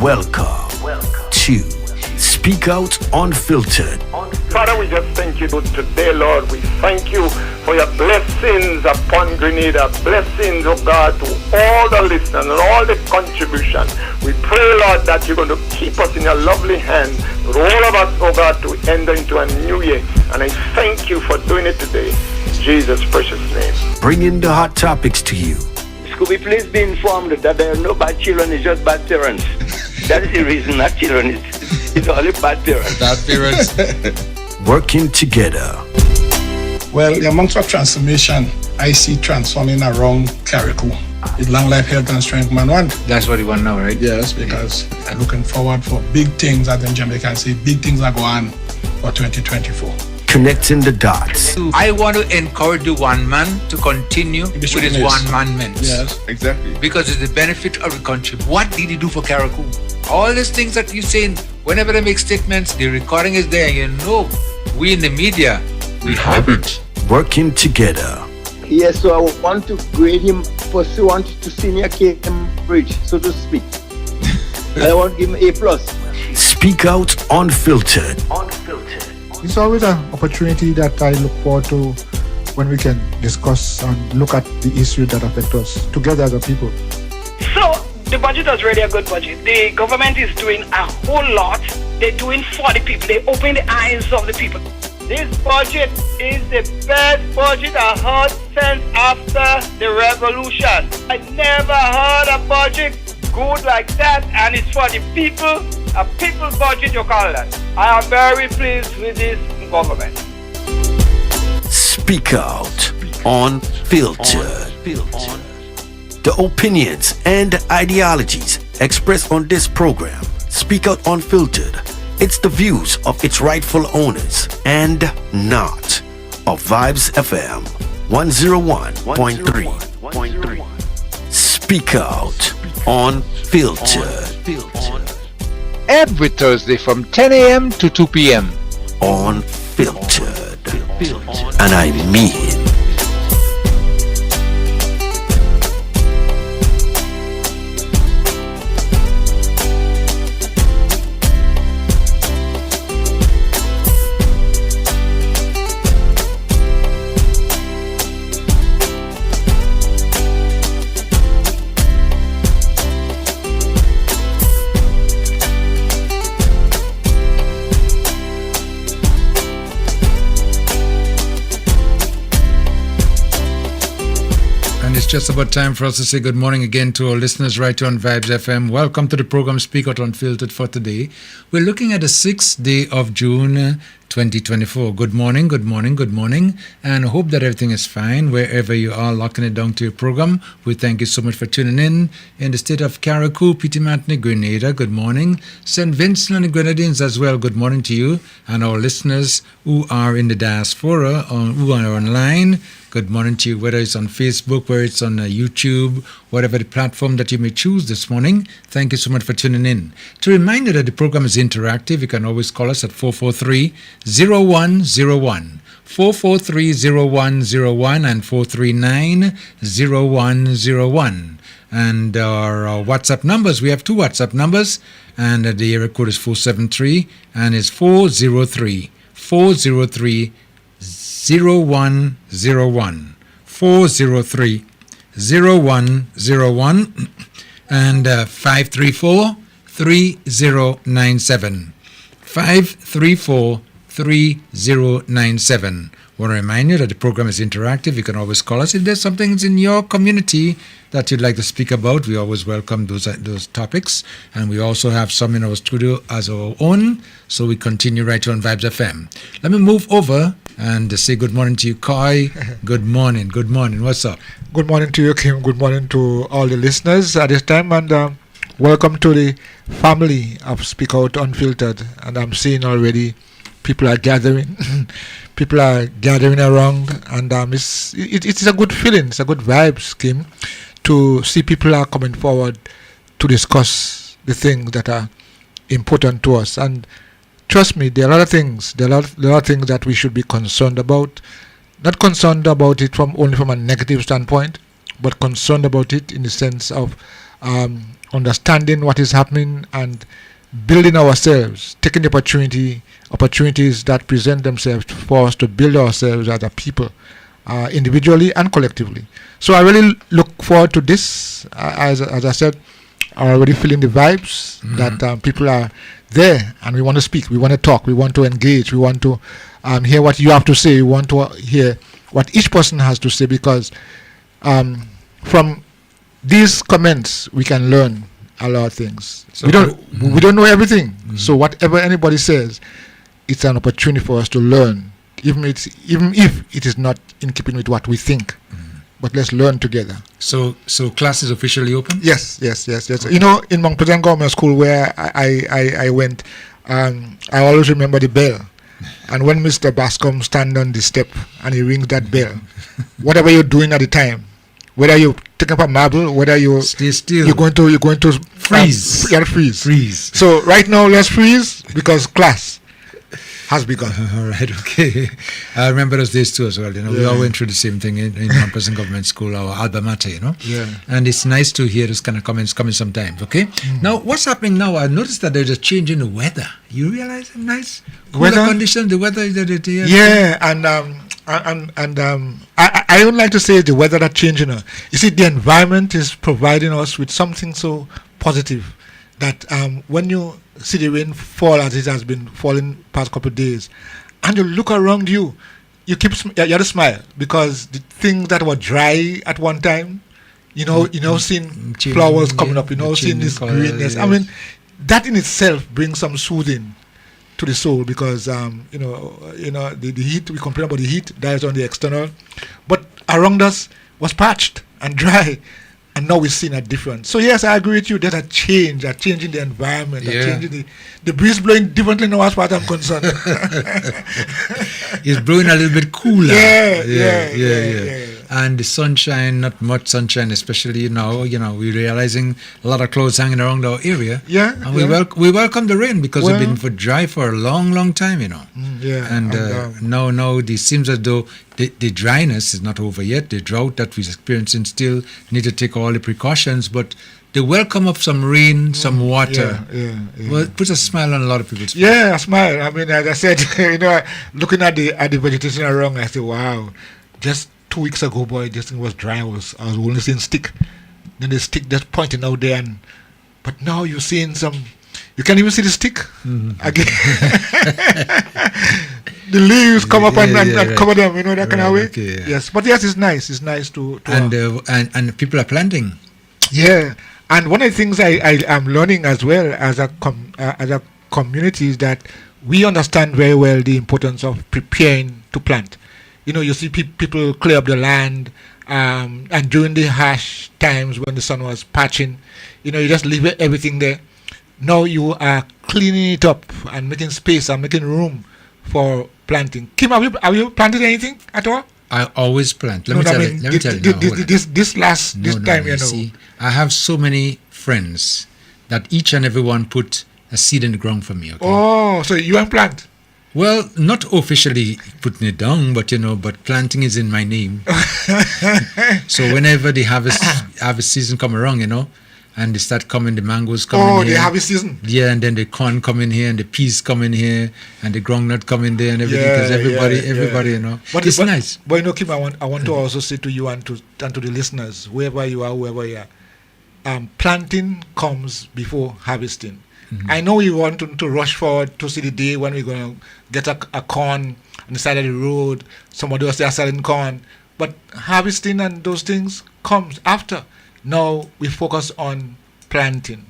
Welcome to Speak Out Unfiltered. Father, we just thank you today, Lord. We thank you for your blessings upon Grenada, blessings, oh God, to all the listeners and all the contribution. We pray, Lord, that you're going to keep us in your lovely hand, with all of us, oh God, to enter into a new year. And I thank you for doing it today. In Jesus' precious name. Bringing the hot topics to you. Could we please be informed that there are no bad children, it's just bad parents. That is the reason, not children, it's only bad parents. Bad parents. Working together. Well, the amount of transformation I see transforming around Carriacou. With long life, health and strength, man want. That's what you want now, right? Yes, because I'm looking forward for big things, as in Jamaica can say, big things are going on for 2024. Connecting the dots. I want to encourage the one man to continue with his one-man men. Yes, Exactly. Because it's the benefit of the country. What did he do for Carriacou? All these things that you're saying, whenever they make statements, the recording is there. You know, we in the media, we have it. Working together. Yes, so I want to grade him pursuant to senior Cambridge, so to speak. I want to give him A+. Speak Out Unfiltered. It's always an opportunity that I look forward to when we can discuss and look at the issues that affect us together as a people. So, the budget is really a good budget. The government is doing a whole lot. They're doing for the people. They open the eyes of the people. This budget is the best budget I heard since after the revolution. I never heard a budget good like that, and it's for the people. A people budget, you call that. I am very pleased with this government. Speak Out Unfiltered. The opinions and ideologies expressed on this program, Speak Out Unfiltered, it's the views of its rightful owners and not of Vibes FM 101.3. Speak Out Unfiltered. Every Thursday from 10 a.m. to 2 p.m. Unfiltered. And I mean Just about time for us to say good morning again to our listeners right here on Vibes FM. Welcome to the program Speak Out Unfiltered for today. We're looking at the 6th day of June 2024. Good morning, good morning, good morning, and I hope that everything is fine wherever you are locking it down to your program. We thank you so much for tuning in the state of Carriacou, Petit Martinique, Grenada. Good morning. St. Vincent and the Grenadines as well. Good morning to you and our listeners who are in the diaspora, who are online. Good morning to you, whether it's on Facebook, whether it's on YouTube, whatever the platform that you may choose this morning. Thank you so much for tuning in. To remind you that the program is interactive, you can always call us at 443-0101, 443-0101 and 439-0101. And our WhatsApp numbers, we have two WhatsApp numbers, and the area code is 473 and it's 403 0101 403 0101 and 534 3097 534 3097. I want to remind you that the program is interactive. You can always call us if there's something in your community that you'd like to speak about. We always welcome those topics, and we also have some in our studio as our own. So we continue right here on Vibes FM. Let me move over and say good morning to you, Koi. Good morning. Good morning. What's up? Good morning to you, Kim. Good morning to all the listeners at this time, and welcome to the family of Speak Out Unfiltered. And I'm seeing already people are gathering. People are gathering around, and it's a good feeling. It's a good vibe, Kim, to see people are coming forward to discuss the things that are important to us. And trust me, there are a lot of things. There are a lot of things that we should be concerned about. Not concerned about it only from a negative standpoint, but concerned about it in the sense of understanding what is happening and building ourselves, taking the opportunities that present themselves for us to build ourselves as a people, individually and collectively. So I really look forward to this. As I said, I'm already feeling the vibes that people are there, and we want to speak, we want to talk, we want to engage, we want to hear what you have to say, we want to hear what each person has to say, because from these comments we can learn a lot of things. So we don't know everything, so whatever anybody says, it's an opportunity for us to learn, even if it is not in keeping with what we think. But let's learn together. So class is officially open? Yes. Okay. You know, in Mount Pleasant Government School where I went, I always remember the bell. And when Mr. Bascom stand on the step and he rings that bell, whatever you're doing at the time, whether you're taking up a marble, whether you're stay still, you're going to freeze. Freeze. So right now, let's freeze because class has begun. All right, okay. I remember those days too as well. You know, we all went through the same thing in Present Government School, our alma mater, you know. Yeah. And it's nice to hear those kind of comments coming sometimes, okay? Now, what's happening now? I noticed that there's a change in the weather. You realize the nice weather conditions, the weather that it is? Yeah, and I would like to say the weather that changing. You see, the environment is providing us with something so positive that when you see the rain fall as it has been falling past couple of days, and you look around you, you have to smile, because the things that were dry at one time, seeing flowers coming up, seeing this greenness. I mean, that in itself brings some soothing to the soul, because the heat, we complain about the heat that is on the external, but around us was parched and dry. And now we're seeing a difference. So yes, I agree with you. There's a change in the environment, a change in the breeze blowing differently now as far as I'm concerned. It's blowing a little bit cooler. Yeah. And the sunshine, not much sunshine, especially now. We're realizing a lot of clouds hanging around our area. Yeah. And we welcome the rain, because we've been dry for a long, long time. And now it seems as though the dryness is not over yet. The drought that we're experiencing still need to take all the precautions, but the welcome of some rain, some water, well, it puts a smile on a lot of people's faces. Yeah, a smile. I mean, as I said, looking at the vegetation around, I said, wow, just 2 weeks ago, boy, this thing was dry. I was only seeing stick. Then the stick just pointing out there, but now you're seeing some. You can't even see the stick again. The leaves come up and cover them, that kind of way. Okay, yeah. Yes, but yes, it's nice. It's nice to and people are planting. Yeah, and one of the things I am learning as well as a community is that we understand very well the importance of preparing to plant. You see people clear up the land, and during the harsh times when the sun was patching, you just leave everything there. Now you are cleaning it up and making space and making room for planting. Kim, have you planted anything at all? I always plant. Let me tell you. This time, See, I have so many friends that each and every one put a seed in the ground for me. Okay? Oh, so you have plant? Well, not officially putting it down, but but planting is in my name. So whenever the harvest season come around, and they start coming, the mangoes come in here. Oh, the harvest season. Yeah, and then the corn come in here, and the peas come in here, and the groundnut come in there, and everything. Because everybody, But it's nice. But Kim, I want to also say to you and to the listeners, whoever you are, planting comes before harvesting. I know we want to rush forward to see the day when we're going to get a corn on the side of the road. Somebody else is selling corn. But harvesting and those things comes after. Now we focus on planting.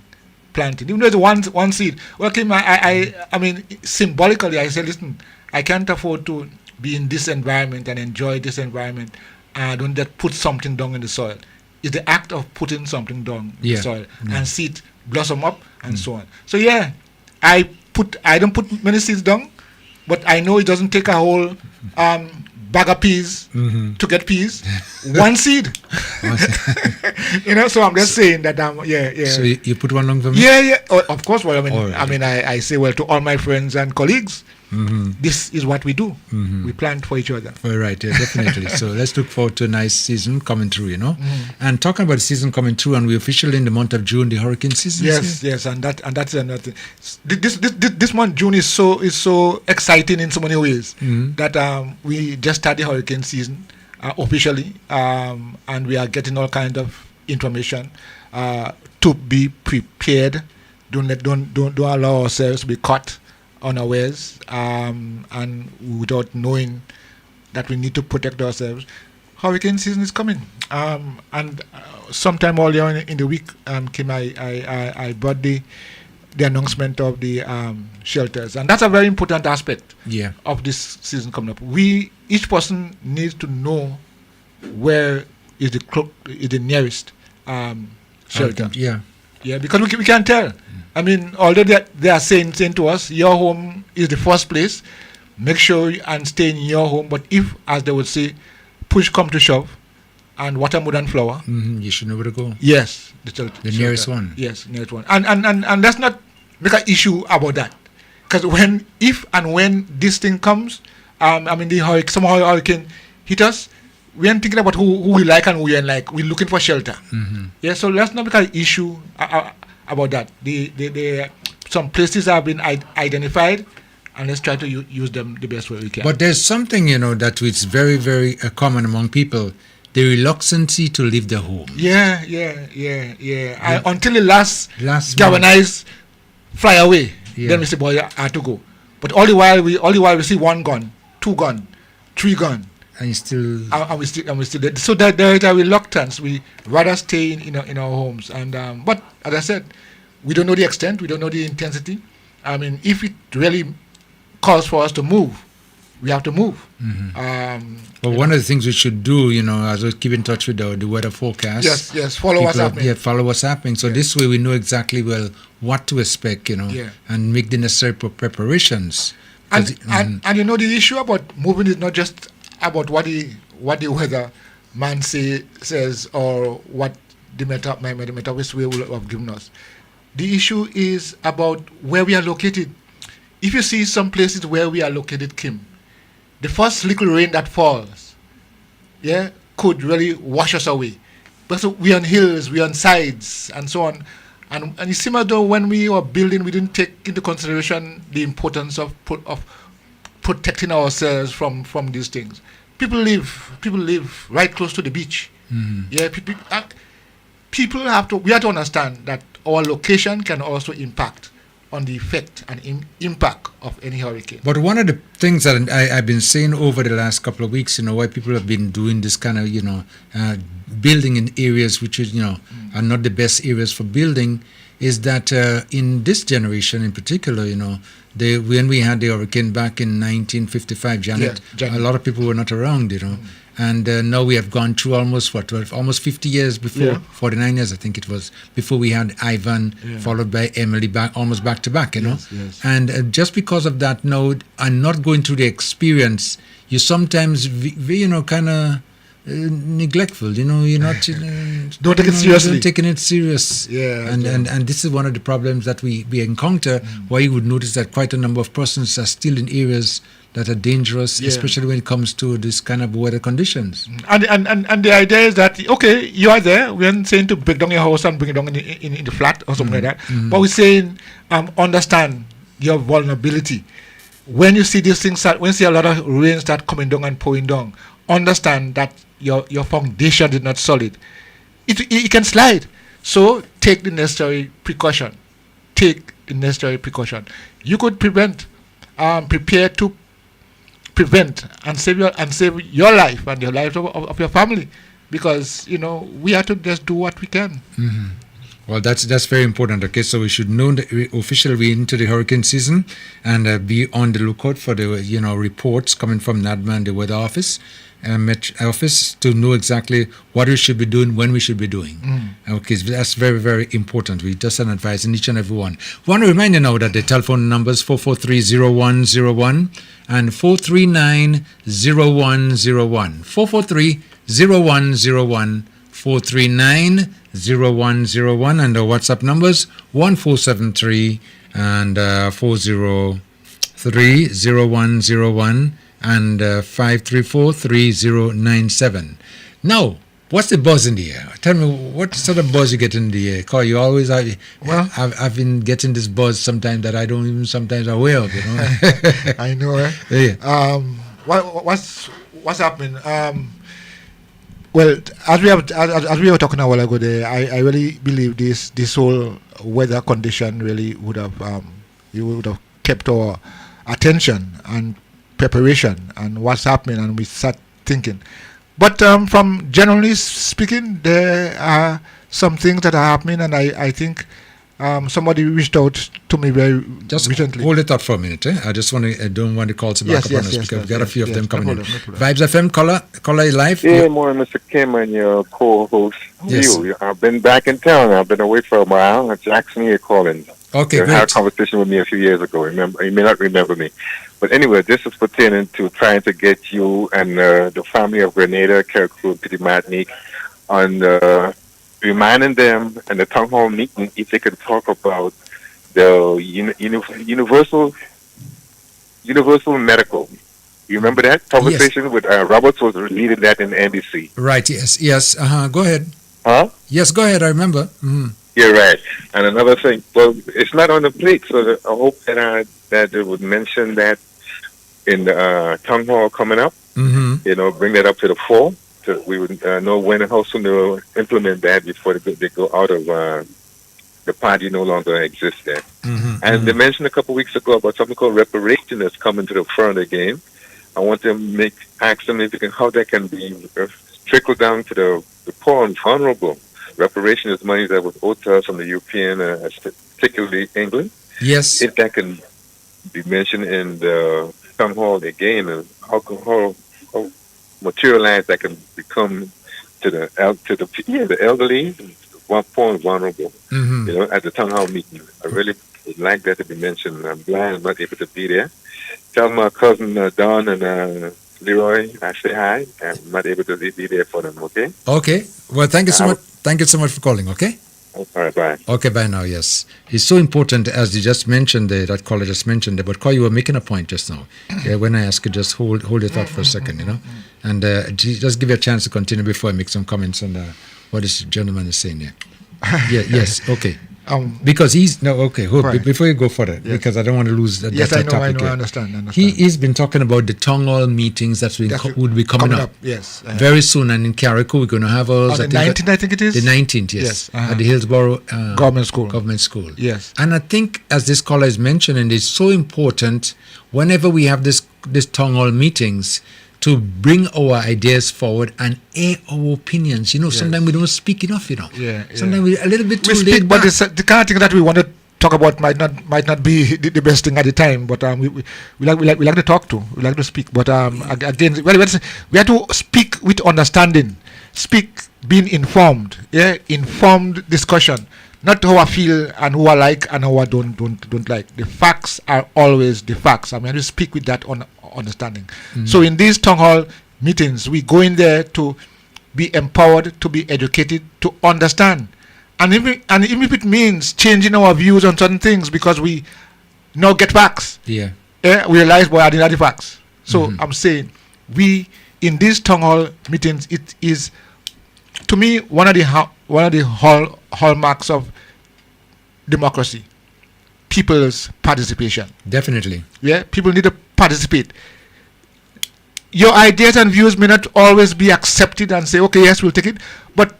Even though it's one seed. Well, Kim, I mean, symbolically, I say, listen, I can't afford to be in this environment and enjoy this environment. I don't just put something down in the soil. It's the act of putting something down in the soil and see it blossom up and so on. So I don't put many seeds down, but I know it doesn't take a whole bag of peas to get peas. One seed. So I'm just saying that So you put one down for me? Yeah. Of course. Well, I say to all my friends and colleagues, this is what we do. We plan for each other. All right, yeah, definitely. So let's look forward to a nice season coming through, And talking about the season coming through, and we're officially in the month of June, the hurricane season. Yes, and that's another thing. This month June is so exciting in so many ways that we just started the hurricane season officially, and we are getting all kind of information to be prepared. Don't allow ourselves to be caught unawares and without knowing that we need to protect ourselves. Hurricane season is coming, and sometime earlier in the week I brought the announcement of the shelters, and that's a very important aspect of this season coming up. Each person needs to know where is the nearest shelter. Because we can't tell. I mean, although they are saying to us, your home is the first place, make sure and stay in your home. But if, as they would say, push come to shove, and water, mud and flour, you should know where to go. Yes, the nearest one. Yes, nearest one. And let's not make an issue about that, because if and when this thing comes, the hurricane hit us, we aren't thinking about who we like and who we don't like. We're looking for shelter. So let's not make an issue about that. Some places have been identified, and let's try to use them the best way we can. But there's something, that is very, very common among people: the reluctance to leave their home. Yeah. Until the last galvanized fly away, then we say, boy, I have to go. But all the while we see 1 gun, 2 gun, 3 gun. And we still there. So that there is a reluctance. We rather stay in our homes. And but as I said, we don't know the extent. We don't know the intensity. I mean, if it really calls for us to move, we have to move. But one of the things we should do, as we keep in touch with the weather forecast. Yes. Follow what's happening. Yeah, follow what's happening. So this way we know exactly what to expect, and make the necessary preparations. And the issue about moving is not just about what the weather man says or what the Metawest way will have given us. The issue is about where we are located. If you see some places where we are located, Kim, the first little rain that falls, could really wash us away. But so we're on hills, we're on sides, and so on. And it seems as though when we were building, we didn't take into consideration the importance of protecting ourselves from these things. People live right close to the beach. We have to understand that our location can also impact on the effect and impact of any hurricane. But one of the things that I've been saying over the last couple of weeks, why people have been doing this kind of, building in areas which is, are not the best areas for building, is that in this generation in particular, when we had the hurricane back in 1955, Janet, a lot of people were not around, and now we have gone through almost 50 years before, 49 years I think it was, before we had Ivan, followed by Emily, almost back to back, Yes. And just because of that now, and not going through the experience, you sometimes, kind of neglectful, you're not don't take it seriously. Taking it serious. And this is one of the problems that we encounter, why you would notice that quite a number of persons are still in areas that are dangerous, especially when it comes to this kind of weather conditions. And the idea is that, okay, you are there, we aren't saying to break down your house and bring it down in the flat or something like that, but we're saying understand your vulnerability. When you see these things, when you see a lot of rain start coming down and pouring down, understand that your foundation is not solid. It can slide. So take the necessary precaution. You could prepare to prevent and save your life and your life of your family, because we have to just do what we can. Well, that's very important. Okay, so we should know that officially we're into the hurricane season, and be on the lookout for the reports coming from NADMA and the weather office, to know exactly what we should be doing, when we should be doing. Okay, so that's very, very important. We just advise each and every one. I want to remind you now that the telephone numbers 443-0101 and 439-0101. 443-0101, 439-0101, and the WhatsApp numbers 1473 and 40 534-30101 and 534-3097. Now, what's the buzz in the air? Tell me, what sort of buzz you get in the air? Cause you always have, Well, I've been getting this buzz sometimes that I don't even sometimes aware of, you know. I know, eh? Yeah. What's happening? Well, as we were talking a while ago, there, I really believe this whole weather condition really would have kept our attention and preparation and what's happening, and we start thinking. But from generally speaking, there are some things that are happening, and I think somebody reached out to me very Just recently. hold it out for a minute. I just don't want to call some back Yes, up on yes, us yes, because we've got a yes, few of yes, them no coming in. problem, no problem. Vibes FM, caller live. Yeah, morning, Mr. Kim and your co-host. Yes. I've been back in town. I've been away for a while. Jackson here calling. Okay, You had a great. conversation with me a few years ago. Remember, you may not remember me, but anyway, this is pertaining to trying to get you and the family of Grenada, Carriacou, Petit Martinique on reminding them in the town hall meeting if they could talk about the universal medical. You remember that conversation with Roberts was leading that in NBC? Right. Yes. Go ahead. Huh? Yes, go ahead. I remember. You're right. And another thing, well, it's not on the plate, so I hope that they would mention that in the town hall coming up. You know, bring that up to the fore. So we would know when and how soon they will implement that before they go out of the party no longer exists there. And they mentioned a couple weeks ago about something called reparation that's coming to the front of the game. I want to ask them how that can be trickled down to the poor and vulnerable. Reparation is money that was owed to us from the European, particularly England. Yes. If that can be mentioned in the town hall again, and how materialized that can become to the elderly, poor and vulnerable. You know, at the town hall meeting, I really would like that to be mentioned. I'm glad I'm not able to be there. Tell my cousin Don and Leroy, I say hi. I'm not able to be there for them. Okay. Okay. Well, thank you so much. Thank you so much for calling. Okay. All right. Bye. Okay. Bye now. Yes, it's so important as you just mentioned. That caller just mentioned. But Carl, you were making a point just now. When I ask you, just hold your thought for a second. You know, and just give you a chance to continue before I make some comments on what this gentleman is saying here. Yes. Okay. Because he's hold right. before you go further, because I don't want to lose that Yes, topic. I know, here. I understand. He's been talking about the town hall meetings would be coming up. Yes, very soon, and in Carriacou we're going to have ours. On the 19th, I think it is. The 19th, yes, at the Hillsborough Government School. Yes, and I think, as this caller is mentioning, it's so important whenever we have this town hall meetings to bring our ideas forward and air our opinions. You know, sometimes we don't speak enough. You know, sometimes we're a little bit too late. But the kind of thing that we want to talk about might not be the best thing at the time. But we like to talk to. We like to speak. But again, we have to speak with understanding. Speak being informed. Informed discussion. Not how I feel and who I like and who I don't like. The facts are always the facts. I mean, we speak with that understanding. So in these town hall meetings, we go in there to be empowered, to be educated, to understand, and even if it means changing our views on certain things because we now get facts. We realize why are the facts. So I'm saying we in these town hall meetings, it is to me one of the hallmarks of democracy. People's participation. Definitely. People need to participate. Your ideas and views may not always be accepted and say, okay, yes, we'll take it, but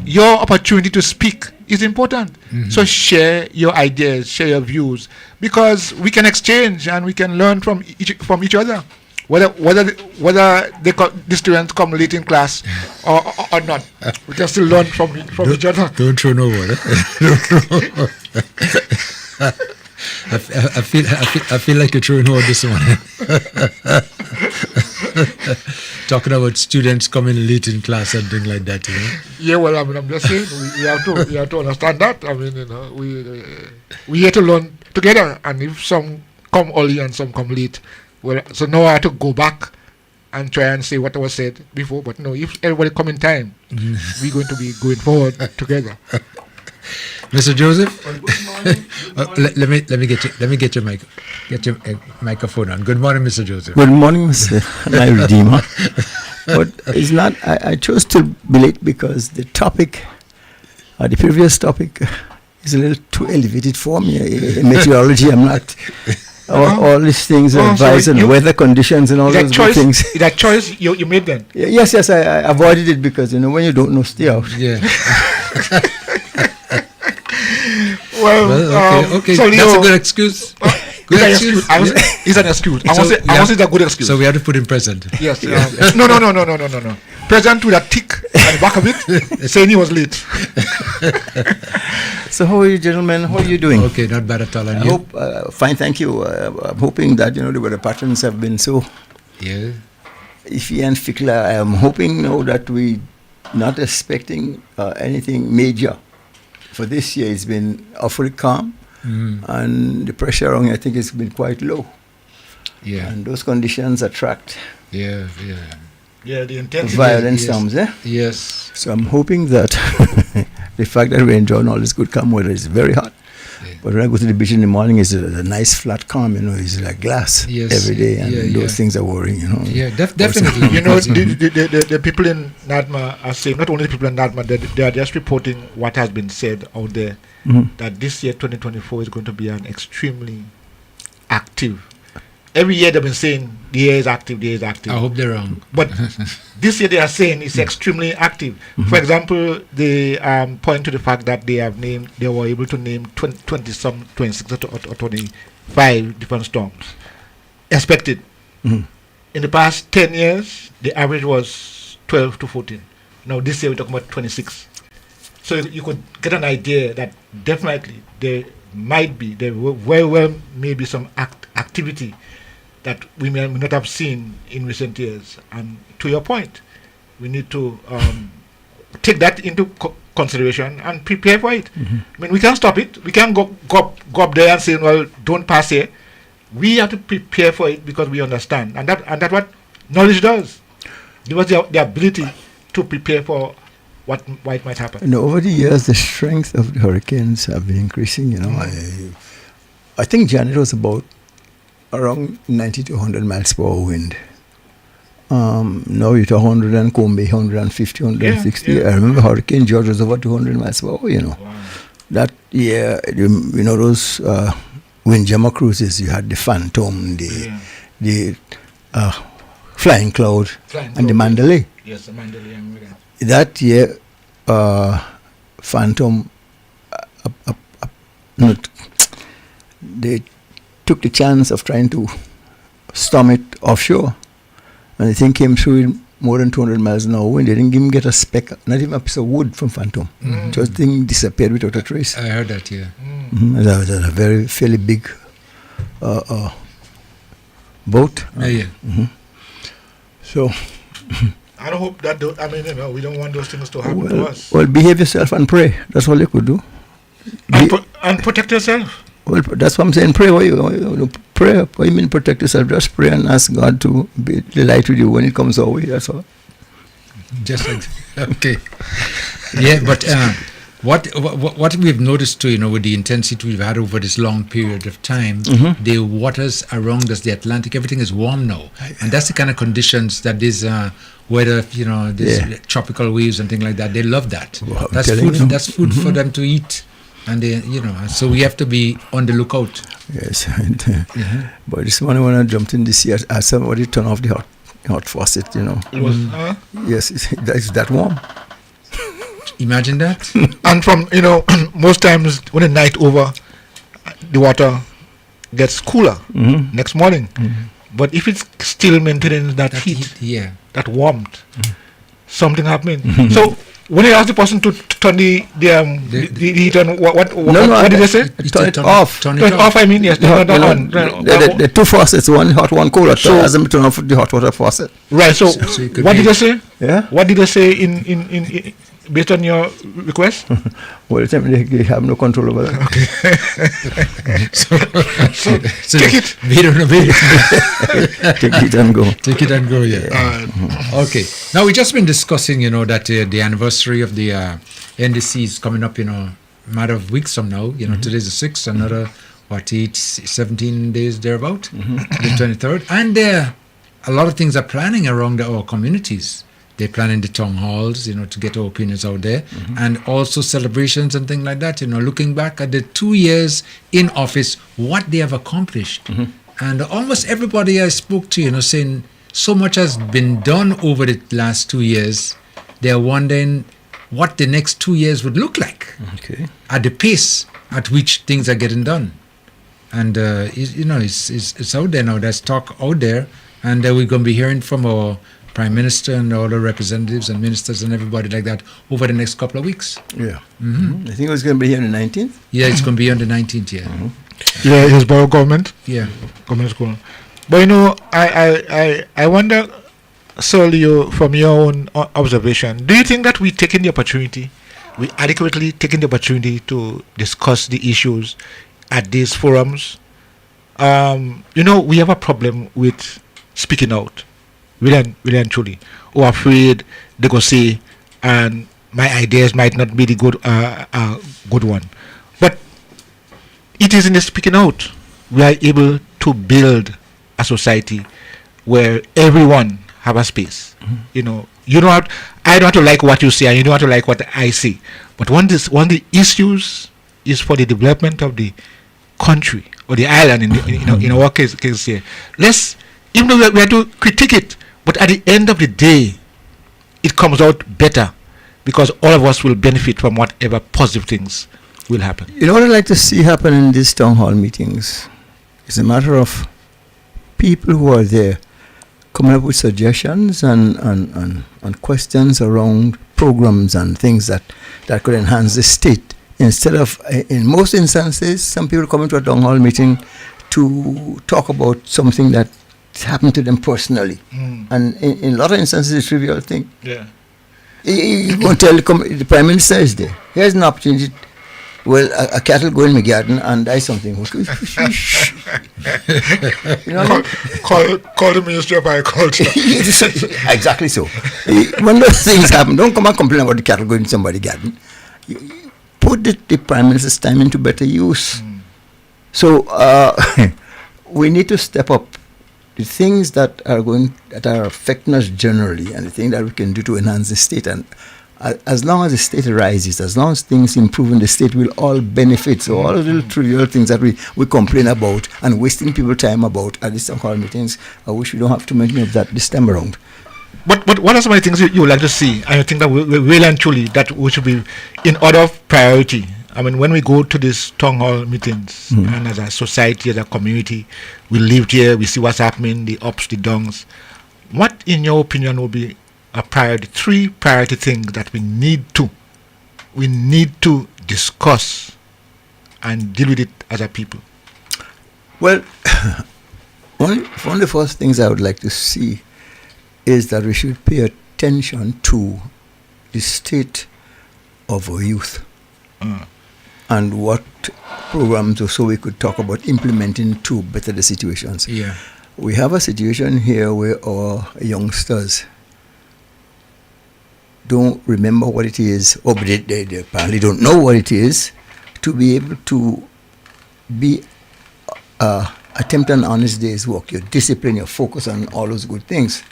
your opportunity to speak is important. So share your ideas, share your views, because we can exchange and we can learn from each other. Whether the students come late in class or not, we can still learn from each other. Don't throw no word. I feel like you're throwing over this one. Talking about students coming late in class and things like that, you know. Yeah, well, I mean, I'm just saying we have to understand that. I mean, you know, we here to learn together, and if some come early and some come late, well, so now I have to go back and try and say what was said before. But no, if everybody come in time, we're going to be going forward together. Mr. Joseph, let me get your microphone on. Good morning, Mr. Joseph. Good morning, Mr. My Redeemer. But it's not, I chose to be late because the topic, the previous topic, is a little too elevated for me. In meteorology, I'm not. All these things, advice and weather conditions and all those good things. That choice you made then? Yes, I avoided it because, when you don't know, stay out. Yeah. Well, okay. So That's a good excuse. Good excuse. It's an excuse. I want to say it's a good excuse. So we have to put in present. Yes. No. Present with a tick at the back of it, saying he was late. So how are you, gentlemen? How are you doing? Okay, not bad at all. And I you? hope, fine, thank you. I'm hoping that, the weather patterns have been so iffy and fickle. I am hoping now that we not expecting anything major. For this year, it's been awfully calm, and the pressure on, I think, has been quite low. Yeah. And those conditions attract Yeah, the intensity. violent storms, Yes. So I'm hoping that the fact that we're enjoying all this good calm weather is very hot. Yeah. But when I go to the beach in the morning, it's a nice flat calm, it's like glass every day, and those things are worrying, Yeah, definitely. The people in NADMA are saying, not only the people in NADMA, they are just reporting what has been said out there, that this year, 2024, is going to be an extremely active. Every year they've been saying the year is active. I hope they're wrong. But this year they are saying it's extremely active. For example, they point to the fact that they were able to name 26 or 25 different storms expected. In the past 10 years, the average was 12 to 14. Now this year we're talking about 26. So you could get an idea that definitely there very well may be some activity that we may not have seen in recent years. And to your point, we need to take that into consideration and prepare for it. I mean, we can't stop it. We can't go up there and say, well, don't pass here. We have to prepare for it because we understand. And that's what knowledge does. Give us the ability to prepare for what might happen. Over the years, the strength of the hurricanes have been increasing. I think Janet was about around 90 to 100 miles per hour wind. Now you're 100 and Combe, 150, 160. I remember Hurricane George was over 200 miles per hour, Wow. That year, those windjammer cruises, you had the Phantom, the Flying Cloud, and the Mandalay. Yes, the Mandalay. I remember that year, Phantom, they took the chance of trying to storm it offshore, and the thing came through in more than 200 miles an hour, and they didn't even get a speck, not even a piece of wood from Phantom. Just the thing disappeared without a trace. I heard that, yeah. That was a fairly big boat. So I don't hope that. We don't want those things to happen to us. Well, behave yourself and pray. That's all you could do. And protect yourself. Well, that's what I'm saying. Pray. What you pray? What do you mean protect yourself? Just pray and ask God to be delight with you when it comes our way. That's all. Just like okay. Yeah, but what we've noticed too, with the intensity we've had over this long period of time, the waters around us, the Atlantic, everything is warm now, and that's the kind of conditions that this weather, these tropical waves and things like that. They love that. Well, that's food. That's food for them to eat. And they, so we have to be on the lookout. Yes, but this morning when I jumped in this year, I somebody turn off the hot faucet. It was yes, it's that warm. Imagine that. And from most times when the night over, the water gets cooler next morning. But if it's still maintaining that heat, that warmth, something happening. So when you ask the person to turn the heat on, what did they say? Turn it off. Turn it off. I mean, yes. The two faucets, one hot, one cold. So as them turn off the hot water faucet. Right. So what did they say? Yeah. What did they say in based on your request? Well, they have no control over that. Okay. so take it. Take it and go. Take it and go, yeah. Okay. Now, we've just been discussing, that the anniversary of the NDC is coming up, matter of weeks from now. Today's the 6th, another 17 days thereabout, the 23rd. And a lot of things are planning around our communities. They're planning the town halls, to get our opinions out there, and also celebrations and things like that. Looking back at the 2 years in office, what they have accomplished. And almost everybody I spoke to, saying so much has been done over the last 2 years. They're wondering what the next 2 years would look like at the pace at which things are getting done. And, it's out there now. There's talk out there. And we're going to be hearing from our Prime Minister and all the representatives and ministers and everybody like that over the next couple of weeks. Yeah. I think it was going to be here on the 19th. Yeah, it's going to be on the 19th, yeah. Yeah, it's borough government. Yeah. Government school. But I wonder, solely from your own observation, do you think that we adequately taking the opportunity to discuss the issues at these forums? We have a problem with speaking out, really and truly, or afraid they go say, and my ideas might not be the good one. But it is in the speaking out we are able to build a society where everyone have a space. I don't have to like what you say, and you don't have to like what I say. But one of the issues is for the development of the country or the island. In our case here, even though we have to critique it, but at the end of the day, it comes out better because all of us will benefit from whatever positive things will happen. What I'd like to see happen in these town hall meetings is a matter of people who are there coming up with suggestions and questions around programs and things that could enhance the state. Instead of, in most instances, some people come into a town hall meeting to talk about something that happened to them personally. And in a lot of instances, it's a trivial thing. Yeah. You go and tell the Prime Minister is there. Here's an opportunity. Well, a cattle go in my garden and die something. Call the Ministry of Agriculture. Exactly so. When those things happen, don't come and complain about the cattle going in somebody's garden. Put the Prime Minister's time into better use. So we need to step up the things that are affecting us generally, and the things that we can do to enhance the state. And as long as the state rises, as long as things improve in the state, we'll all benefit. So all of the little trivial things that we complain about and wasting people time about at these town hall meetings, I wish we don't have too many of that this time around. But what are some of the things you would like to see? And you think that we really and truly that we should be in order of priority? I mean, when we go to these town hall meetings, and as a society, as a community, we live here, we see what's happening, the ups, the downs. What, in your opinion, will be a priority, 3 priority things that we need to discuss and deal with it as a people? Well, one of the first things I would like to see is that we should pay attention to the state of our youth. And what programs or so we could talk about implementing to better the situations. Yeah. We have a situation here where our youngsters don't remember what it is, or they apparently don't know what it is, to be able to be attempt an honest day's work, your discipline, your focus on all those good things.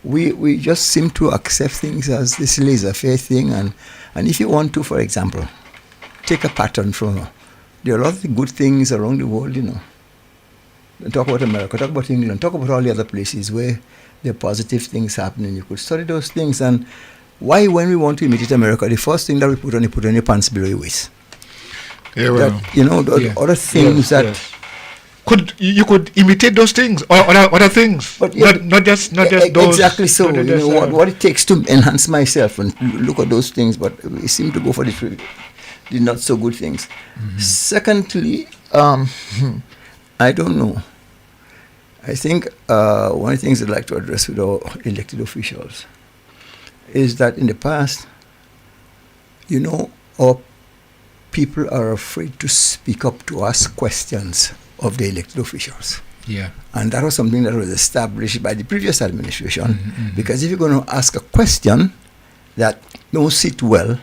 We just seem to accept things as this laissez-faire thing, and if you want to, for example, take a pattern from there are a lot of good things around the world, Don't talk about America, talk about England, talk about all the other places where there are positive things happening. You could study those things. And why, when we want to imitate America, the first thing that we put on your pants below your waist? Yeah, well. That, other things that... Yes. You could imitate those things or other things, but not just those. Exactly so. What it takes to enhance myself and look at those things, but we seem to go for the not so good things. Secondly, I don't know. I think one of the things I'd like to address with our elected officials is that in the past, our people are afraid to speak up, to ask questions of the elected officials. Yeah. And that was something that was established by the previous administration, because if you're going to ask a question that don't sit well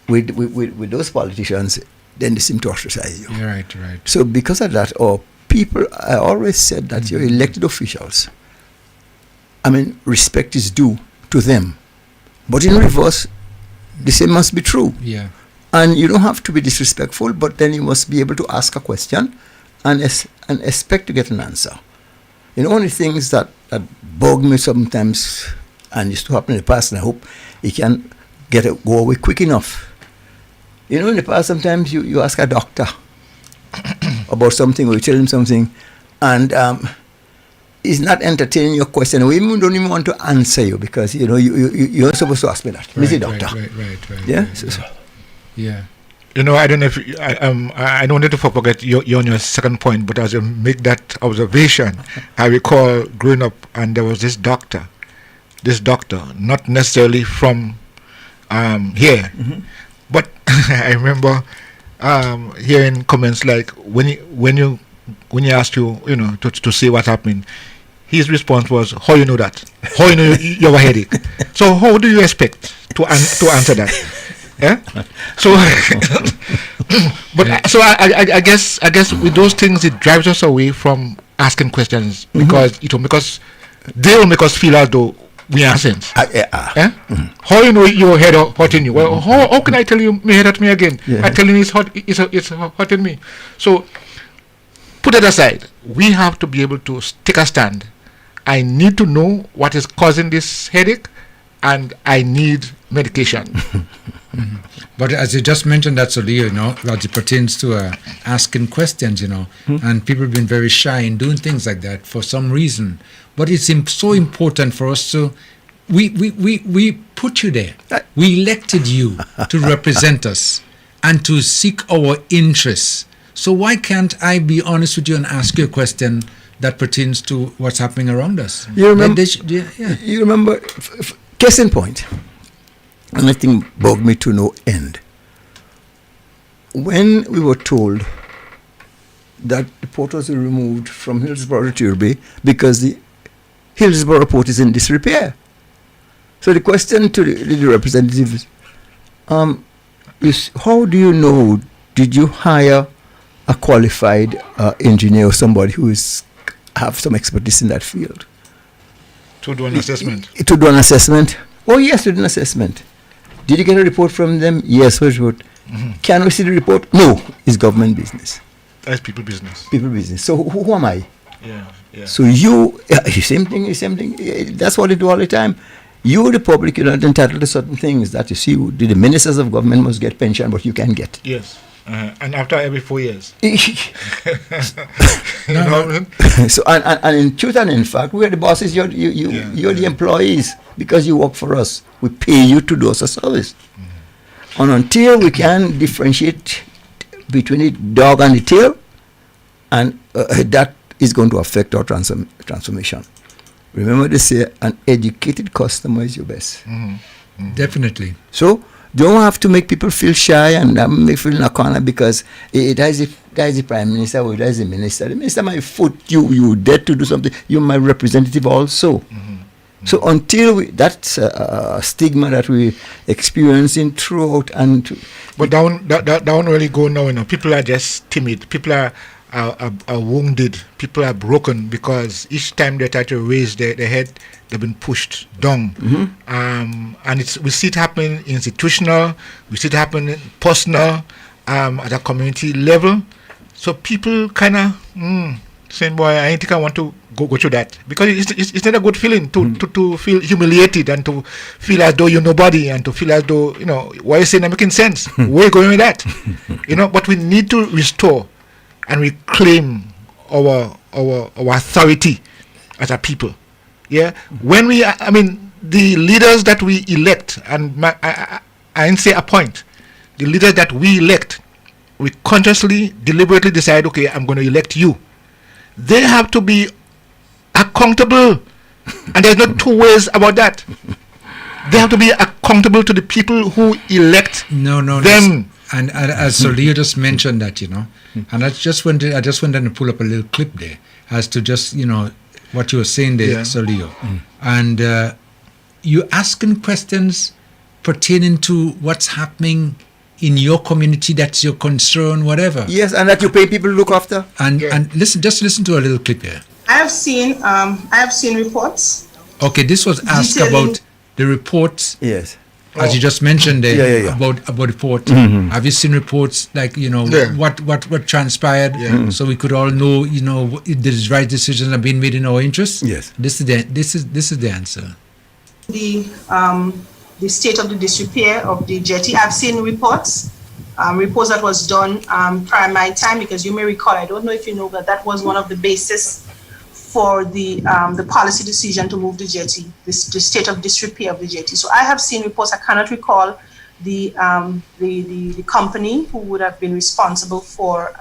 with those politicians, then they seem to ostracize you. Yeah, right. So because of that, or people, I always said that your elected officials, I mean, respect is due to them. But in reverse, the same must be true. Yeah. And you don't have to be disrespectful, but then you must be able to ask a question and expect to get an answer. You know, one of the things that bug me sometimes, and used to happen in the past, and I hope it can go away quick enough. You know, in the past, sometimes you ask a doctor about something, or you tell him something, and he's not entertaining your question. We don't even want to answer you because, you know, you're supposed to ask me that. Right, doctor. Right. Yeah? Yeah. You know, I don't know if I don't want to forget you on your second point, but as you make that observation, I recall growing up, and there was this doctor, not necessarily from here, but I remember hearing comments like when you asked you know to say what happened, his response was, "How you know that? How you know you have a headache?" So how do you expect to answer that? Yeah. So, but so I guess with those things, it drives us away from asking questions because they will make us feel as though we are sense. How you know your head hurting you? Well, how can I tell you my head hurt me again? Yeah. I tell you it's hurting me. So put it aside. We have to be able to take a stand. I need to know what is causing this headache, and I need medication. But as you just mentioned, that, Solio, you know, as it pertains to asking questions, you know, and people have been very shy in doing things like that for some reason. But it's so important for us to, we put you there. We elected you to represent us and to seek our interests. So why can't I be honest with you and ask you a question that pertains to what's happening around us? You remember, you remember case in point, and I think bugged me to no end. When we were told that the port was removed from Hillsborough to Turvey because the Hillsborough port is in disrepair. So the question to the representatives is, how do you know? Did you hire a qualified engineer or somebody who have some expertise in that field? To do an assessment. To do an assessment? Oh yes, to do an assessment. Did you get a report from them? Yes, what report? Can we see the report? No, it's government business. That's people business. People business. So who am I? Yeah. So same thing. That's what they do all the time. You, the public, you're not entitled to certain things that you see. The ministers of government must get pension, but you can get. Yes. And after every 4 years. So and in truth and in fact, we're the bosses. You're the employees because you work for us. We pay you to do us a service. And until we can differentiate between the dog and the tail, and that is going to affect our transformation. Remember they say an educated customer is your best. Definitely. So don't have to make people feel shy and make feel in a corner because that is the prime minister or that is the minister. The minister might foot you dare to do something. You're my representative also. So until that's a stigma that we experiencing throughout but that don't really go now. You know, people are just timid. People are wounded. People are broken because each time they try to raise their head, they've been pushed down. And we see it happening institutional. We see it happening personal, at a community level. So people kind of saying, "Boy, I think I want to go through that," because it's not a good feeling to feel humiliated and to feel as though you're nobody and to feel as though, you know, why are you saying that making sense? Where are you going with that? You know, but we need to restore and reclaim our authority as a people. Yeah, when the leaders that we elect, and I didn't say appoint, the leaders that we elect, we consciously, deliberately decide, okay, I'm going to elect you. They have to be accountable, and there's no two ways about that. They have to be accountable to the people who elect them. And as Solio just mentioned that, you know, and I just went and pull up a little clip there as to just, you know, what you were saying there, Solio. And you asking questions pertaining to what's happening in your community that's your concern, whatever. Yes, and that you pay people to look after. And listen, just listen to a little clip here. I have seen reports. Okay, this was asked detailing about the reports. Yes. As you just mentioned there, Yeah. about report. Mhm. Have you seen reports like what transpired, so we could all know if the right decisions are being made in our interest? Yes. This is the answer. The state of the disrepair of the jetty. I've seen reports that was done prior my time, because you may recall, I don't know if you know, but that was one of the basis for the policy decision to move the jetty, the state of disrepair of the jetty. So I have seen reports. I cannot recall the company who would have been responsible for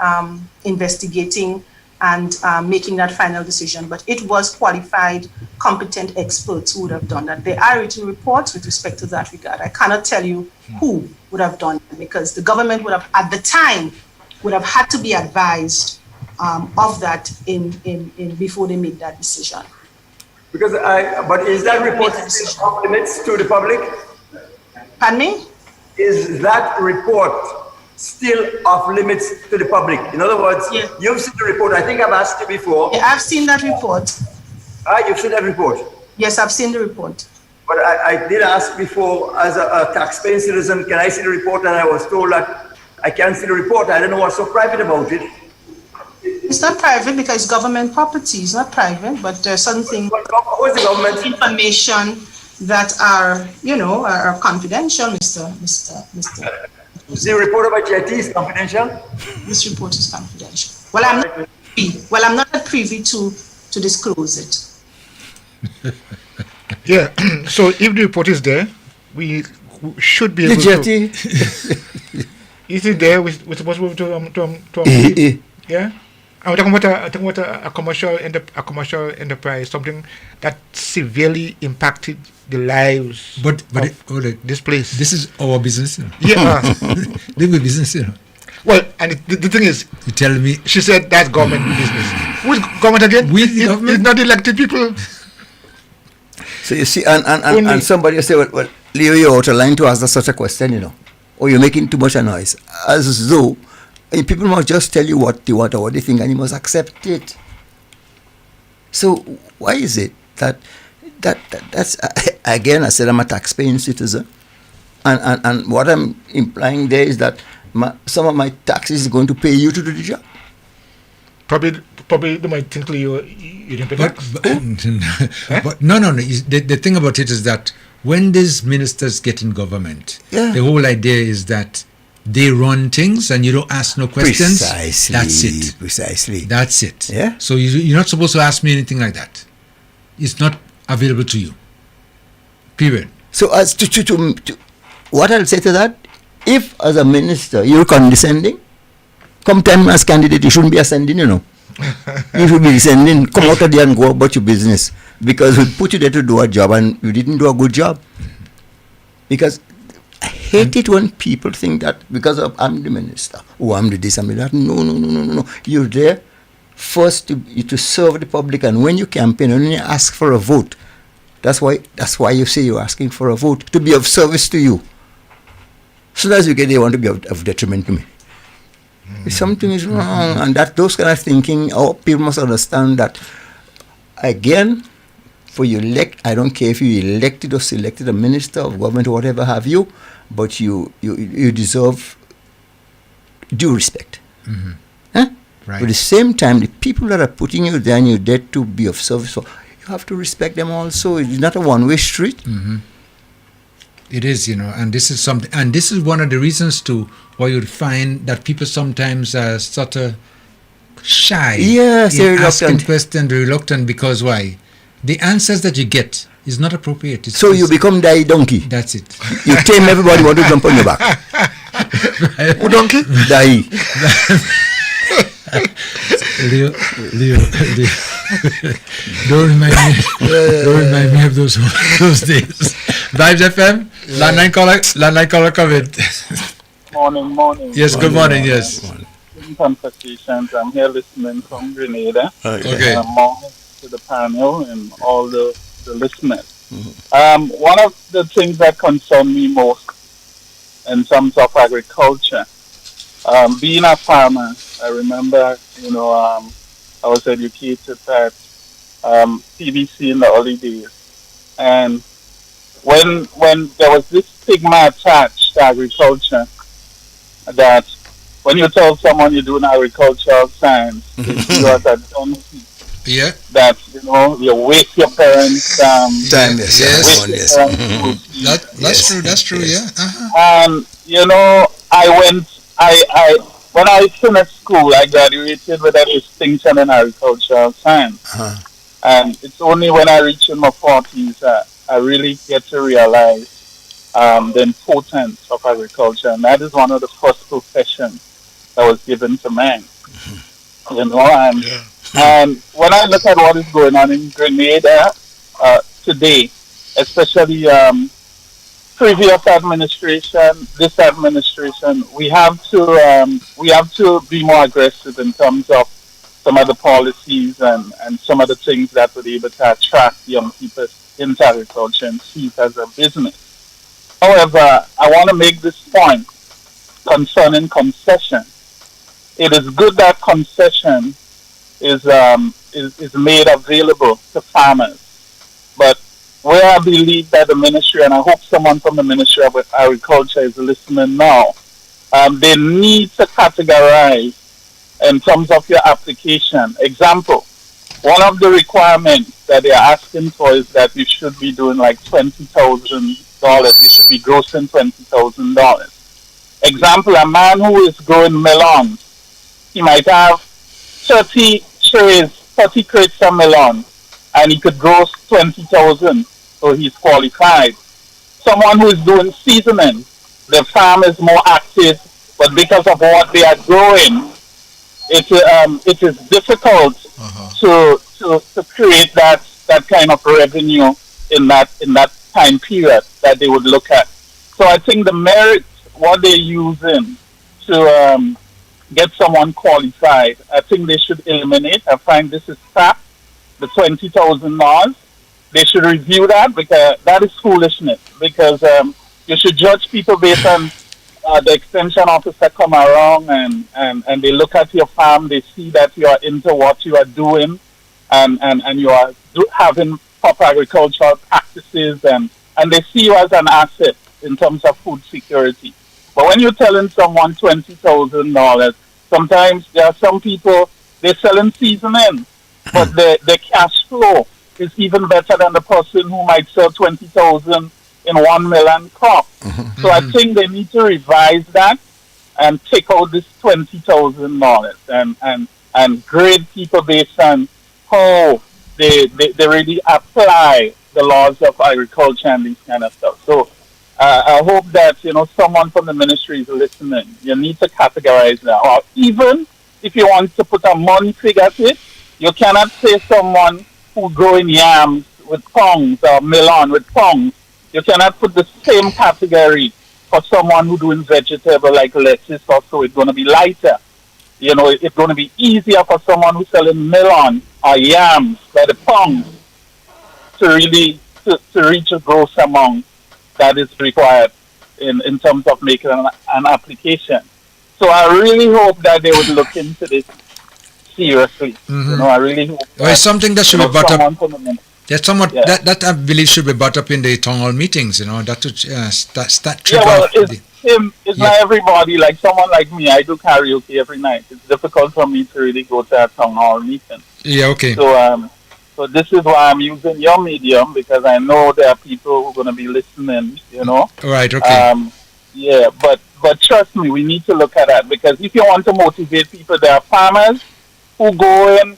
investigating and making that final decision, but it was qualified, competent experts who would have done that. There are written reports with respect to that regard. I cannot tell you who would have done it, because the government would have, at the time, would have had to be advised of that in before they made that decision. But is that report still off limits to the public? Pardon me? Is that report still off limits to the public? In other words, you've seen the report. I think I've asked you before. Yeah, I've seen that report. You've seen that report? Yes, I've seen the report. But I did ask before, as a taxpaying citizen, can I see the report? And I was told that I can't see the report. I don't know what's so private about it. It's not private because it's government property. It's not private, but there's something. What is the government information that are confidential, Mr. The report about jetty is confidential? This report is confidential. Well, I'm not privy to disclose it. Yeah. So if the report is there, we should be able the jetty. to. Is it there? We're supposed to to yeah. I'm talking about a commercial enterprise, something that severely impacted the lives but of this place. This is our business. Yeah. They will business, Well, and the thing is, you tell me. She said that's government business. Who's government again? It's not elected people. So you see, and somebody say, well, Leo, you're out of line to ask such a question, or you're making too much a noise, as though people must just tell you what they want or what they think, and you must accept it. So why is it that's again? I said I'm a tax-paying citizen, and what I'm implying there is that some of my taxes is going to pay you to do the job. Probably they might think you didn't pay tax. But no. The thing about it is that when these ministers get in government, the whole idea is that they run things and you don't ask no questions. Precisely. That's it. Precisely. That's it. Yeah. So you're not supposed to ask me anything like that. It's not available to you. Period. So as to what I'll say to that, if as a minister you're condescending, come time as candidate you shouldn't be ascending, You should be descending. Come out of there and go about your business, because we put you there to do a job and you didn't do a good job. Because I hate it when people think that because I'm the minister, I'm the this, I'm the that. No. You're there first to serve the public, and when you campaign and when you ask for a vote, that's why you say you're asking for a vote, to be of service to you. So as you get, they want to be of detriment to me. If something is wrong, and that those kind of thinking, people must understand that. Again, for you I don't care if you elected or selected a minister of government or whatever have you, but you deserve due respect. Mm-hmm. Huh? Right. But at the same time, the people that are putting you there and you're there to be of service, so you have to respect them also. It's not a one-way street. Mm-hmm. It is, and this is something, and this is one of the reasons too why you'd find that people sometimes are sort of shy. Yes, they're asking questions, reluctant, because why? The answers that you get is not appropriate. So you become die donkey. That's it. You tame everybody, want to jump on your back. Who donkey? Die. Leo. Don't remind me of those days. Vibes FM, landline caller comment. Morning. Yes, good morning, yes. Conversations. I'm here listening from Grenada. Okay. Morning to the panel and all the listeners. Mm-hmm. One of the things that concern me most in terms of agriculture. Being a farmer, I remember, I was educated at PBC in the early days. And when there was this stigma attached to agriculture, that when you tell someone you're doing agricultural science, they see you as a donkey. Yeah. That, you waste your parents' time. Yes. That's true. Yeah. And when I finished school, I graduated with a distinction in agricultural science. And it's only when I reach in my 40s that I really get to realize the importance of agriculture, and that is one of the first professions that was given to man. And when I look at what is going on in Grenada today, especially previous administration, this administration, we have to be more aggressive in terms of some of the policies and some of the things that would be able to attract young people into agriculture and see it as a business. However, I want to make this point concerning concession. It is good that concession is made available to farmers, but where I believe that the ministry, and I hope someone from the Ministry of Agriculture is listening now, they need to categorize in terms of your application. Example, one of the requirements that they are asking for is that you should be doing like $20,000. You should be grossing $20,000. Example, a man who is growing melons, he might have 30 crates of melon, and he could gross 20,000, so he's qualified. Someone who is doing seasoning, the farm is more active, but because of what they are growing, it is difficult to create that kind of revenue in that time period that they would look at. So I think the merit, what they're using to get someone qualified, I think they should eliminate. I find this is crap. The $20,000, they should review that, because that is foolishness. Because you should judge people based on the extension officer come around and they look at your farm, they see that you are into what you are doing, and you are having proper agricultural practices, and they see you as an asset in terms of food security. But when you're telling someone $20,000, sometimes there are some people, they're selling seasoning, but the cash flow is even better than the person who might sell 20,000 in 1 million crop. So I think they need to revise that and take out this $20,000 and grade people based on how they really apply the laws of agriculture and these kind of stuff. So I hope that someone from the ministry is listening. You need to categorize that. Or even if you want to put a money figure to it, you cannot say someone who growing yams with pongs or melon with pongs. You cannot put the same category for someone who doing vegetable like lettuce or so. It's going to be lighter. It's going to be easier for someone who's selling melon or yams by the pongs to really to reach a gross amount that is required in terms of making an application. So I really hope that they would look into this seriously. I really hope it's something that should be brought up. That I believe should be brought up in the town hall meetings. That to start it's not everybody. Like someone like me, I do karaoke every night. It's difficult for me to really go to a town hall meeting. Yeah, okay. So this is why I'm using your medium, because I know there are people who are going to be listening. Right. Okay. But trust me, we need to look at that, because if you want to motivate people, there are farmers who go in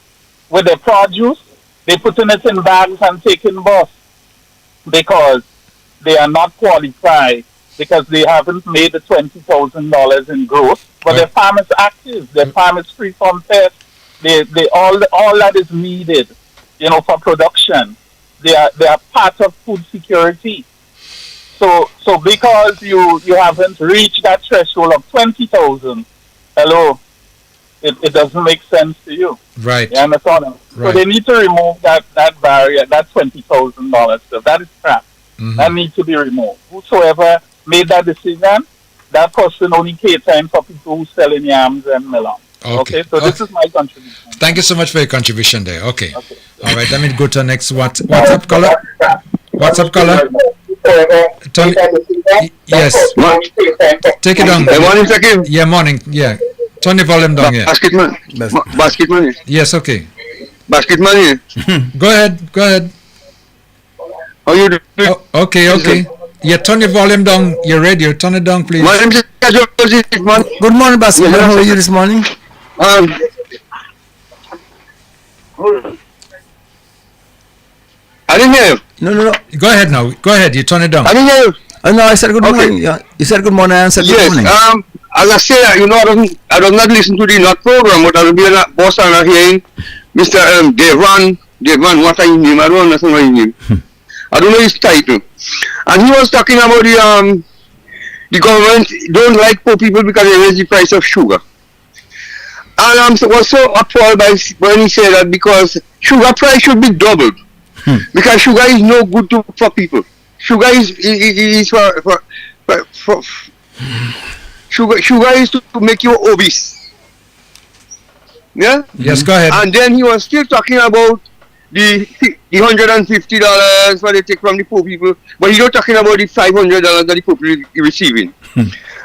with their produce, they putting it in bags and taking bus because they are not qualified, because they haven't made the $20,000 in growth. But their farm is active, their farm is free from pest. They all that is needed, for production. They are part of food security. So because you haven't reached that threshold of 20,000, it doesn't make sense to you. Right. You understand? Right. So they need to remove that barrier, that $20,000 stuff. That is crap. That needs to be removed. Whosoever made that decision, that person only catering for people who sell in yams and melon. Okay, so this is my contribution. Thank you so much for your contribution there. Okay. All right, let me go to the next WhatsApp caller. WhatsApp caller. Tony, yes. Take it down. Morning, second. Yeah, morning. Yeah. Turn the volume down here. Basketman. Basketman. Yes, okay. Basketman here. Go ahead. How you doing? Oh, okay. Yeah, turn your volume down. Your radio, turn it down, please. Good morning, Basketman. How are you this morning? I didn't hear you. No. Go ahead now. Go ahead. You turn it down. I didn't hear you. No, I said good morning. Yeah, you said good morning. I said good morning. As I say, I do not listen to the not program, but I will be in Boston hearing Mr. Devan, what are his name? I don't understand what his name. I don't know his title. And he was talking about the government don't like poor people because they raise the price of sugar. And I was so appalled by when he said that because sugar price should be doubled. Because sugar is no good for people. Sugar is for sugar is to make you obese. Yeah? Yes, go ahead. And then he was still talking about the $150 what they take from the poor people, but he's not talking about the $500 that the poor people are receiving.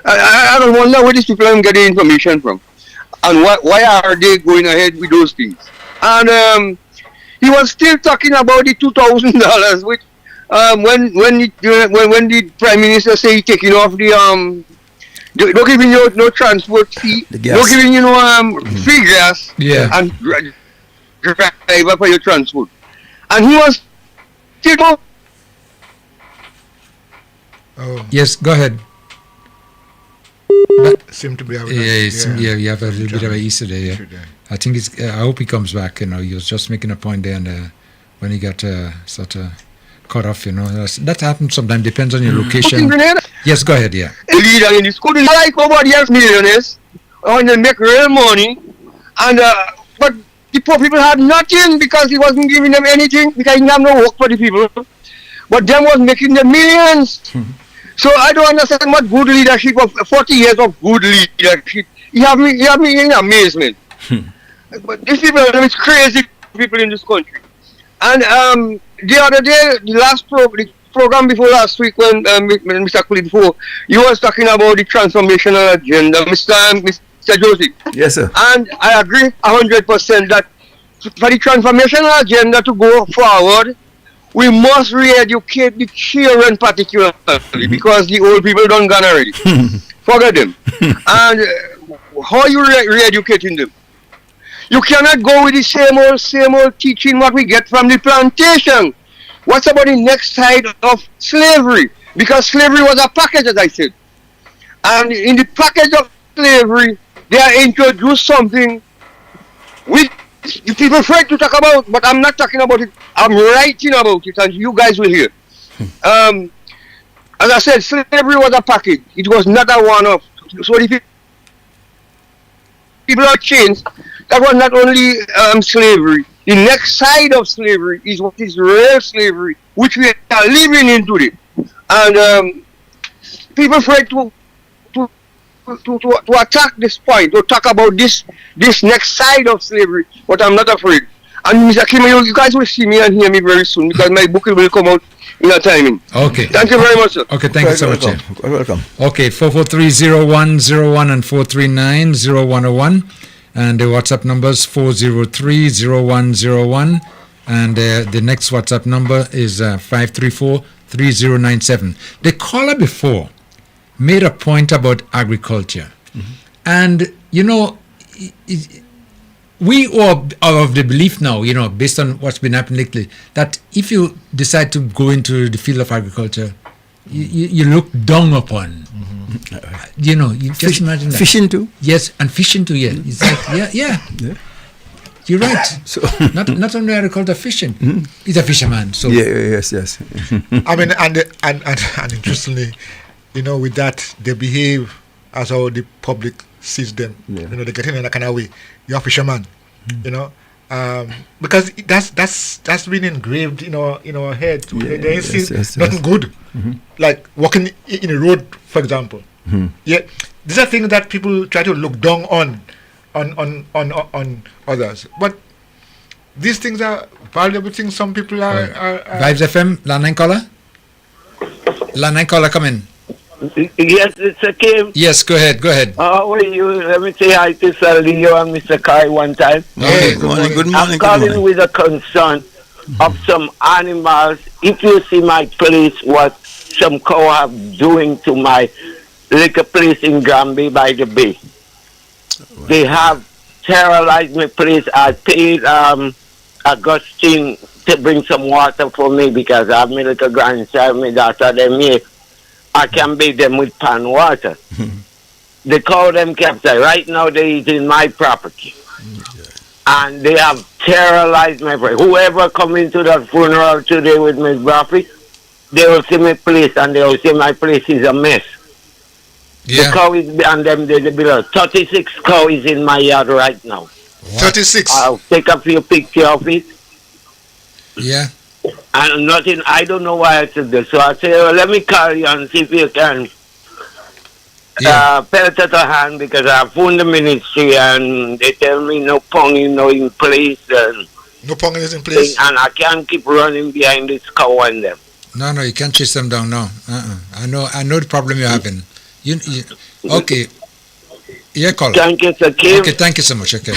I don't wonder where these people are getting information from. And why are they going ahead with those things? And he was still talking about the $2,000, which when the Prime Minister say he taking off the don't giving you no transport fee, don't giving you no free gas, and driver for your transport, and he was still. Yes, go ahead. Seem to be having you have a little bit of a issue there. Yeah. I think it's. I hope he comes back. He was just making a point there, and when he got sort of cut off, that happens sometimes. Depends on your location. Yes, go ahead. Yeah. A leader in the school is like nobody else millionaires, and they make real money, and but the poor people had nothing because he wasn't giving them anything because he didn't have no work for the people. But them was making the millions. So I don't understand what good leadership of 40 years of good leadership. You have me in amazement. But these people are crazy people in this country. And the other day, the program before last week when Mr. Kulidfo, you was talking about the transformational agenda, Mr. Joseph. Yes, sir. And I agree 100% that for the transformational agenda to go forward, we must re-educate the children particularly because the old people don't gone already. Forget them. And how you re-educating them? You cannot go with the same old teaching what we get from the plantation. What's about the next side of slavery? Because slavery was a package, as I said. And in the package of slavery, they are introduced something which the people afraid to talk about, but I'm not talking about it. I'm writing about it, and you guys will hear. As I said, slavery was a package. It was not a one-off. So if people are changed, that was not only slavery. The next side of slavery is what is real slavery, which we are living in today. And people afraid to attack this point, to talk about this next side of slavery, but I'm not afraid. And Mr. Kim, you guys will see me and hear me very soon because my book will come out in a timing. Okay. Thank you very much, sir. Okay, thank you so much. You're welcome. Okay, 443-0101 and 439-0101. And the WhatsApp numbers 403-0101. And the next WhatsApp number is 534-3097. The caller before made a point about agriculture. And, we are of the belief now, based on what's been happening lately, that if you decide to go into the field of agriculture, you look down upon. You just imagine that. Fishing too? Yes, and fishing too, yeah. It's like, yeah. You're right. So not only agriculture, fishing. He's a fisherman. So yes. I mean, and interestingly, with that, they behave as how the public sees them. Yeah. They get in a kind of way. You're a fisherman, because that's been engraved in our head. They see nothing good, like walking in a road, for example. Yeah, these are things that people try to look down on others. But these things are valuable things. Some people are. Vibes FM, Landline caller. Landline caller, come in. Yes, it's a Kim. Yes, go ahead. How are you? Let me say hi to Sir Leo and Mr. Kai one time. Good morning. I'm calling with a concern of some animals. If you see my place, what some cow have doing to my little place in Granby by the bay. They have terrorized my place. I paid Augustine to bring some water for me because I have my little grandchild, my daughter, them here. I can bathe them with pan water. They call them captive. Right now they eating my property. And they have terrorized my place. Whoever come into that funeral today with Miss Braffy, they will see my place and they will say my place is a mess. Yeah. The cow is and them they below. 36 cow is in my yard right now. 36. I'll take a few pictures of it. Yeah. And nothing, I don't know why I said this. So I say, well, let me call you and see if you can pelt at a hand because I phoned the ministry and they tell me no pony no in place. And no pony is in place. And I can't keep running behind this cow and them. No, you can't chase them down. No, I know the problem you're having. Okay. Yeah, call. Thank you, sir. Okay, thank you so much. Okay.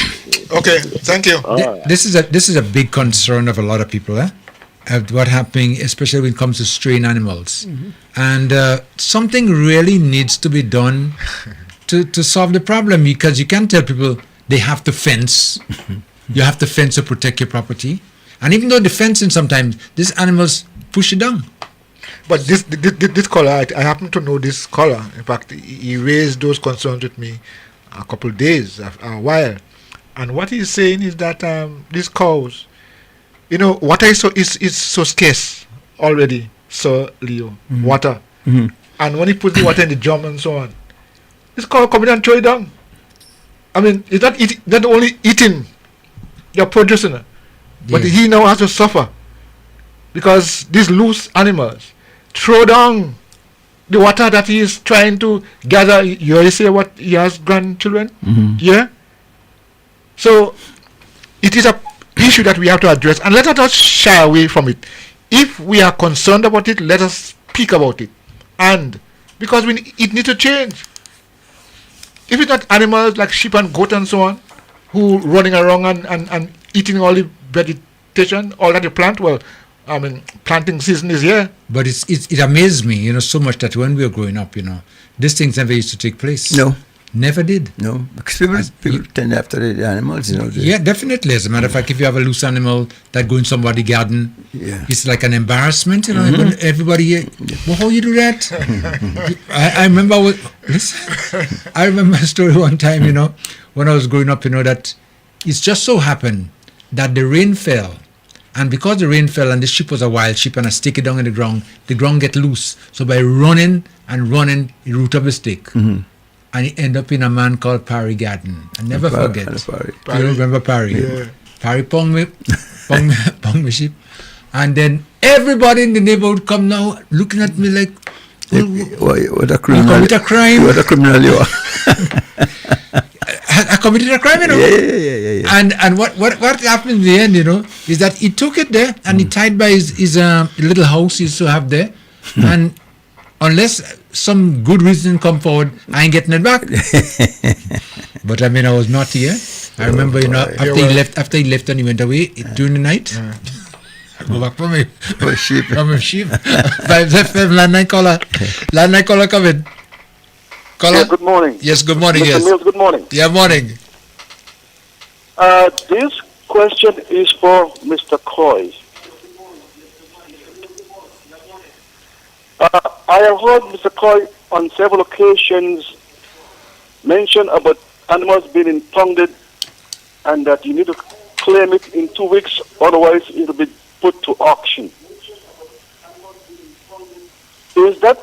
Okay, thank you. This is a big concern of a lot of people. What happening, especially when it comes to straying animals, and something really needs to be done to solve the problem because you can't tell people they have to fence. You have to fence to protect your property, and even though the fencing sometimes these animals push it down. But this caller, I happen to know this caller. In fact, he raised those concerns with me a couple of days, a while. And what he's saying is that these cows, water is so scarce already, Sir Leo. Water. And when he puts the water in the drum and so on, this cow come in and throw it down. I mean, it's not only eating your produce, but he now has to suffer because these loose animals throw down the water that he is trying to gather. You already say what he has grandchildren, yeah. So it is a issue that we have to address, and let us not shy away from it. If we are concerned about it, let us speak about it, and because it needs to change. If it's not animals like sheep and goat and so on, who running around and eating all the vegetation, all that you plant, well, I mean, planting season is here. But it amazed me, so much that when we were growing up, these things never used to take place. No. Never did. No, because people tend after the animals, Yeah, definitely. As a matter of fact, if you have a loose animal that go in somebody's garden, it's like an embarrassment, when everybody, well, how you do that? I remember I remember a story one time, when I was growing up, that it's just so happened that the rain fell. And because the rain fell and the sheep was a wild sheep and I stick it down in the ground get loose. So by running, he root up a stick. And he ended up in a man called Parry Garden. I never forget. You remember Parry? Yeah. Parry pong me sheep. And then everybody in the neighborhood come now looking at me like, what a criminal. I commit a crime. What a criminal you are. I committed a crime, Yeah. And what happened in the end, is that he took it there and he tied by his little house he used to have there. And unless some good reason come forward, I ain't getting it back. But I was naughty, yeah. I remember, after he left and he went away during the night. I go back for me. For sheep. From a sheep. Vibes FM, landline caller. Landline caller, come in. Caller? Yeah, good morning. Yes, good morning. Mr. Yes. Mills, good morning. Yeah, morning. This question is for Mr. Coy. I have heard Mr. Coy on several occasions mention about animals being impounded and that you need to claim it in 2 weeks, otherwise it will be put to auction. Is that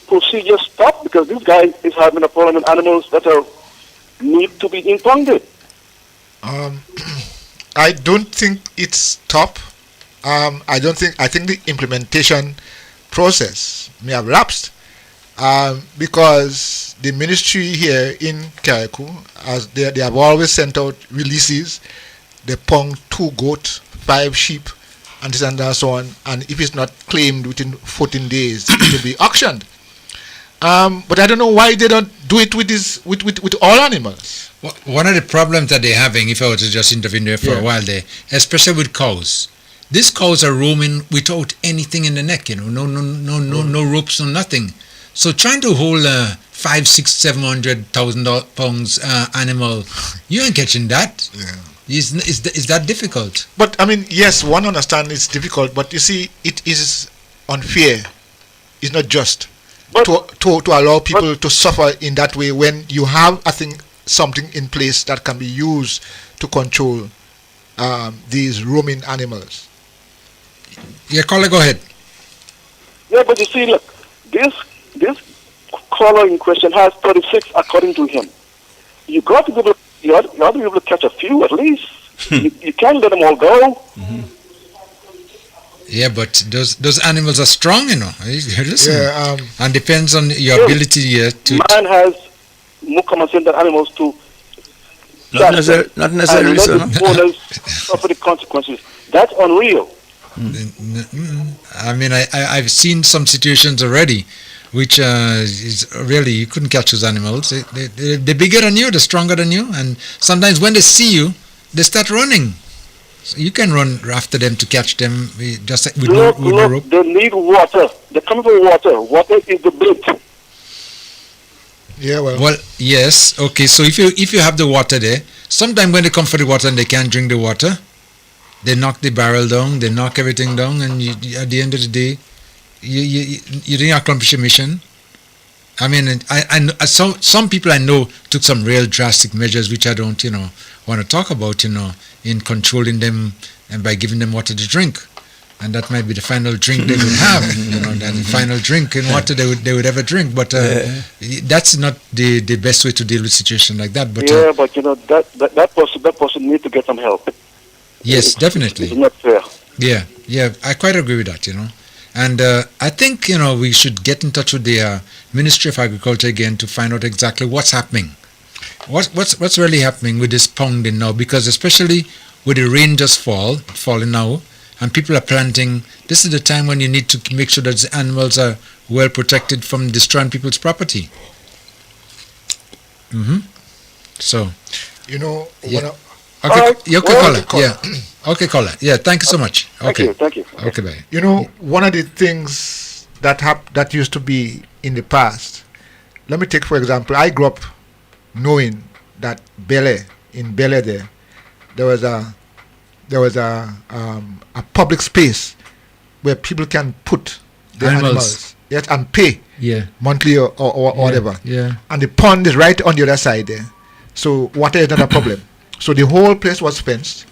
procedure stopped? Because this guy is having a problem with animals that need to be impounded. I don't think it's stopped. I think the implementation process may have lapsed. because the ministry here in Carriacou, as they have always sent out releases, they pong 2 goat, 5 sheep, and this and so on. And if it's not claimed within 14 days, it will be auctioned. But I don't know why they don't do it with all animals. One of the problems that they're having, if I were to just intervene there for a while there, especially with cows. These cows are roaming without anything in the neck, no ropes, no nothing. So trying to hold a 500, 600, 700,000 pounds animal, you ain't catching that. Yeah. Is that difficult? But I mean, yes, one understands it's difficult, but you see, it is unfair. It's not just to allow people to suffer in that way when you have, I think, something in place that can be used to control these roaming animals. Yeah, caller, go ahead. Yeah, but you see, look, this caller in question has 36 according to him. You got to be able, you ought to be able to catch a few at least. You can't let them all go. Yeah, but those animals are strong, Listen, yeah, and depends on your ability to. Man has more common sense than animals to. Not necessarily, and sir. let the owners suffer the consequences. That's unreal. I mean, I've seen some situations already, which is really, you couldn't catch those animals. They're bigger than you, they're stronger than you, and sometimes when they see you, they start running. So you can run after them to catch them just with no rope. They need water. They come for water. Water is the bait. Yeah, well, yes, okay. So if you have the water there, sometimes when they come for the water and they can't drink the water, they knock the barrel down, they knock everything down, and at the end of the day, you didn't accomplish your mission. I mean, some people I know took some real drastic measures, which I don't, want to talk about, in controlling them and by giving them water to drink. And that might be the final drink they would have, the final drink in water they would ever drink. But that's not the best way to deal with a situation like that. But but that person needs to get some help. Yes, definitely. It's not fair. Yeah, I quite agree with that, And I think, we should get in touch with the Ministry of Agriculture again to find out exactly what's happening. What's really happening with this pounding now? Because especially with the rain just falling now, and people are planting, this is the time when you need to make sure that the animals are well protected from destroying people's property. So, yeah. Okay, caller. Yeah. Okay, caller. Yeah, thank you so much. Okay. Thank you. Okay, bye. One of the things that used to be in the past, let me take for example, I grew up knowing that in Bele there was a public space where people can put the animals and pay monthly or whatever. Yeah. And the pond is right on the other side there. So water is not a problem. So the whole place was fenced,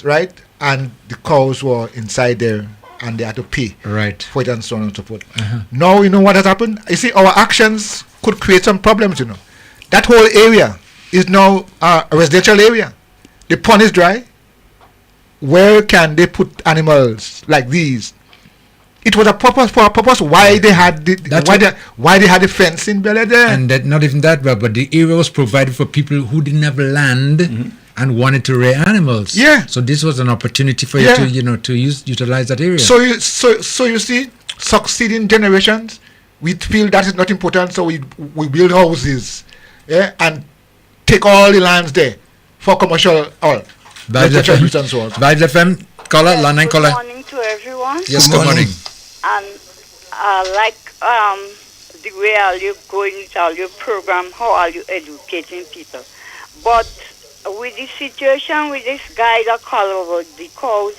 right? And the cows were inside there and they had to pay for it and so on and so forth. Now, you know what has happened? You see, our actions could create some problems, That whole area is now a residential area. The pond is dry. Where can they put animals like these? It was for a purpose why they had why they had the fence in Bele there. And that not even that, but the area was provided for people who didn't have land and wanted to rear animals. Yeah. So this was an opportunity for you to utilize that area. So you see, succeeding generations, we feel that is not important, so we build houses, and take all the lands there for commercial oil. Vibes FM, caller, landline caller. Good morning to everyone. Yes, good morning. And the way are you going with all your program, how are you educating people? But with the situation with this guy that called about the cows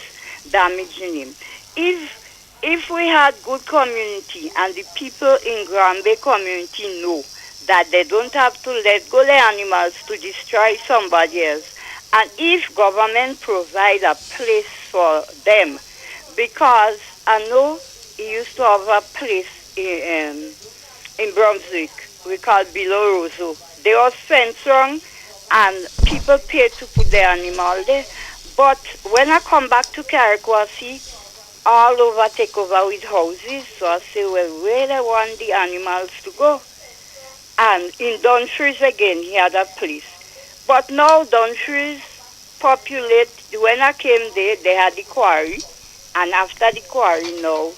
damaging him, if we had good community and the people in Granby community know that they don't have to let go their animals to destroy somebody else, and if government provide a place for them, because I know he used to have a place in Brunswick we call Below Roseau. They are fenced wrong and people pay to put their animal there. But when I come back to Carriacou, I see all over take over with houses. So I say, well, where they want the animals to go? And in Dumfries again, he had a place. But now Dumfries populate, when I came there, they had the quarry. And after the quarry now,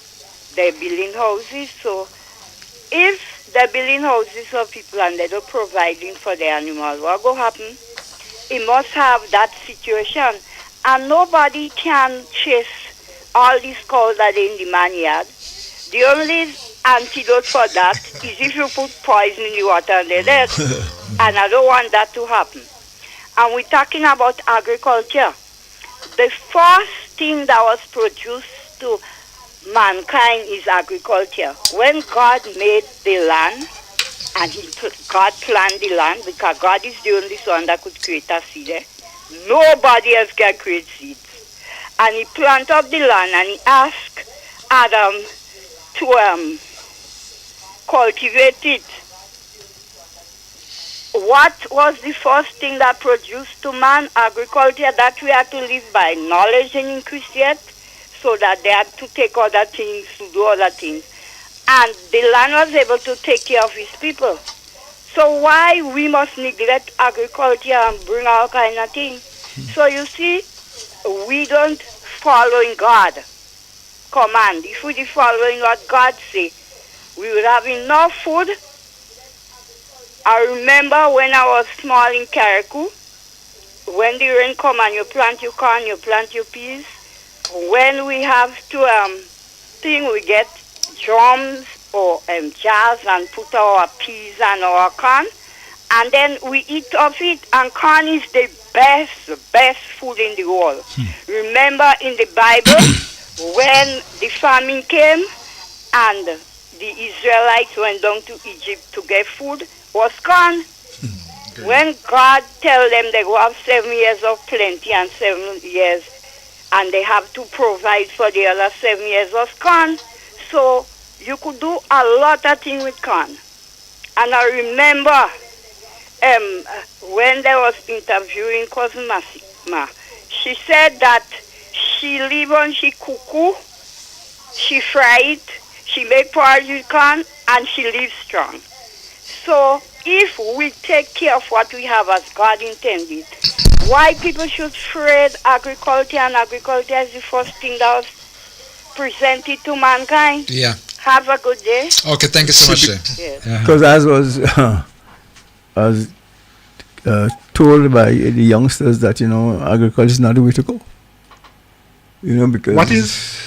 they're building houses. So if they're building houses for people and they're not providing for the animals, what will happen? It must have that situation. And nobody can chase all these cows that are in the man-yard. The only antidote for that is if you put poison in the water and they're dead. And I don't want that to happen. And we're talking about agriculture. The first thing that was produced to mankind is agriculture. When God made the land, and God planned the land, because God is the only one that could create a seed. Nobody else can create seeds. And he planted up the land and he asked Adam to cultivate it. What was the first thing that produced to man? Agriculture, that we had to live by knowledge and increase yet, so that they had to take other things, to do other things. And the land was able to take care of his people. So why we must neglect agriculture and bring all kind of things? So you see, we don't follow in God command. If we following what God say, we would have enough food. I remember when I was small in Carriacou, when the rain come and you plant your corn, you plant your peas. When we have to we get drums or jars and put our peas and our corn, and then we eat of it. And corn is the best food in the world. Remember in the Bible, when the famine came and the Israelites went down to Egypt to get food, was corn. When God tell them they will have 7 years of plenty and 7 years, and they have to provide for the other 7 years of corn. So you could do a lot of things with corn. And I remember when they was interviewing Cousin Masima, she said that she live on, she cuckoo, she fry it, she make porridge with corn, and she lives strong. So if we take care of what we have as God intended, why people should trade agriculture, and agriculture is the first thing that was presented to mankind? Yeah. Have a good day. Okay, thank you so much, sir. Yes. Because as was told by the youngsters that, agriculture is not the way to go. Because... What is...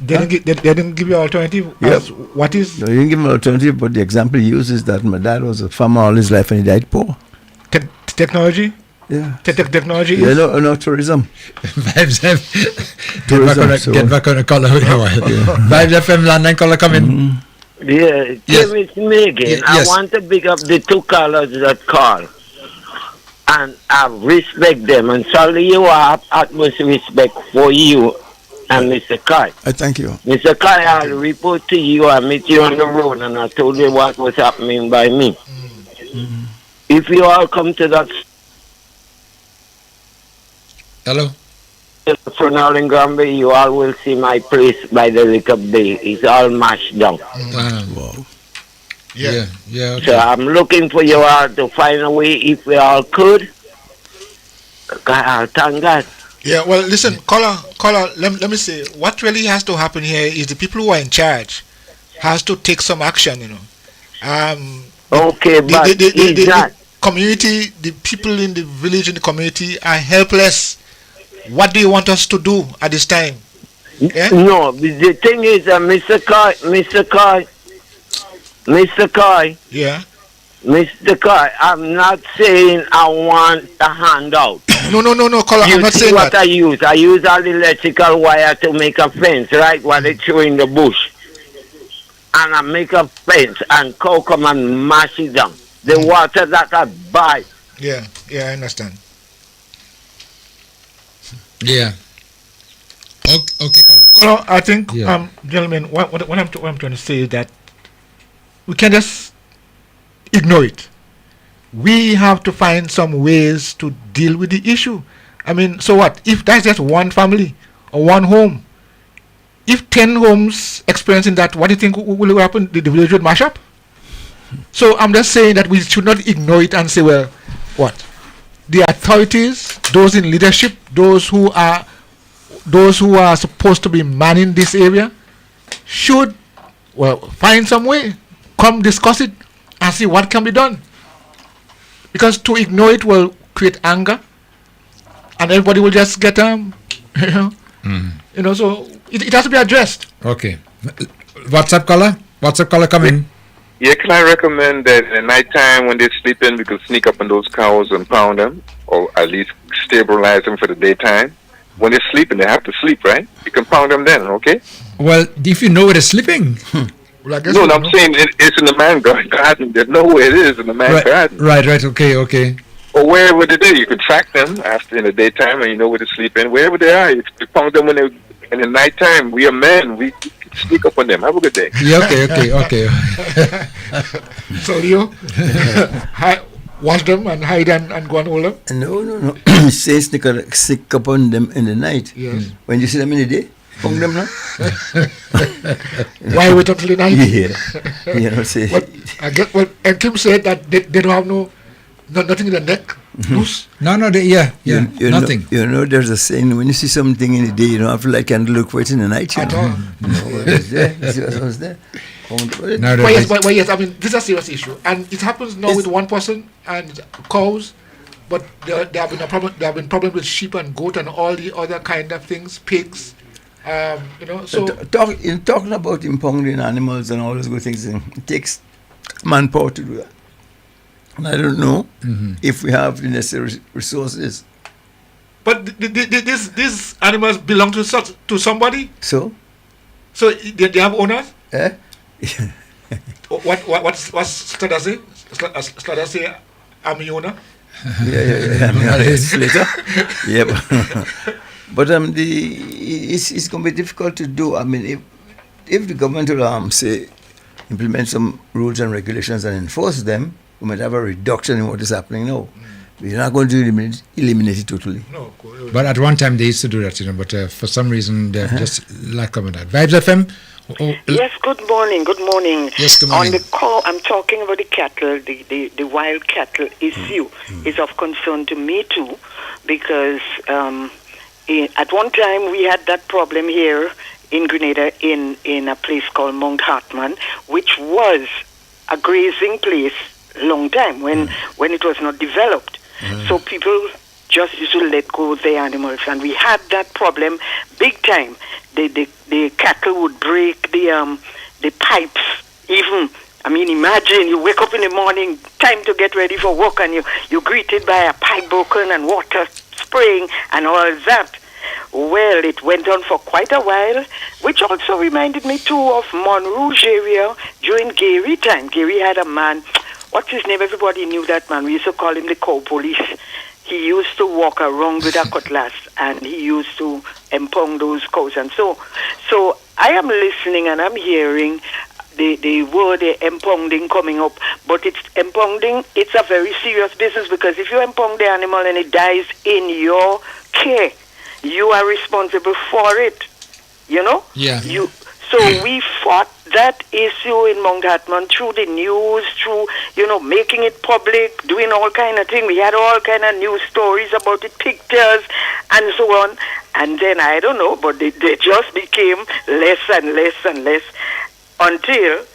They didn't give you an alternative? Yep. What is... No, you didn't give him an alternative, but the example he used is that my dad was a farmer all his life and he died poor. Technology? Yeah. Technology Yeah, is... no, tourism. Get back on the caller with a while. Vibes FM landline caller coming. Yeah, it's me again. Yes. I want to pick up the two callers that call. And I respect them. And certainly you have utmost respect for you and Mr. Kai. I thank you. Mr. Kai, I'll report to you. I met you on the road and I told you what was happening by me. Mm-hmm. If you all come to that... Hello? From all in Granby, you all will see my place by the Liquor Bay. It's all mashed down. Wow. Yeah. Okay. So I'm looking for you all to find a way, if we all could. Thank God. Yeah, well, listen, caller, let me say, what really has to happen here is the people who are in charge has to take some action, Okay, but the community, the people in the village, in the community are helpless. What do you want us to do at this time? Yeah? No, the thing is, Mr. Kai. Yeah. Mr. Kai, I'm not saying I want a handout. No, caller, I'm not saying what that. I use? I use all the electrical wire to make a fence, right, while they throw in the bush. And I make a fence, and cow come and mash it down. The water that I buy. Yeah, I understand. Yeah. Okay, caller. I think, gentlemen, what I'm trying to say is that we can just ignore it. We have to find some ways to deal with the issue. I mean, so what? If that's just one family or one home, if 10 homes experiencing that, what do you think will happen? The village would mash up? So I'm just saying that we should not ignore it and say, well, what? The authorities, those in leadership, those who are supposed to be manning this area, should, well, find some way, come discuss it and see what can be done. Because to ignore it will create anger, and everybody will just get so it has to be addressed. Okay. WhatsApp caller come in. Yeah, can I recommend that at night time when they're sleeping, we could sneak up on those cows and pound them, or at least stabilize them for the daytime. When they're sleeping, they have to sleep, right? You can pound them then, okay? Well, if you know where they're sleeping. Well, I guess no, I'm saying it's in the man garden. They know where it is in the man garden. Right, okay. Or wherever they do, you could track them after in the daytime, and you know where to sleep in. Wherever they are, you can pound them when they're in the nighttime. We are men. We sneak up on them. Have a good day. Yeah, okay. So Leo, watch them and hide and go and hold them? No. Say sneak up on them in the night. Yes. When you see them in the day, pound them now. Why wait until the night? Yeah. Say. And Kim said that they don't have nothing in the neck. Loose? No, nothing. There's a saying, when you see something in the day, you don't have to light candle, look for it in the night. You know? It's there. You see what's there? Yes, I mean, this is a serious issue. And it happens now with one person and cows, but there have been problems with sheep and goat and all the other kind of things, pigs. So talking about impounding animals and all those good things, it takes manpower to do that. And I don't know if we have the necessary resources. But these animals belong to somebody. So they have owners. Eh? What's Slada say? Slada say, I'm the owner. Yeah. Later. Yeah, but it's going to be difficult to do. I mean, if the government will say implement some rules and regulations and enforce them, we might have a reduction in what is happening now. We're not going to eliminate it totally. No. But at one time they used to do that, but for some reason they're just lack of that. Vibes FM. Yes, good morning. Yes, good morning. On the call, I'm talking about the cattle, the wild cattle issue is of concern to me too, because at one time we had that problem here in Grenada in a place called Mount Hartman, which was a grazing place long time when it was not developed. So people just used to let go of their animals, and we had that problem big time. The cattle would break the pipes. Even, I mean, imagine you wake up in the morning, time to get ready for work, and you're greeted by a pipe broken and water spraying and all that. Well, it went on for quite a while, which also reminded me too of Montrouge area during Gary time. Gary had a man, what's his name? Everybody knew that man. We used to call him the cow police. He used to walk around with a cutlass, and he used to impound those cows. And so I am listening and I'm hearing the word impounding coming up, but it's impounding. It's a very serious business, because if you impound the animal and it dies in your care, you are responsible for it. Yeah. So we fought that issue in Mount Hartman through the news, through, making it public, doing all kind of things. We had all kind of news stories about it, pictures, and so on. And then, I don't know, but they just became less and less and less until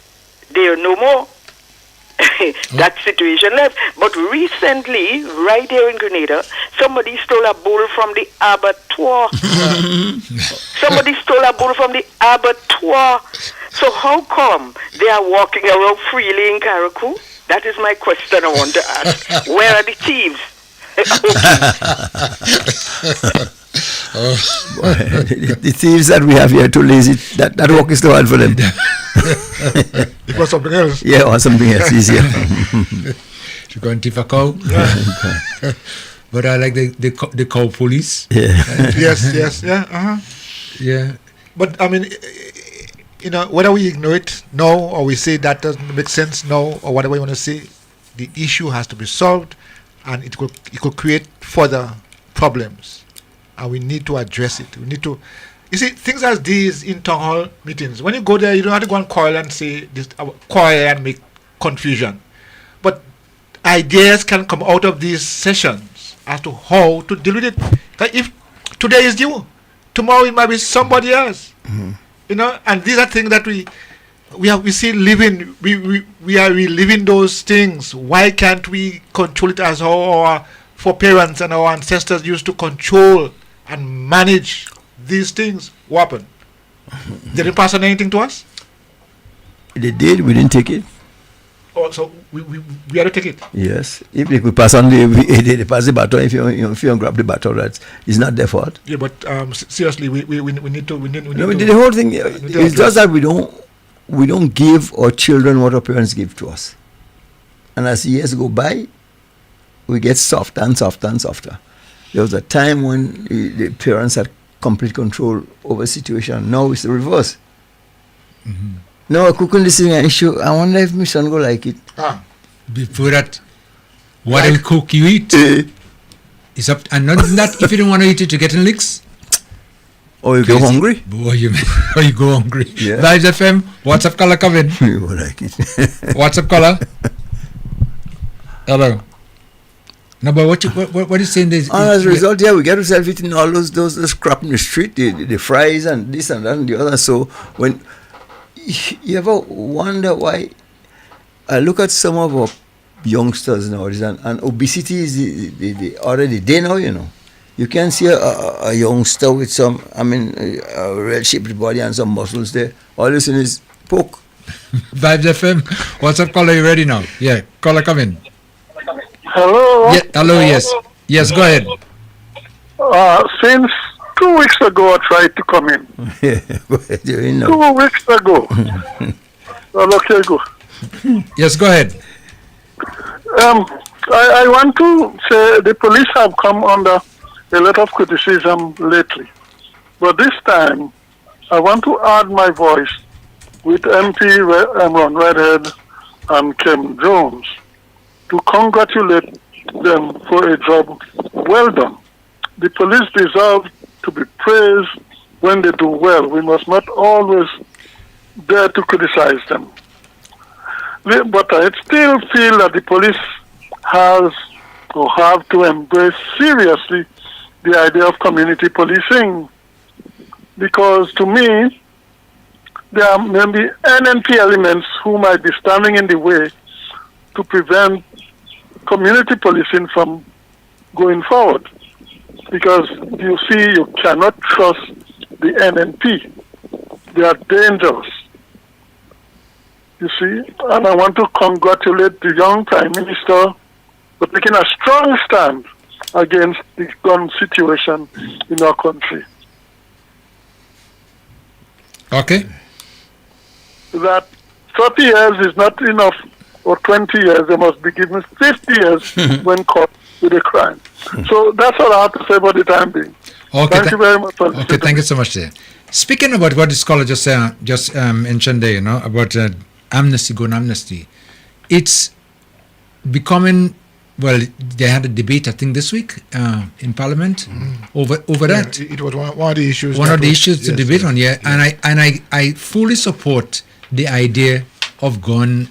they are no more. That situation left. But recently, right here in Grenada, somebody stole a bull from the abattoir. So how come they are walking around freely in Carriacou? That is my question I want to ask. Where are the thieves? The thieves that we have here are too lazy. That work is too hard for them. It was something else. Yeah, or something else easier. To go and thief a cow. But I like the cow police. Yeah. Yes. Yeah. But I mean, whether we ignore it now or we say that doesn't make sense now or whatever you want to say, the issue has to be solved, and it could create further problems, and we need to address it. We need to, You see, things as these in town hall meetings, when you go there, you don't have to go and quarrel and say this, quarrel and make confusion. But ideas can come out of these sessions as to how to deal with it. Like if today is you, tomorrow it might be somebody else. You know, and these are things that we see living. We are reliving those things. Why can't we control it as how our foreparents and our ancestors used to control and manage these things? What happened? Did it pass on anything to us? They did. We didn't take it. Oh, so we had to take it. Yes. If they could pass on they pass the baton. If you don't grab the baton, it's not their fault. Yeah, but seriously, we need to. The whole thing is just that we don't give our children what our parents give to us, and as years go by, we get softer and softer and softer. There was a time when the parents had complete control over the situation. Now it's the reverse. No, I cooking this thing issue. I wonder if my son go like it. Before that, whatever cook you eat, it's up. And not that if you don't want to eat it, you're getting licks. Or you go hungry. Or you go hungry. Yeah. Vibes FM, what's up, caller coming? You go like it. What's up, caller? Hello. No, but what are you saying? As a result, we get ourselves eating all those crap in the street, the fries and this and that and the other. So when you ever wonder why? I look at some of our youngsters nowadays, and obesity is already there now. You know, you can see a youngster with some, a red shaped body and some muscles there. All this in his poke. Vibes FM, what's up, caller? You ready now? Yeah, caller, come in. Hello. Yeah, hello. Yes. Go ahead. Since 2 weeks ago, I tried to come in. Go ahead. 2 weeks ago. Okay, go. Yes, go ahead. I want to say the police have come under a lot of criticism lately, but this time I want to add my voice with MP Ron Redhead and Kim Jones to congratulate them for a job well done. The police deserve to be praised when they do well. We must not always dare to criticize them. But I still feel that the police have to embrace seriously the idea of community policing, because to me, there are maybe NNP elements who might be standing in the way to prevent community policing from going forward. Because you see, you cannot trust the NNP. They are dangerous. You see, and I want to congratulate the young Prime Minister for taking a strong stand against the gun situation in our country. Okay. That 30 years is not enough, or 20 years. They must be given 50 years when caught with a crime. So that's all I have to say about the time being. Okay, thank you very much. Okay, thank you so much, sir. Speaking about what the scholar just mentioned there, about amnesty, gun amnesty, it's becoming, well, they had a debate, I think, this week in Parliament over that. It was one of the issues. One of the issues to debate on, yeah. And I fully support the idea of gun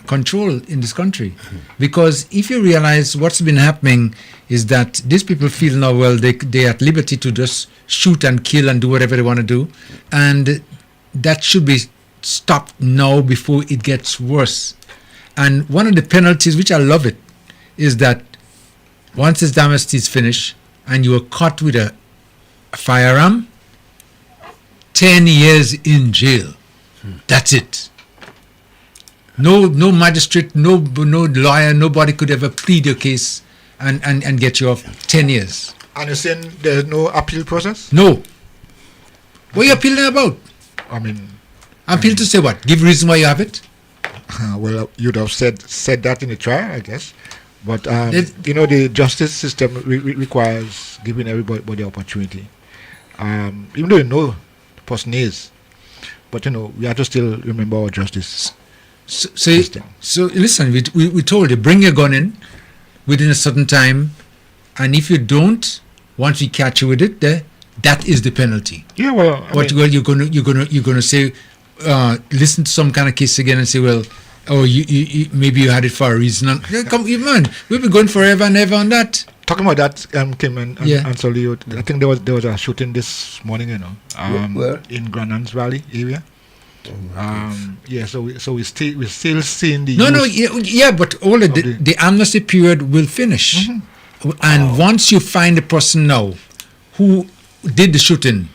control in this country, because if you realize what's been happening is that these people feel now, well, they're at liberty to just shoot and kill and do whatever they want to do, and that should be stopped now before it gets worse. And one of the penalties, which I love it, is that once this amnesty is finished and you are caught with a firearm, 10 years in jail. That's it. No magistrate, no lawyer, nobody could ever plead your case and get you off. 10 years. And you're saying there's no appeal process? No. What are you appealing about? Appeal to say what? Give reason why you have it? Well, you'd have said that in the trial, I guess. But, the justice system requires giving everybody the opportunity. Even though you know the person is. But, we have to still remember our justice system. So listen, we told you, bring your gun in within a certain time. And if you don't, once we catch you with it, that is the penalty. Yeah, well, you're gonna say, listen to some kind of case again and say, well, oh, you maybe you had it for a reason. And, yeah, come, man, we've been going forever and ever on that. Talking about that, Kim and Solio, I think there was a shooting this morning, where? In Granans Valley area. So we still seeing the but all the amnesty period will finish, and once you find the person now who did the shooting,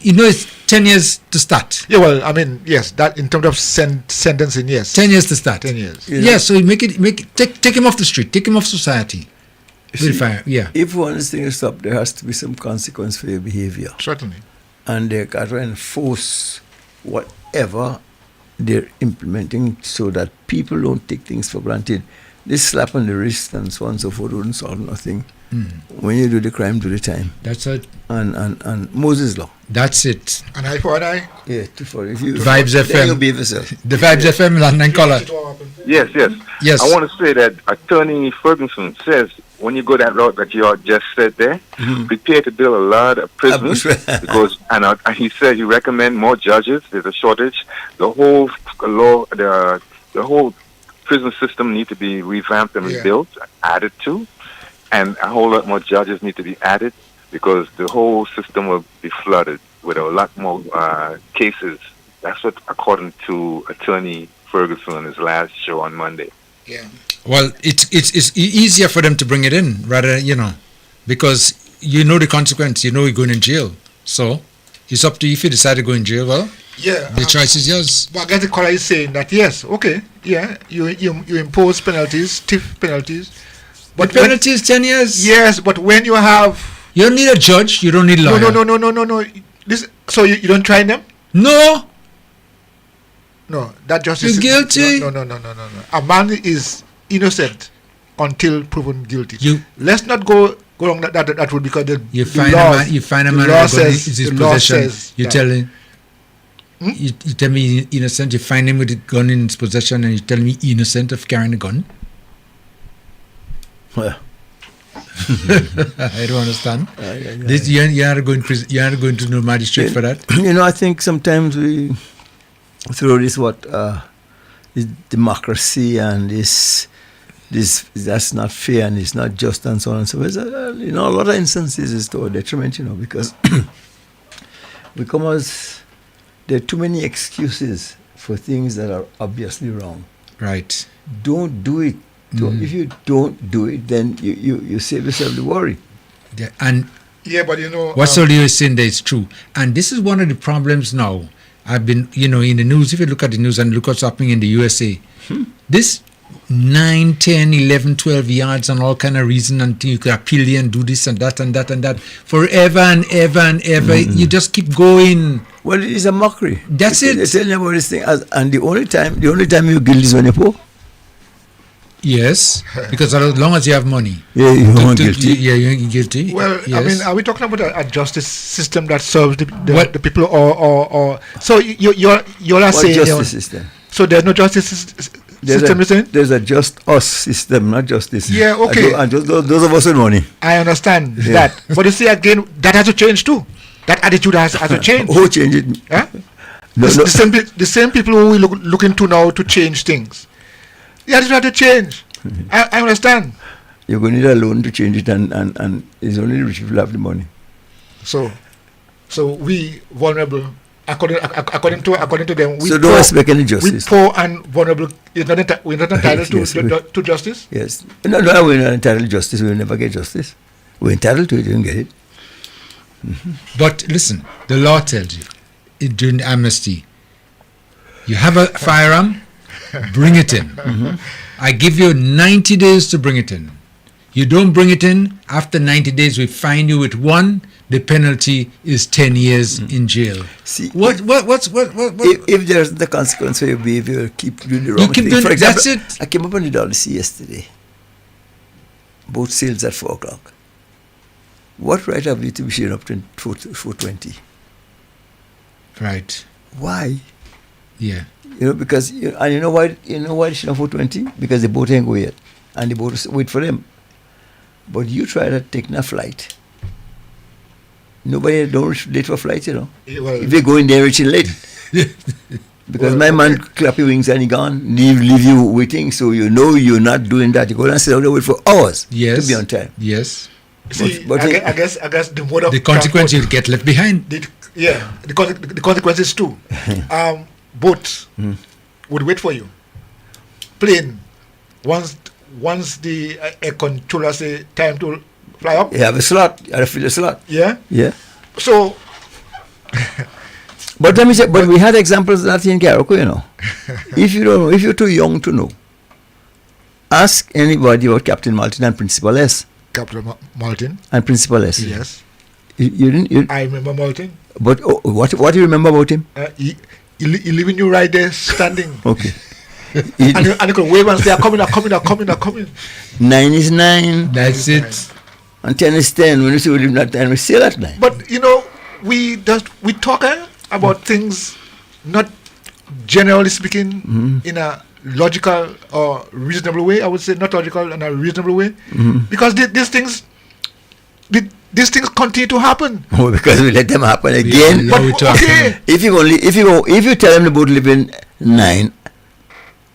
it's 10 years to start. Yeah, well, I mean, yes, that in terms of sentencing, yes, 10 years to start. 10 years. So you take him off the street, take him off society. If one is to stop, there has to be some consequence for your behavior. Certainly. And they got to enforce whatever they're implementing so that people don't take things for granted. This slap on the wrist and so on and so forth wouldn't solve nothing. When you do the crime, do the time. That's it. And Moses law. That's it. An eye for an eye? Yeah, two for if you Vibes then FM. you'll behave yourself. The Vibes FM, London caller. Yes. I want to say that Attorney Ferguson says when you go that route that you just said there, prepare to build a lot of prisons because and he said he recommend more judges. There's a shortage. The whole law, the whole prison system need to be revamped and rebuilt, added to, and a whole lot more judges need to be added because the whole system will be flooded with a lot more cases. That's what, according to Attorney Ferguson on his last show on Monday. Yeah. Well, it's easier for them to bring it in rather, because the consequence. You're going in jail. So it's up to you if you decide to go in jail. Well, the choice is yours. But I guess the caller is saying that yes, okay, you impose penalties, stiff penalties. But the penalty is 10 years. Yes, but when you have, you don't need a judge. You don't need a lawyer. No. So you don't try them? No, that justice. You're guilty. No. A man is innocent until proven guilty. Let's not go wrong that would because you find a man who is his possession. You tell him. You tell me innocent. You find him with a gun in his possession, and you tell me innocent of carrying a gun. Well, I don't understand. This you are going to no magistrate for that. I think sometimes we throw this is democracy and this that's not fair and it's not just and so on and so forth. A lot of instances is to our detriment, because there are too many excuses for things that are obviously wrong. Right. Don't do it. If you don't do it, then you save yourself the worry. Yeah, and but what Solio is saying there is true. And this is one of the problems now. I've been, in the news, if you look at the news and look what's happening in the USA, this 9, 10, 11, 12 yards and all kind of reason until you could appeal and do this and that and that and that forever and ever and ever. You just keep going. Well, it is a mockery. That's it. They're telling you about this thing, and the only time you're guilty is when you're poor. Yes, because as long as you have money. Yeah, you're guilty. You're guilty. Well, yes. I mean, are we talking about a justice system that serves the people, or so you're not saying justice system? So there's no justice system. There's a just us system, not justice. Yeah, okay. And just those of us with money. I understand that, but you see again, that has to change too. That attitude has to change. Who change it? Huh? The same people who we looking to now to change things. The attitude has to change. I understand. You're going to need a loan to change it, and it's only the rich people have the money. So we vulnerable, according to them. We so don't expect any justice. We poor and vulnerable. We're not entitled to justice. Yes. No, we're not entitled to justice. We'll never get justice. We're entitled to it. You don't get it. But listen, the law tells you during amnesty, you have a firearm. Bring it in. I give you 90 days to bring it in. You don't bring it in, after 90 days we find you with one, the penalty is 10 years in jail. See, what's if there's the consequence for your behavior, keep doing the wrong thing. For example, that's it. I came up on the Dollar yesterday. Both sales at 4 o'clock. What right have you to be showing up to 4:20? Right. Why? Yeah. Because and you know why they should have 4:20? Because the boat ain't go yet, and the boat wait for them. But you try to take a flight Nobody don't late for flight, you know. Yeah, well, if they go in there, it's late. Because my man clap your wings and he gone, leave you waiting, so you know you're not doing that. You go and sit out there wait for hours to be on time. Yes. See, I guess the mode of the consequence, you'll get left behind. The consequences too. Boats would wait for you. Plane, once the air controller say time to fly up. You have a slot. You have to fill a slot. Yeah. Yeah. So. But let me say, but we had examples of that in Garoko, you know. If you don't know, if you're too young to know, ask anybody about Captain Martin and Principal S. Captain Martin and Principal S. Yes. You didn't. I remember Martin. But what do you remember about him? He leaving you right there standing. Okay. and you could wave and say, "I'm coming." 9 is 9. That's it. And 10 is 10. When you say we live that 10, we say that 9. But you know, we talk about things not generally speaking in a logical or reasonable way. I would say not logical in a reasonable way, because these things continue to happen. Oh, because we let them happen again. But okay, if you tell them the boat live in 9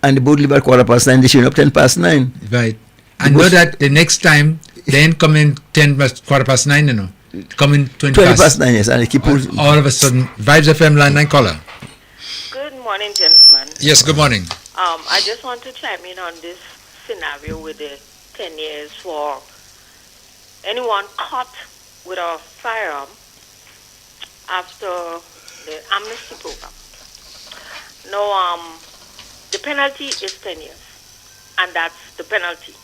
and the boat live at 9:15, they should up 9:10. Right. And know that the next time they ain't come in 9:15, you know. Come in 20 past 9, yes, and they keep all of a sudden. Vibes FM line 9 caller. Good morning, gentlemen. Yes, good morning. I just want to chime in on this scenario with the 10 years for anyone caught with a firearm after the amnesty program. No, the penalty is 10 years, and that's the penalty.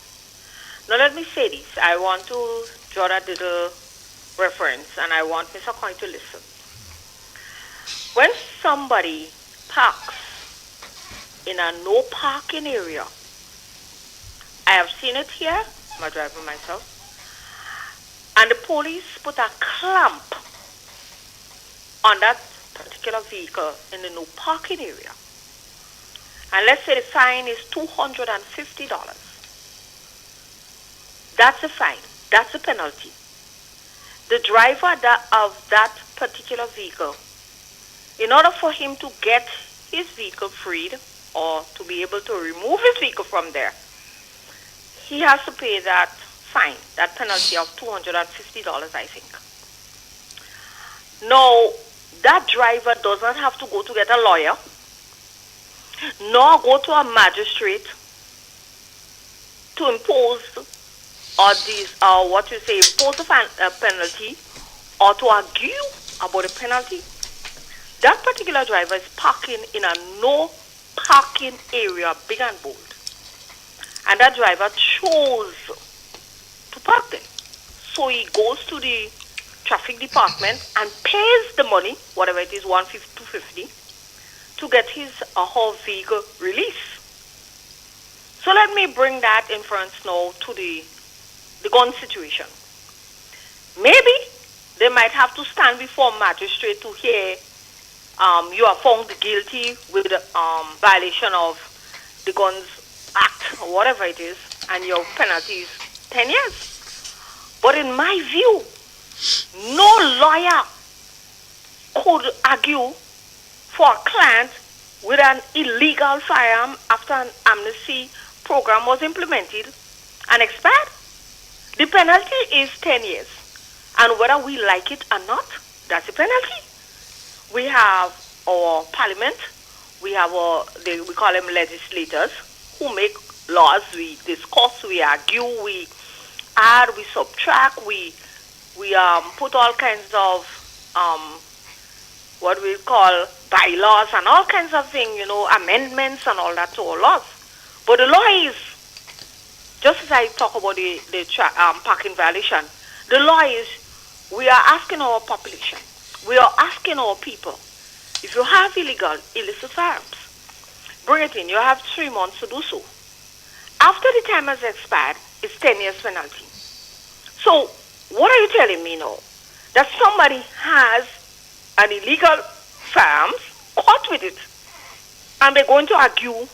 Now let me say this. I want to draw that little reference, and I want Mr. Coyne to listen. When somebody parks in a no parking area, I have seen it here, I'm a driver myself, and the police put a clamp on that particular vehicle in the no parking area. And let's say the fine is $250. That's a fine. That's a penalty. The driver of that particular vehicle, in order for him to get his vehicle freed or to be able to remove his vehicle from there, he has to pay that fine, that penalty of $250, I think. No, that driver does not have to go to get a lawyer, nor go to a magistrate to impose impose a penalty or to argue about a penalty. That particular driver is parking in a no parking area, big and bold. And that driver chose to park there. So he goes to the traffic department and pays the money, whatever it is, $150, $250, to get his or her vehicle released. So let me bring that inference now to the gun situation. Maybe they might have to stand before a magistrate to hear you are found guilty with violation of the Guns Act or whatever it is, and your penalty is 10 years. But in my view, no lawyer could argue for a client with an illegal firearm after an amnesty program was implemented and expired. The penalty is 10 years. And whether we like it or not, that's a penalty. We have our parliament, we have we call them legislators, who make laws. We discuss, we argue, we add, we subtract, we put all kinds of what we call bylaws and all kinds of things, amendments and all that to our laws. But the law is, just as I talk about the parking violation, the law is, we are asking our population, we are asking our people, if you have illicit firearms, bring it in. You have 3 months to do so. After the time has expired, it's 10 years penalty. So, what are you telling me now? That somebody has an illegal firearms, caught with it, and they're going to argue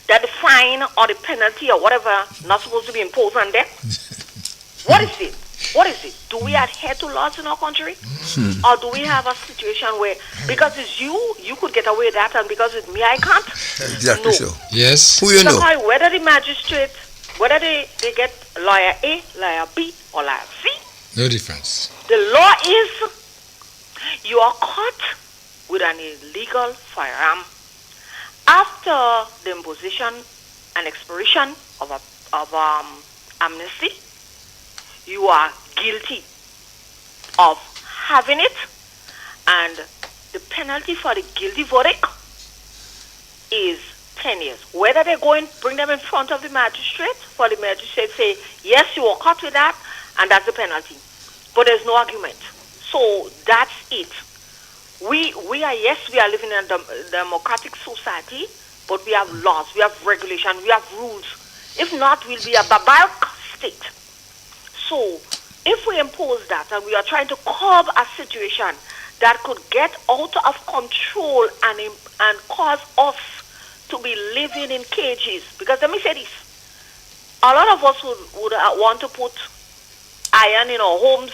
that the fine or the penalty or whatever not supposed to be imposed on them? What is it? What is it? Do we adhere to laws in our country? Or do we have a situation where, because it's you could get away with that, and because it's me, I can't? Exactly No. so. Yes. Who you know? Sometimes whether the magistrate, whether they get lawyer A, lawyer B, or lawyer C, No difference. the law is you are caught with an illegal firearm after the imposition and expiration of amnesty. You are guilty of having it, and the penalty for the guilty verdict is 10 years. Whether they go and bring them in front of the magistrate, for the magistrate say, yes, you were caught with that, and that's the penalty. But there's no argument. So that's it. We are living in a democratic society, but we have laws, we have regulation, we have rules. If not, we'll be a barbaric state. So if we impose that, and we are trying to curb a situation that could get out of control and cause us to be living in cages, because let me say this, a lot of us would want to put iron in our homes,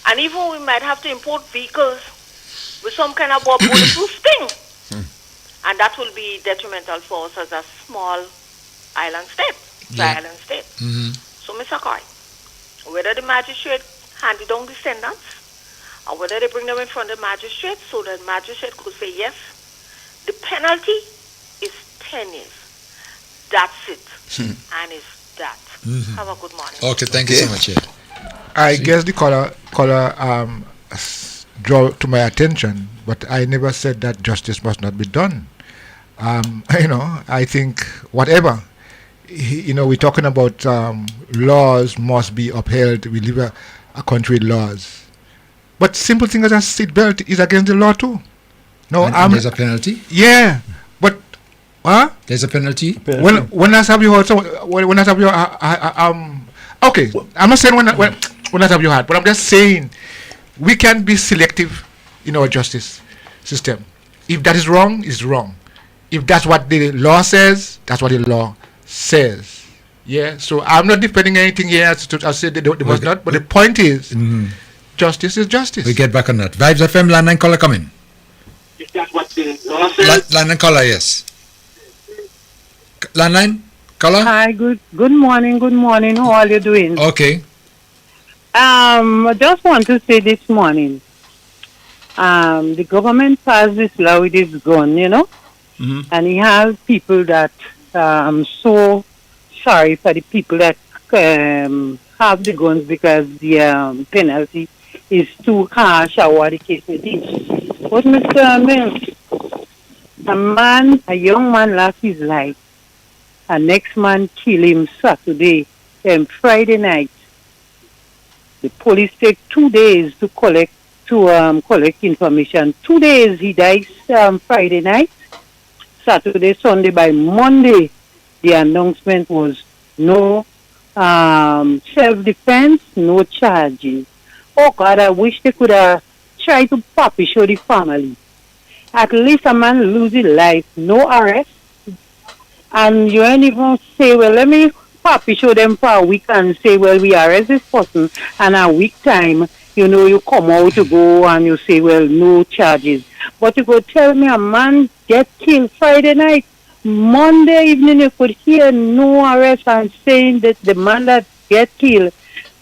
and even we might have to import vehicles with some kind of bulletproof thing, and that will be detrimental for us as a small island state, island state. So, Mr. Coy, whether the magistrate handed down the sentence, or whether they bring them in front of the magistrate, so that magistrate could say, yes, the penalty is 10 years. That's it. And it's that. Have a good morning. Okay, thank you so much. Yeah. I guess the caller draw to my attention, but I never said that justice must not be done. I think whatever, we're talking about laws must be upheld. We live a country with laws. But simple thing as a seatbelt is against the law too. No, and there's a penalty? Yeah, but there's a penalty? When I have you heard, when I have you okay, I'm not saying when I have you heard, but I'm just saying we can be selective in our justice system. If that is wrong, it's wrong. If that's what the law says, that's what the law says. Yeah, so I'm not defending anything here. I said they must not, but the point is, justice is justice. We get back on that. Vibes FM, landline caller coming. If that's what the law says. Landline caller, yes. Landline caller? Hi, good morning. How are you doing? Okay. I just want to say this morning, the government passed this law with its gun, and he has people that, I'm so sorry for the people that have the guns because the penalty is too harsh or what the case may be. But Mr. Mills, a young man lost his life. A next man killed him Saturday and Friday night. The police take 2 days to collect information. 2 days he died Friday night. Saturday, Sunday, by Monday, the announcement was no self-defense, no charges. Oh God, I wish they could have tried to puppy show the family. At least a man lose his life, no arrest. And you ain't even say, well, let me puppy show them for a week and say, well, we arrest this person, and a week time, you come out to go and you say, well, no charges. But you could tell me a man get killed Friday night, Monday evening you could hear no arrest and saying that the man that get killed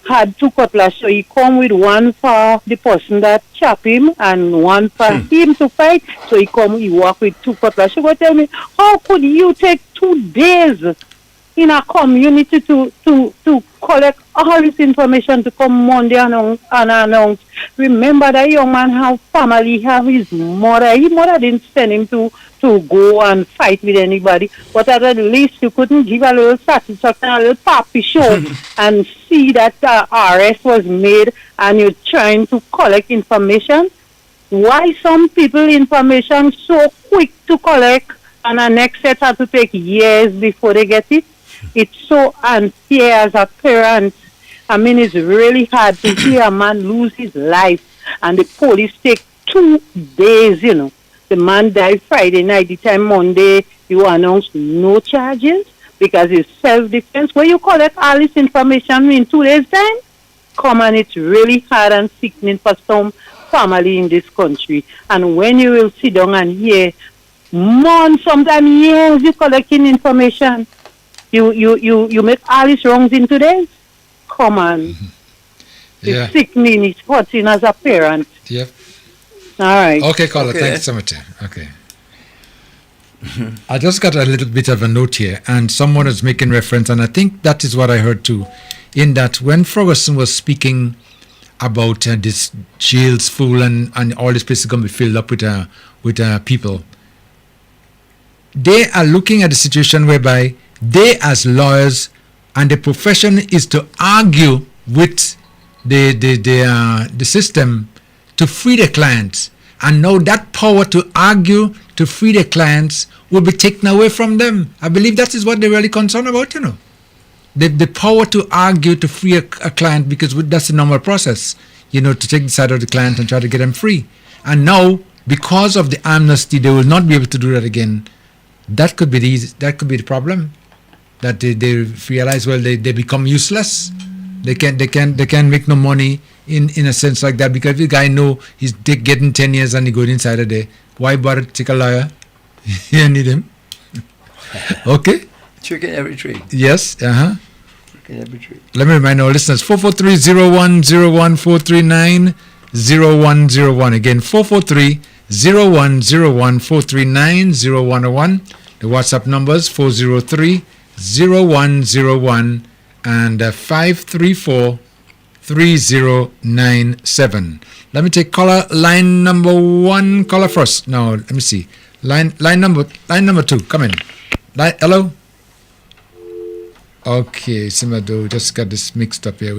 had 2 cutlass, so he come with one for the person that chop him and one for him to fight. So he walk with 2 cutlass. You go tell me, how could you take 2 days in a community to collect all this information to come Monday and announce? Remember that young man have family, have his mother. His mother didn't send him to go and fight with anybody, but at least you couldn't give a little satisfaction, a little puppy show and see that arrest was made and you're trying to collect information. Why some people information so quick to collect and the next set have to take years before they get it? It's so unfair as a parent. I mean, it's really hard to hear a man lose his life and the police take 2 days, The man died Friday night. The time Monday, you announced no charges because it's self-defense. Where you collect all this information in 2 days' time? Come on, it's really hard and sickening for some family in this country. And when you will sit down and hear months, sometimes years, you collecting information, you make all these wrongs in today. Come on. Yeah. It's sickening, it's hurting as a parent. Yep. All right. Okay, caller, thank you so much. Okay. I just got a little bit of a note here, and someone is making reference, and I think that is what I heard too, in that when Ferguson was speaking about this jails full and all this place is going to be filled up with people, they are looking at the situation whereby they as lawyers and the profession is to argue with the system to free the clients, and now that power to argue to free the clients will be taken away from them. I believe that is what they're really concerned about, you know. The power to argue to free a client, because that's the normal process, you know, to take the side of the client and try to get them free. And now, because of the amnesty, they will not be able to do that again. That could be the problem. That they realize, well, they become useless. They can't make no money in a sense like that, because if the guy know he's getting 10 years and he goes inside a day, why bother to take a lawyer? You need him. Okay. Trick in every trade. Yes. Trick in every trade. Let me remind our listeners: 443-0101-439-0101. Again, 443-0101-439-0101. The WhatsApp numbers 403-0101 and 534-3097. Let me take caller line number 1. Caller first. Now let me see. Line number 2. Come in. Hello. Okay, Simado, just got this mixed up here.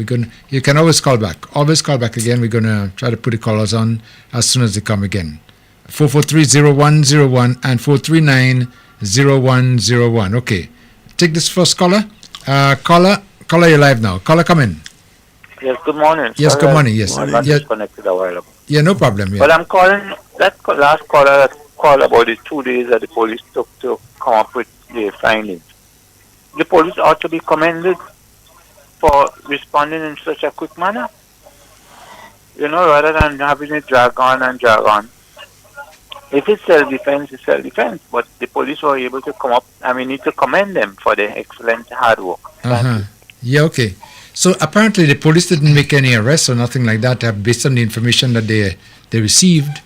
You can always call back. Always call back again. We're gonna try to put the callers on as soon as they come again. 443-0101 and 439-0101. Okay. Take this first caller. Caller, you're live now. Caller, come in. Yes, good morning. Yes, good morning. Yes. I got disconnected a while ago. Yeah, no problem. Yeah. But I'm calling that last caller that called about the 2 days that the police took to come up with the findings. The police ought to be commended for responding in such a quick manner. You know, rather than having it drag on. If it's self-defense, it's self-defense. But the police were able to come up, and we need to commend them for their excellent hard work. Yeah, okay. So apparently the police didn't make any arrests or nothing like that based on the information that they received.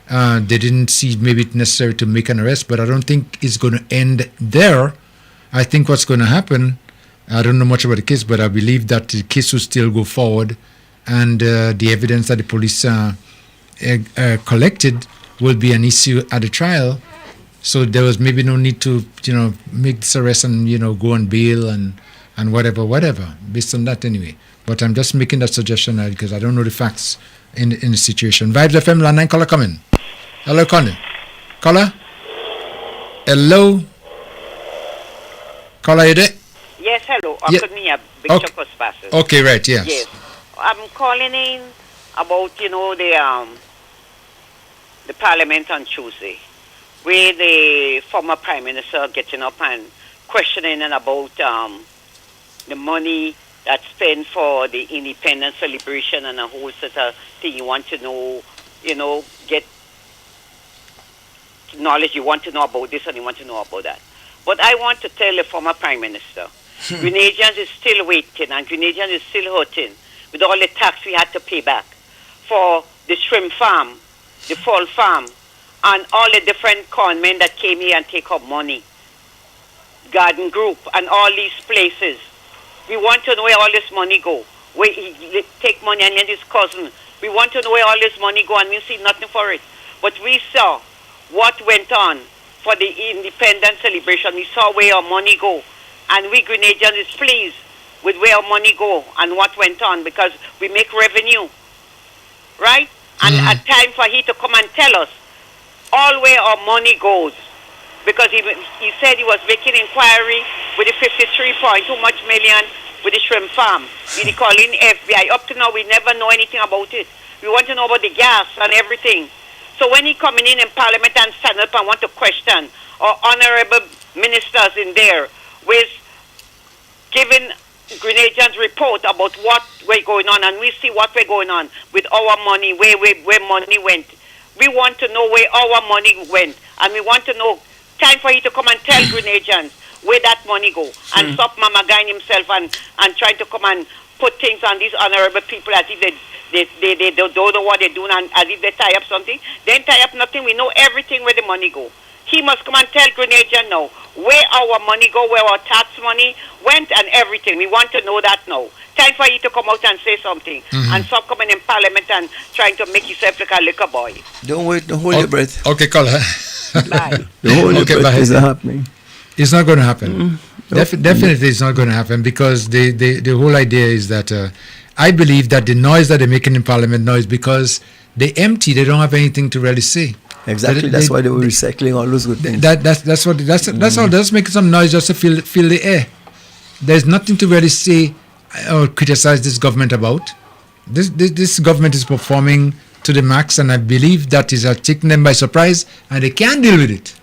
They didn't see maybe it necessary to make an arrest, but I don't think it's going to end there. I think what's going to happen, I don't know much about the case, but I believe that the case will still go forward, and the evidence that the police collected will be an issue at the trial. So there was maybe no need to, make this arrest and, go on bail and whatever, based on that anyway. But I'm just making that suggestion because I don't know the facts in the situation. Vibes FM, line 9, caller, come in. Hello, Colin. Caller? Hello? Caller, you there? Yes, hello. Yeah. Me a Bishop Pastor. Okay, right, yes. Yes. I'm calling in about, the Parliament on Tuesday, where the former Prime Minister getting up and questioning about the money that's spent for the independence celebration and a whole set of thing. You want to know, get knowledge. You want to know about this and you want to know about that. But I want to tell the former Prime Minister, Grenadians is still waiting and Grenadians is still hurting with all the tax we had to pay back for the shrimp farm, the fall farm, and all the different conmen that came here and take up money. Garden Group and all these places. We want to know where all this money go. Where he take money and then his cousin. We want to know where all this money go and we see nothing for it. But we saw what went on for the independence celebration. We saw where our money go. And we Grenadians is pleased with where our money go and what went on because we make revenue. Right? And a time for he to come and tell us all where our money goes. Because he said he was making inquiry with the 53.2 much million with the shrimp farm. We calling FBI. Up to now, we never know anything about it. We want to know about the gas and everything. So when he coming in Parliament and stand up and want to question our honorable ministers in there with giving Grenadians report about what we're going on, and we see what we're going on with our money, where money went. We want to know where our money went, and we want to know. Time for you to come and tell Grenadians where that money go, and stop Mama Guy himself and trying to come and put things on these honorable people as if they don't know what they're doing, and as if they tie up something. They ain't tie up nothing. We know everything where the money go. He must come and tell Grenadian now where our money go, where our tax money went, and everything. We want to know that now. Time for you to come out and say something, and stop coming in Parliament and trying to make yourself like a liquor boy. Don't wait. Don't hold your breath. Okay, caller. Bye. Don't hold your breath. It's not happening. It's not going to happen. Definitely, it's not going to happen, because the whole idea is that I believe that the noise that they're making in Parliament now is because they empty. They don't have anything to really say. Exactly. That's why they were recycling all those good things. That's all. Just making some noise just to fill the air. There's nothing to really say or criticize this government about. This government is performing to the max, and I believe that is taking them by surprise, and they can't deal with it.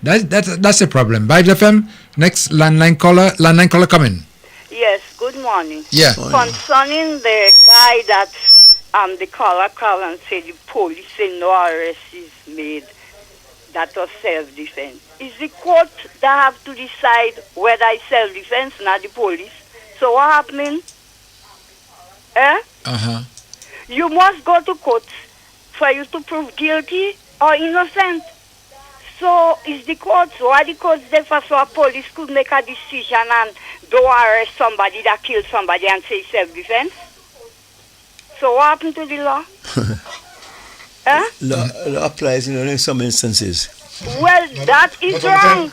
That's a problem. Vibes FM, next landline caller coming. Yes, good morning. Yeah. Concerning the guy that the caller called and said the police say no arrest is made, that was self-defense. Is the court that have to decide whether it's self-defense, not the police? So what happening? You must go to court for you to prove guilty or innocent. So is the courts, why the courts there for so a police could make a decision and don't arrest somebody that killed somebody and say self-defense? So what happened to the law? Law applies in some instances. Well, that is wrong.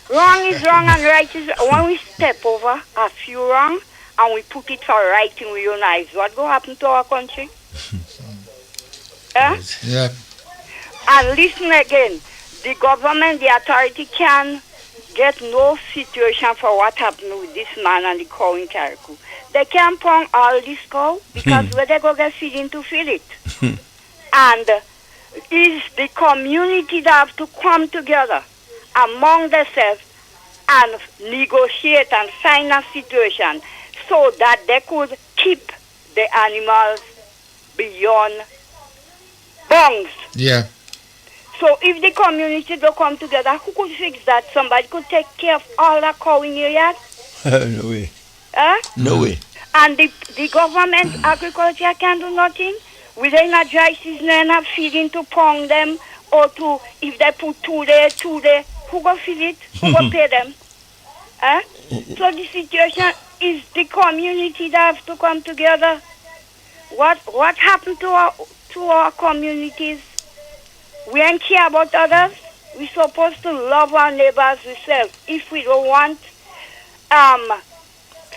Wrong is wrong and right is wrong. When we step over a few wrong and we put it for right in with your eyes, what will happen to our country? Yeah. And listen again. The government, the authority can get no situation for what happened with this man and the cow in Carriacou. They can't pound all this cow because where they go get feeding to feed it. And it's the community that have to come together among themselves and negotiate and find a situation so that they could keep the animals beyond bounds. Yeah. So if the community don't come together, who could fix that? Somebody could take care of all that cow in your yard? No way. No way. And the government agriculture can do nothing? Within a dry season and have feeding to pound them, or to, if they put 2 days, who go feed it? Who go pay them? So the situation is the community that have to come together. What happened to our communities? We ain't care about others. We're supposed to love our neighbors ourselves. If we don't want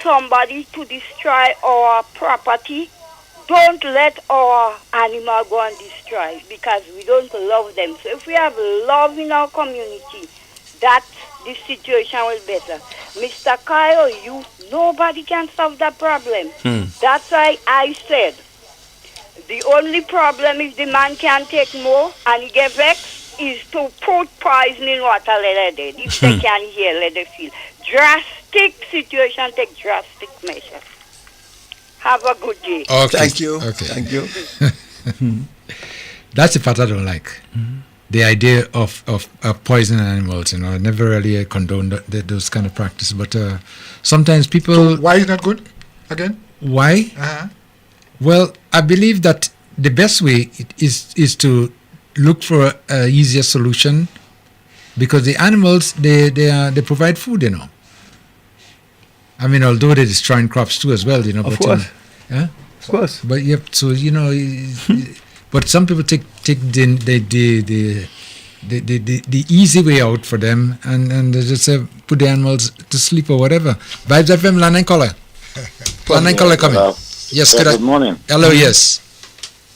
somebody to destroy our property, don't let our animal go and destroy because we don't love them. So if we have love in our community, that the situation will be better. Mr. Kyle, nobody can solve that problem. That's why I said the only problem is the man can take more and he get vexed is to put poison in water, let it dead. If they can hear, let it feel. Drastic situation, take drastic measures. Have a good day. Okay. Thank you. Okay. Thank you. That's the part I don't like. The idea of poisoning animals, I never really condone those kind of practices. But sometimes people... So why is that good? Again? Why? Well, I believe that the best way is to look for an easier solution because the animals, they provide food, I mean, although they're destroying crops too as well, Of but course. Of course. But so but some people take the easy way out for them, and they just put the animals to sleep or whatever. Vibes FM, Landline caller. Landline caller coming. Yes, good morning. Hello, yes.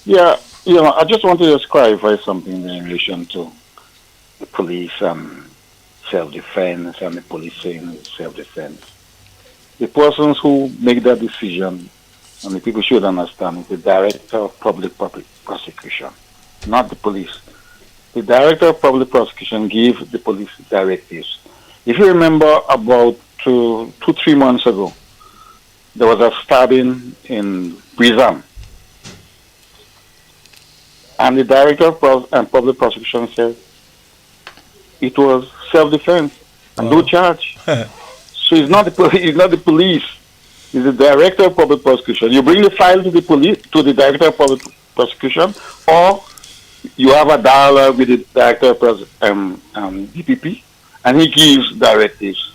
Yeah, I just want to just clarify something in relation to the police self-defense and the police saying self-defense. The persons who make that decision, and the people should understand, is the Director of Public Prosecution, not the police. The Director of Public Prosecution gave the police directives. If you remember about 2-3 months ago, there was a stabbing in prison. And the director of public prosecution said it was self-defense and no charge. So it's not the police. It's the director of public prosecution. You bring the file to the police, to the director of public prosecution, or you have a dialogue with the director of DPP, and he gives directives.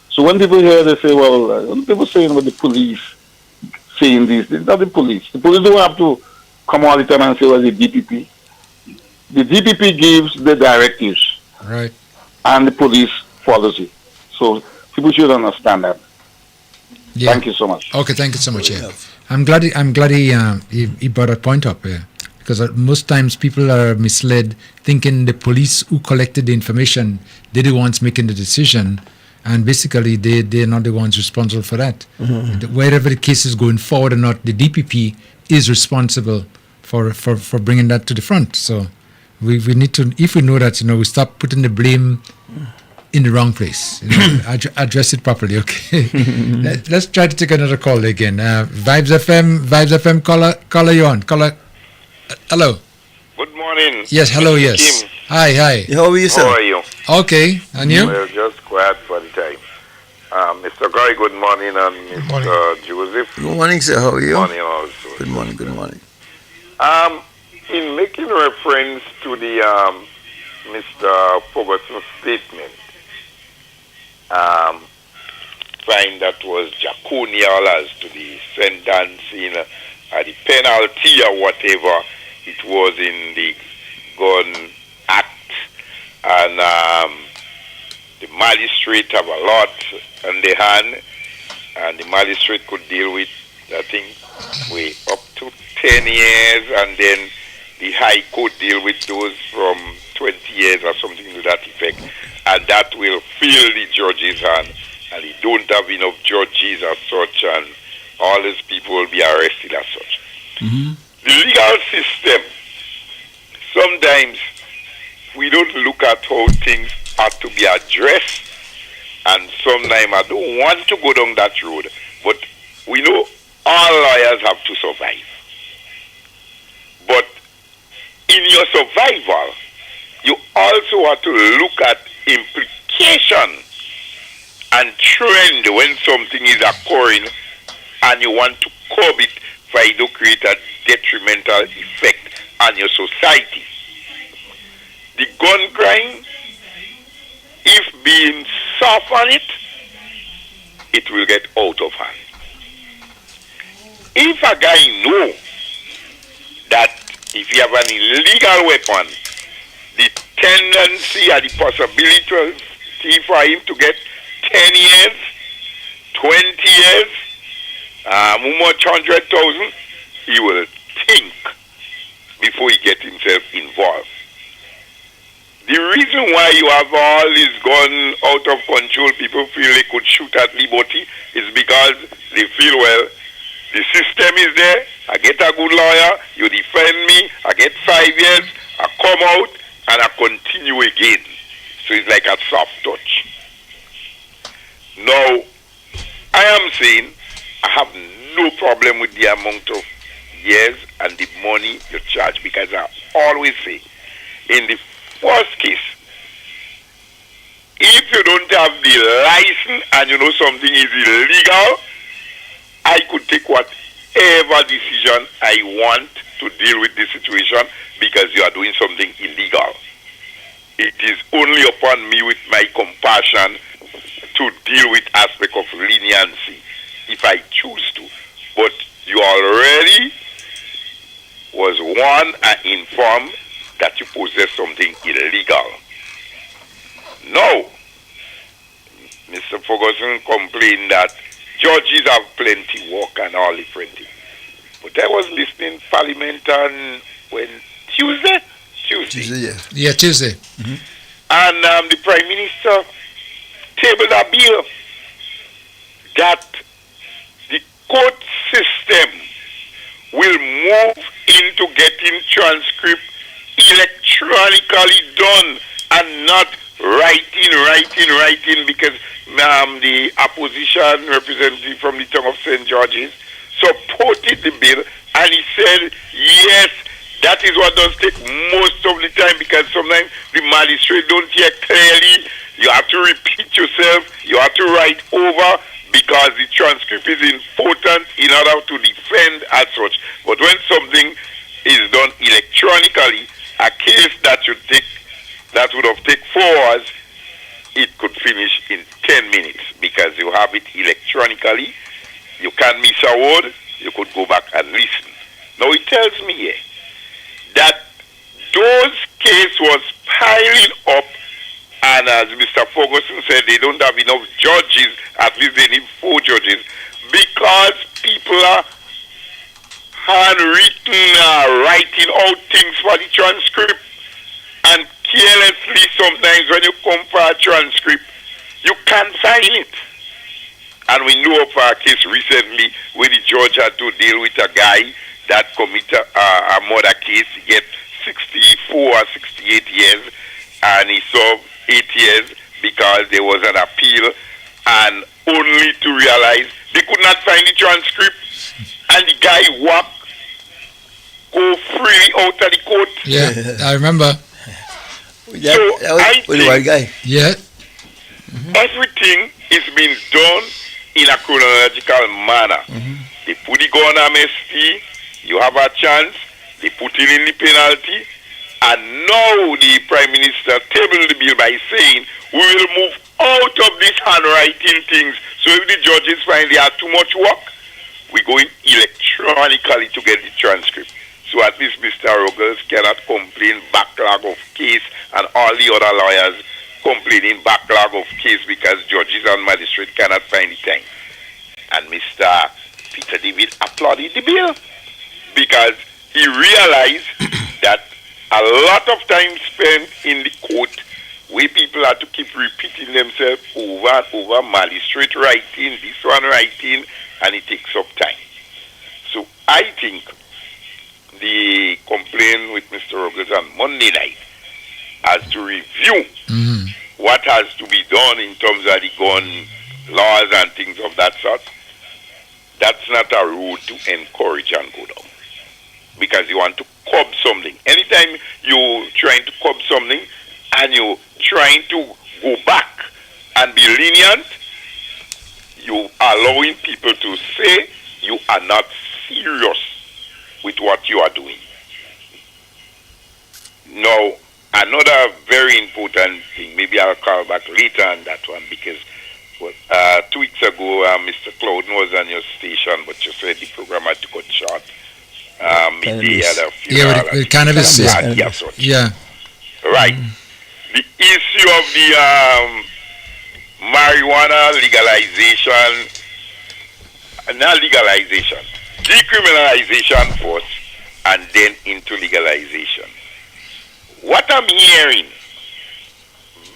So when people hear, they say, well, when people saying about the police saying this, it's not the police. The police don't have to come all the time and say, well, the DPP. The DPP gives the directives, right, and the police follows it. So people should understand that. Yeah. Thank you so much. Okay, thank you so much. Yeah. I'm glad he brought that point up here, because most times people are misled, thinking the police who collected the information, they're the ones making the decision, and basically they're not the ones responsible for that. Mm-hmm. Wherever the case is going forward or not, the DPP is responsible for bringing that to the front. So we need to, if we know that, we stop putting the blame in the wrong place. Address it properly. Okay. Let's try to take another call again. Vibes FM caller you on. Caller, hello. Good morning. Yes, hello, Mr. yes. Kim. Hi. How are you, sir? How are you? Okay, and you? Well, just quiet for the time. Mr. Guy, good morning, and Mr. Joseph. Good morning, sir. How are you? Good morning also. Good morning. Good morning. In making reference to the Mr. Ferguson's statement, find that was draconian as to the sentencing, the penalty or whatever it was in the Gun Act, and the magistrate have a lot on their hand, and the magistrate could deal with, I think, way up to 10 years, and then the High Court deal with those from 20 years or something to that effect, and that will fill the judges' hand, and they don't have enough judges as such, and all these people will be arrested as such. Mm-hmm. The legal system, sometimes we don't look at how things are to be addressed, and sometimes I don't want to go down that road, but we know all lawyers have to survive. But in your survival, you also have to look at implication and trend when something is occurring, and you want to curb it for it to create a detrimental effect on your society. The gun crime, if being soft on it, it will get out of hand. If a guy know that if you have an illegal weapon, the tendency or the possibility for him to get 10 years, 20 years, much 100,000, he will think before he gets himself involved. The reason why you have all this gun out of control, people feel they could shoot at liberty, is because they feel, well, the system is there, I get a good lawyer, you defend me, I get 5 years, I come out, and I continue again. So it's like a soft touch. Now, I am saying I have no problem with the amount of years and the money you charge, because I always say, in the first case, if you don't have the license and you know something is illegal, I could take whatever decision I want to deal with the situation, because you are doing something illegal. It is only upon me with my compassion to deal with aspect of leniency if I choose to. But you already was warned and informed that you possess something illegal. Now, Mr. Ferguson complained that judges have plenty work and all different things. But I was listening Parliament on when Tuesday, yeah, Tuesday. Mm-hmm. And the Prime Minister tabled a bill that the court system will move into getting transcript electronically done and not writing because the opposition representative from the town of St. George's supported the bill, and he said, yes, that is what does take most of the time, because sometimes the magistrate don't hear clearly. You have to repeat yourself, you have to write over, because the transcript is important in order to defend as such. But when something is done electronically, a case that would have taken 4 hours, it could finish in 10 minutes, because you have it electronically. You can't miss a word. You could go back and listen. Now it tells me here that those cases was piling up, and as Mr. Ferguson said, they don't have enough judges. At least they need 4 judges, because people are handwritten, writing out things for the transcript, and carelessly sometimes when you come for a transcript, you can't sign it. And we know of a case recently where the judge had to deal with a guy that committed a murder case. He get 64 or 68 years, and he served 8 years because there was an appeal, and only to realize they could not find the transcript, and the guy go freely out of the court. Yeah, I remember. Yeah, So I think guy. Yeah. everything is being done in a chronological manner. They put the gun amnesty, you have a chance, they put in the penalty, and now the Prime Minister tabled the bill by saying, we will move out of these handwriting things. So if the judges find they have too much work, we go in electronically to get the transcript. So at least Mr. Ruggles cannot complain backlog of case, and all the other lawyers complaining backlog of case because judges and magistrates cannot find the time. And Mr. Peter David applauded the bill because he realized that a lot of time spent in the court where people have to keep repeating themselves over and over, magistrate writing, this one writing, and it takes up time. So I think the complaint with Mr. Ruggles on Monday night has to review what has to be done in terms of the gun laws and things of that sort. That's not a road to encourage and go down, because you want to curb something. Anytime you're trying to curb something and you're trying to go back and be lenient, you are allowing people to say you are not serious with what you are doing. Now, another very important thing, maybe I'll call back later on that one, because 2 weeks ago, Mr. Clouden was on your station, but you said the program had to cut short. Midday at a funeral. Yeah, with cannabis. Yeah. Right. The issue of the marijuana legalization, not legalization, decriminalization first, and then into legalization. What I'm hearing,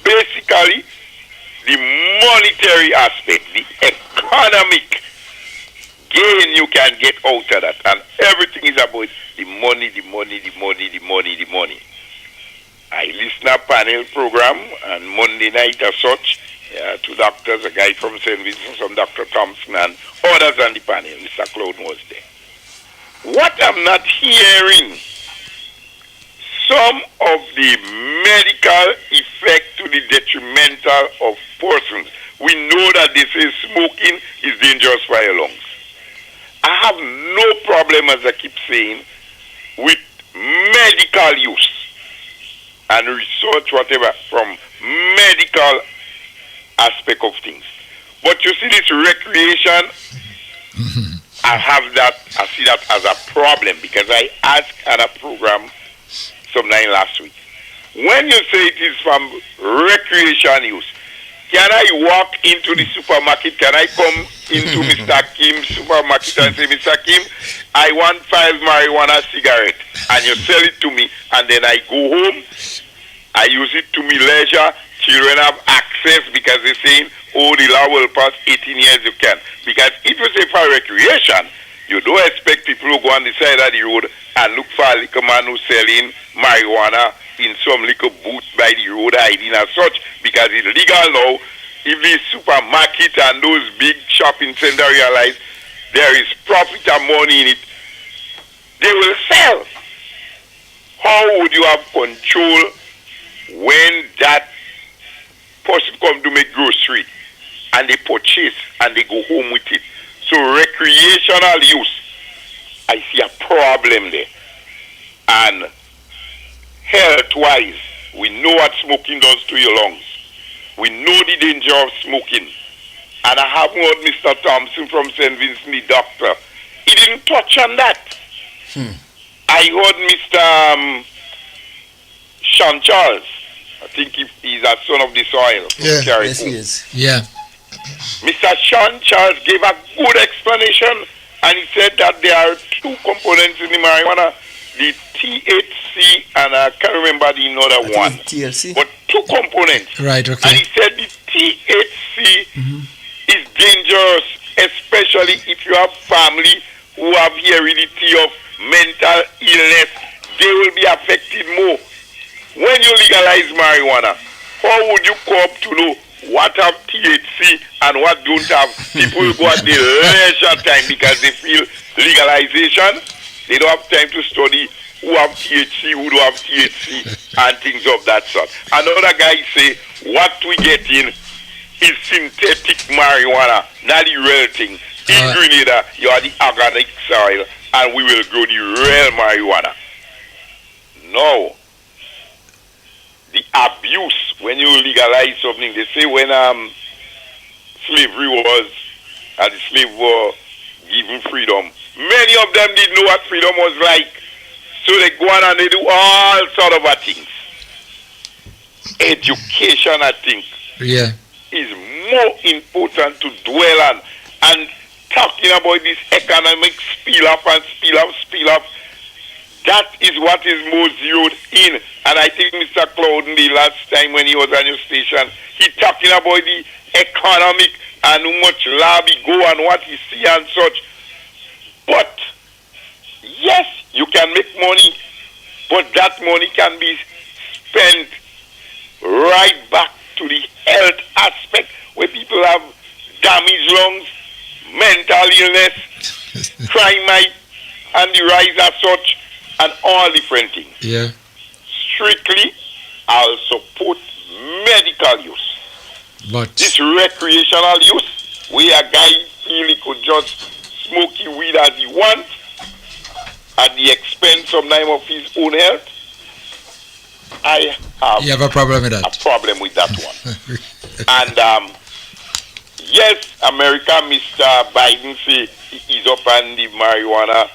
basically, the monetary aspect, the economic gain you can get out of that, and everything is about the money, the money, the money, the money, the money. I listen to a panel program on Monday night as such, 2 doctors, a guy from St. Vincent, some Dr. Thompson, and others on the panel. Mr. Clouden was there. What I'm not hearing, some of the medical effect to the detrimental of persons. We know that they say smoking is dangerous for your lungs. I have no problem, as I keep saying, with medical use and research, whatever, from medical aspect of things. But you see this recreation, I see that as a problem, because I asked at a program sometime last week. When you say it is from recreation use, can I walk into the supermarket? Can I come into Mr. Kim's supermarket and say, Mr. Kim, I want 5 marijuana cigarettes, and you sell it to me, and then I go home, I use it to my leisure, children have access because they're saying, oh, the law will pass 18 years, you can. Because if you say for recreation, you don't expect people who go on the side of the road and look for a liquor man who's selling marijuana in some little booth by the road hiding as such, because it's legal now. If the supermarket and those big shopping centers realize there is profit and money in it, they will sell. How would you have control when that person come to make grocery and they purchase and they go home with it? So recreational use, I see a problem there. And health-wise, we know what smoking does to your lungs. We know the danger of smoking. And I have heard Mr. Thompson from St. Vincent, the doctor. He didn't touch on that. I heard Mr. Sean Charles. I think he's a son of the soil. Yes, he is. Yeah. Mr. Sean Charles gave a good explanation, and he said that there are two components in the marijuana, the THC and I can't remember the other one. TLC. But two components. Right, okay. And he said the THC is dangerous, especially if you have family who have heredity of mental illness. They will be affected more. When you legalize marijuana, how would you come to know what have THC and what don't have? People will go at the leisure time because they feel legalization. They don't have time to study who have THC, who don't have THC, and things of that sort. Another guy say, what we get in is synthetic marijuana, not the real thing. In Grenada, you are the organic soil, and we will grow the real marijuana. No. The abuse, when you legalize something, they say when slavery was, and the slave were given freedom, many of them didn't know what freedom was like. So they go on and they do all sort of things. Education, I think, is more important to dwell on. And talking about this economic spill up and spill up, that is what is more zeroed in. And I think Mr. Clouden, the last time when he was on your station, he talking about the economic and how much lobby go and what he see and such. But, yes, you can make money, but that money can be spent right back to the health aspect where people have damaged lungs, mental illness, crime might, and the rise as such, and all different things. Yeah. Strictly, I'll support medical use. But this recreational use, where a guy feel he could just smoke his weed as he wants at the expense sometimes of his own health, I have, you have a problem with that? A problem with that one. And yes, America, Mr. Biden say he's up on the marijuana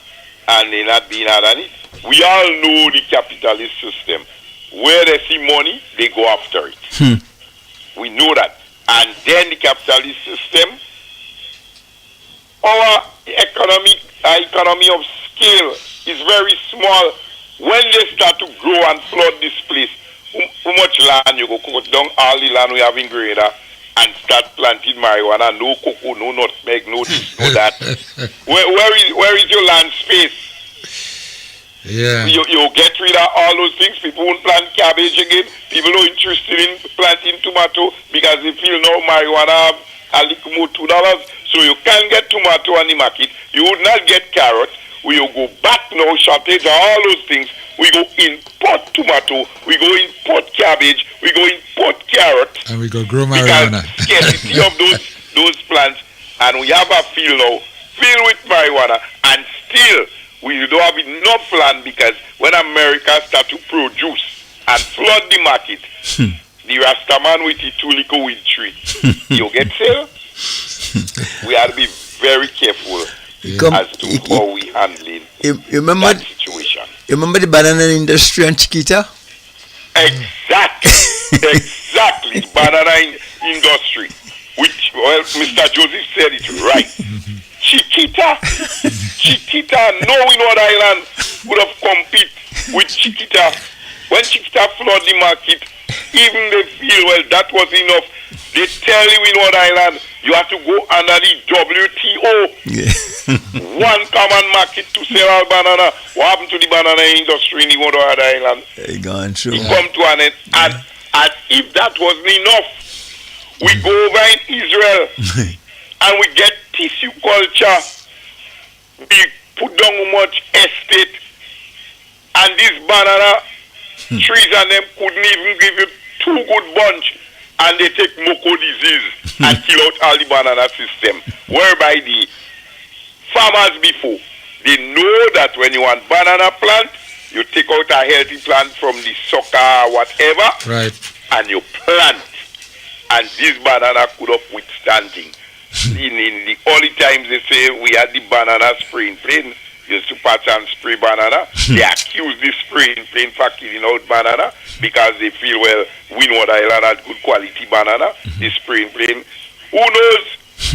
and they're not being hard on it. We all know the capitalist system. Where they see money, they go after it. We know that. And then the capitalist system, our economy of scale is very small. When they start to grow and flood this place, how much land you go cut down all the land we have in Grenada and start planting marijuana, no cocoa, no nutmeg, no this, no that. Where is your land space? Yeah. You get rid of all those things. People won't plant cabbage again. People are interested in planting tomato because they feel now marijuana have a little more $2. So you can get tomato on the market. You would not get carrot. We will go back now, shortage of all those things. We go import tomato. We go import cabbage. We go import carrot. And we go grow marijuana. Because scarcity of those plants. And we have a field now filled with marijuana. And still, we don't have enough land because when America start to produce and flood the market, the Rastaman with the two little weed tree, you get sale. We have to be very careful as to how we handling that situation. You remember the banana industry in Chiquita? Exactly. Banana industry, which, well, Mr. Joseph said it right. Chiquita, knowing what island would have compete with Chiquita. When Chiquita flood the market, even they feel, well, that was enough. They tell you in what island, You have to go under the WTO. Yeah. One common market to sell all banana. What happened to the banana industry in the other island? They gone through. It come to an end. And as if that wasn't enough, we go over in Israel and we get tissue culture. We put down how much estate, and these banana trees and them couldn't even give you 2 good bunch, and they take moko disease and kill out all the banana system. Whereby the farmers before, they know that when you want banana plant, you take out a healthy plant from the sucker, whatever, right, and you plant, and this banana could up withstanding. In the early times, they say we had the banana spraying plane. Used to patch and spray banana. They accuse the spraying plane for killing out banana because they feel, well, Windward Island had good quality banana. The spraying plane. Who knows?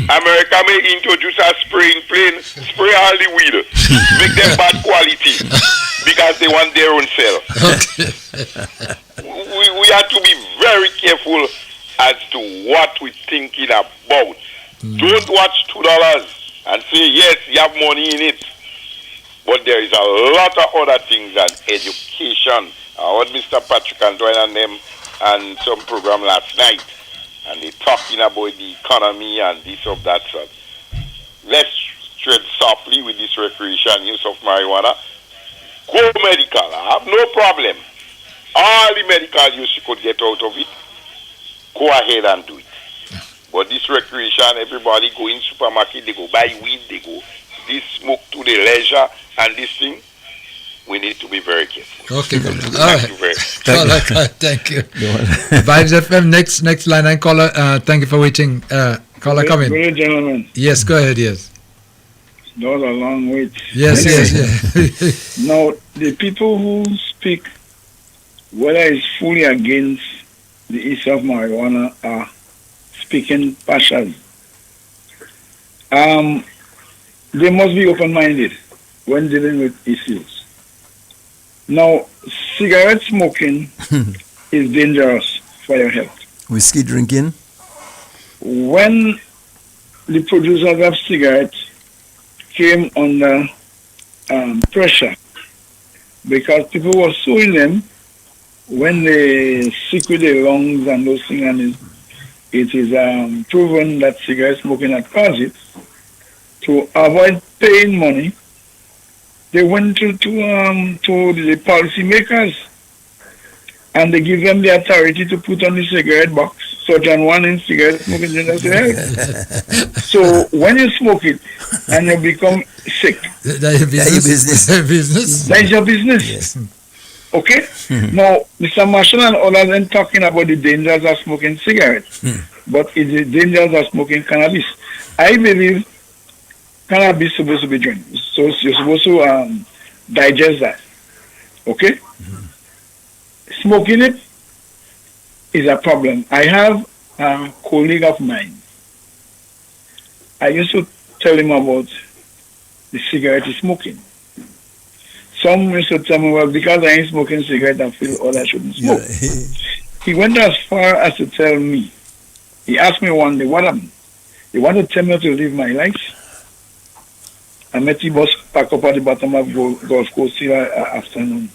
America may introduce a spraying plane, spray all the weed, make them bad quality because they want their own sell. We have to be very careful as to what we're thinking about. Don't watch $2 and say, yes, you have money in it. But there is a lot of other things than education. I heard Mr. Patrick Antoine and them and some program last night, and they talking about the economy and this of that sort. Let's tread softly with this recreation use of marijuana. Go medical. I have no problem. All the medical use you could get out of it, go ahead and do it. But this recreation, everybody go in supermarket, they go buy weed, they go this smoke to the leisure, and this thing, we need to be very careful. Okay, good. All Thank right. you very much. Thank you. Vibes FM, next line and caller. Thank you for waiting. Caller, come in. Good gentlemen. Yes, go ahead. Yes. That was a long wait. Yes, Anyway, yes. Now, the people who speak, whether it's fully against the use of marijuana, are speaking partially. They must be open-minded when dealing with issues. Now, cigarette smoking is dangerous for your health. Whiskey drinking? When the producers of cigarettes came under pressure because people were suing them when they sick with their lungs and those things, and it is proven that cigarette smoking had caused it. To avoid paying money, they went to the policymakers, and they give them the authority to put on the cigarette box, such an one in cigarette smoking dangerous to health. So when you smoke it and you become sick, That's your business. business. That's your business. Yes. Okay? Now, Mr. Marshall and others are talking about the dangers of smoking cigarettes, but it's the dangers of smoking cannabis. I believe cannabis is supposed to be drank. So you're supposed to digest that. Okay? Smoking it is a problem. I have a colleague of mine. I used to tell him about the cigarette he's smoking. Some used to tell me, well, because I ain't smoking cigarette, I feel all I shouldn't smoke. He went as far as to tell me, he asked me one day, what happened? He wanted to tell me to live my life. I met the bus pack up at the bottom of Gulf Coast here afternoon.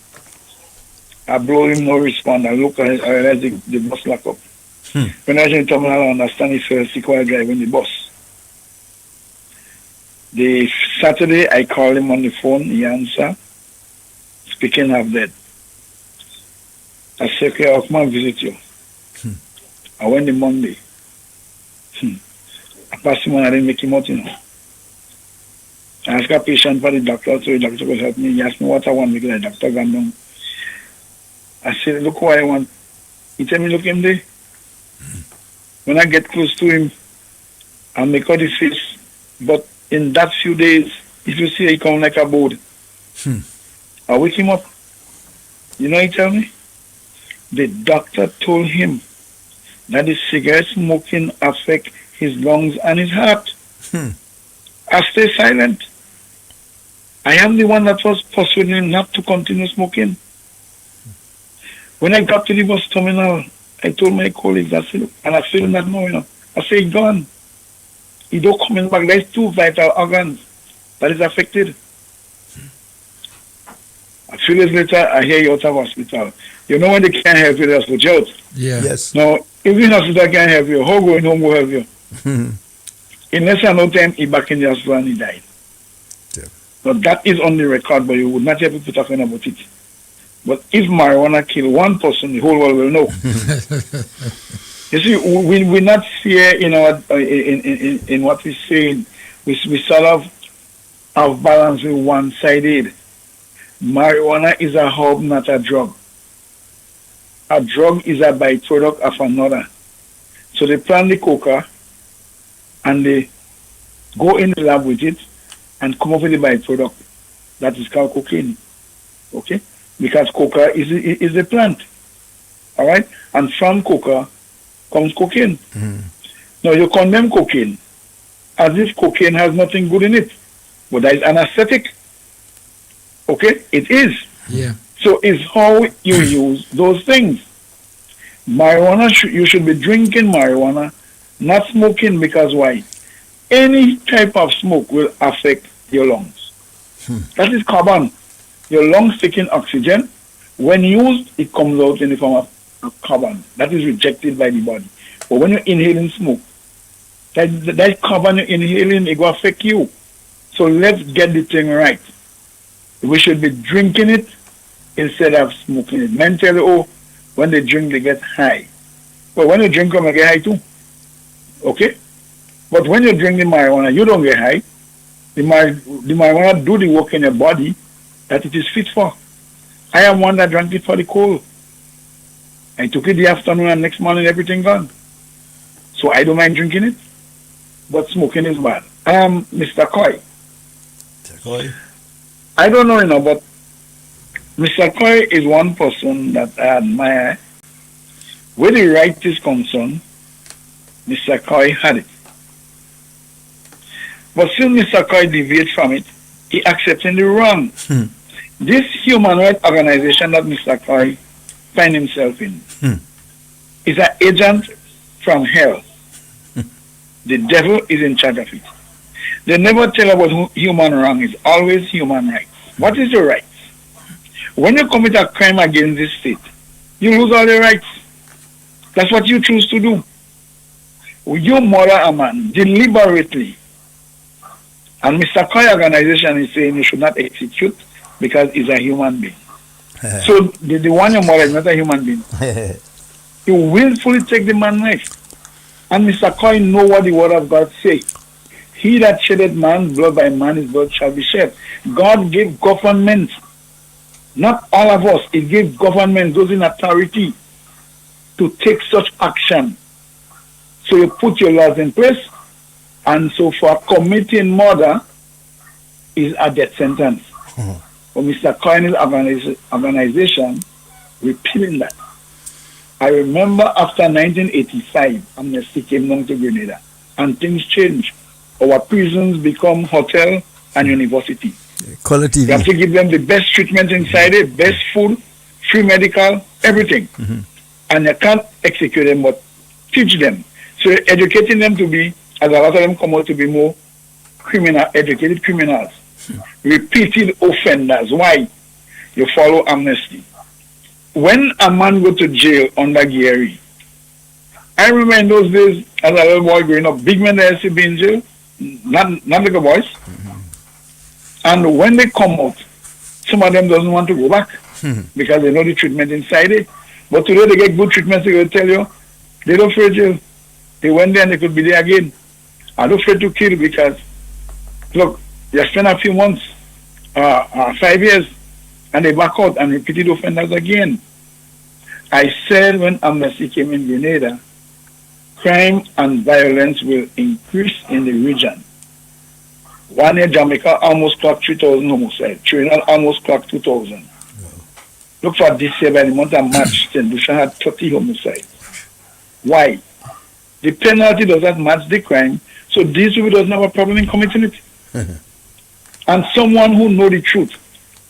I blow him, no response. I look, I realize the bus lock up. When I was in the terminal, I understand he fell sick while driving the bus. The Saturday, I called him on the phone. He answered. Speaking half dead. I said, okay, I'll come and visit you. I went the Monday. I passed him on, I didn't make him out, you know. I asked a patient for the doctor, so the doctor could help me. He asked me what I want because the doctor got down. I said, look what I want. He tell me, look him there. When I get close to him, I make out his face. But in that few days, if you see, he come like a board. I wake him up. You know, he tell me? The doctor told him that the cigarette smoking affect his lungs and his heart. I stay silent. I am the one that was persuading him not to continue smoking. When I got to the bus terminal, I told my colleagues, I said, and I feel that now, you know. I said, gone. It don't coming back. There's 2 vital organs that is affected. A few days later, I hear you out of hospital. You know when they can't help you, they just put you out. Yeah. Yes. Now, if the hospital can't help you, how going home will help you? In less than no time, he back in the hospital and he died. Yeah. But that is on the record, but you would not hear people talking about it. But if marijuana kill one person, the whole world will know. You see, we not fear in our in what we say. We sort of have balance with one-sided. Marijuana is a herb, not a drug. A drug is a byproduct of another. So they plant the coca and they go in the lab with it and come up with the byproduct. That is called cocaine. Okay? Because coca is a plant. All right? And from coca comes cocaine. Now you condemn cocaine as if cocaine has nothing good in it. But that is anesthetic. Okay? It is. Yeah. So it's how you use those things. Marijuana, you should be drinking marijuana, not smoking, because why? Any type of smoke will affect your lungs. That is carbon. Your lungs take in oxygen. When used, it comes out in the form of carbon. That is rejected by the body. But when you're inhaling smoke, that carbon you're inhaling, it will affect you. So let's get the thing right. We should be drinking it instead of smoking it. Men tell you, when they drink, they get high. Well, when you drink, you get high too. Okay? But when you drink the marijuana, you don't get high. The marijuana do the work in your body that it is fit for. I am one that drank it for the cold. I took it the afternoon and next morning everything gone. So I don't mind drinking it. But smoking is bad. Mr. Coy. I don't know, but Mr. Coy is one person that I admire. Where the right is concerned, Mr. Coy had it. But since Mr. Coy deviated from it, he accepted the wrong. This human rights organization that Mr. Coy finds himself in is an agent from hell. The devil is in charge of it. They never tell about human wrong. It's always human rights. What is your rights? When you commit a crime against this state, you lose all your rights. That's what you choose to do. You murder a man deliberately. And Mr. Coy organization is saying you should not execute because he's a human being. So the one you murder is not a human being. You willfully take the man's life. And Mr. Coy know what the word of God say. He that shedded man's blood, by man his blood shall be shed. God gave government, not all of us, it gave government, those in authority, to take such action. So you put your laws in place, and so for committing murder is a death sentence. For Mr. Coyne's organization, repealing that. I remember after 1985, amnesty came down to Grenada, and things changed. Our prisons become hotel and university. Quality. You have to give them the best treatment inside it, best food, free medical, everything. And you can't execute them, but teach them. So you're educating them to be, as a lot of them come out to be more educated criminals. Repeated offenders. Why? You follow amnesty. When a man go to jail under Gary, I remember in those days, as a little boy growing up, big men that used to be in jail, not little boys. And when they come out, some of them doesn't want to go back because they know the treatment inside it. But today they get good treatment, so they'll tell you, they don't fear jail. They went there and they could be there again. I don't fear to kill because, look, you spend a few months, 5 years, and they back out and repeated offenders again. I said when amnesty came in Grenada, crime and violence will increase in the region. 1 year Jamaica almost clocked 3,000 homicides. Trinidad almost clocked 2,000. Look for this year by the month of March, St. Lucia had 30 homicides. Why? The penalty does not match the crime, so these people doesn't have a problem in committing it. And someone who know the truth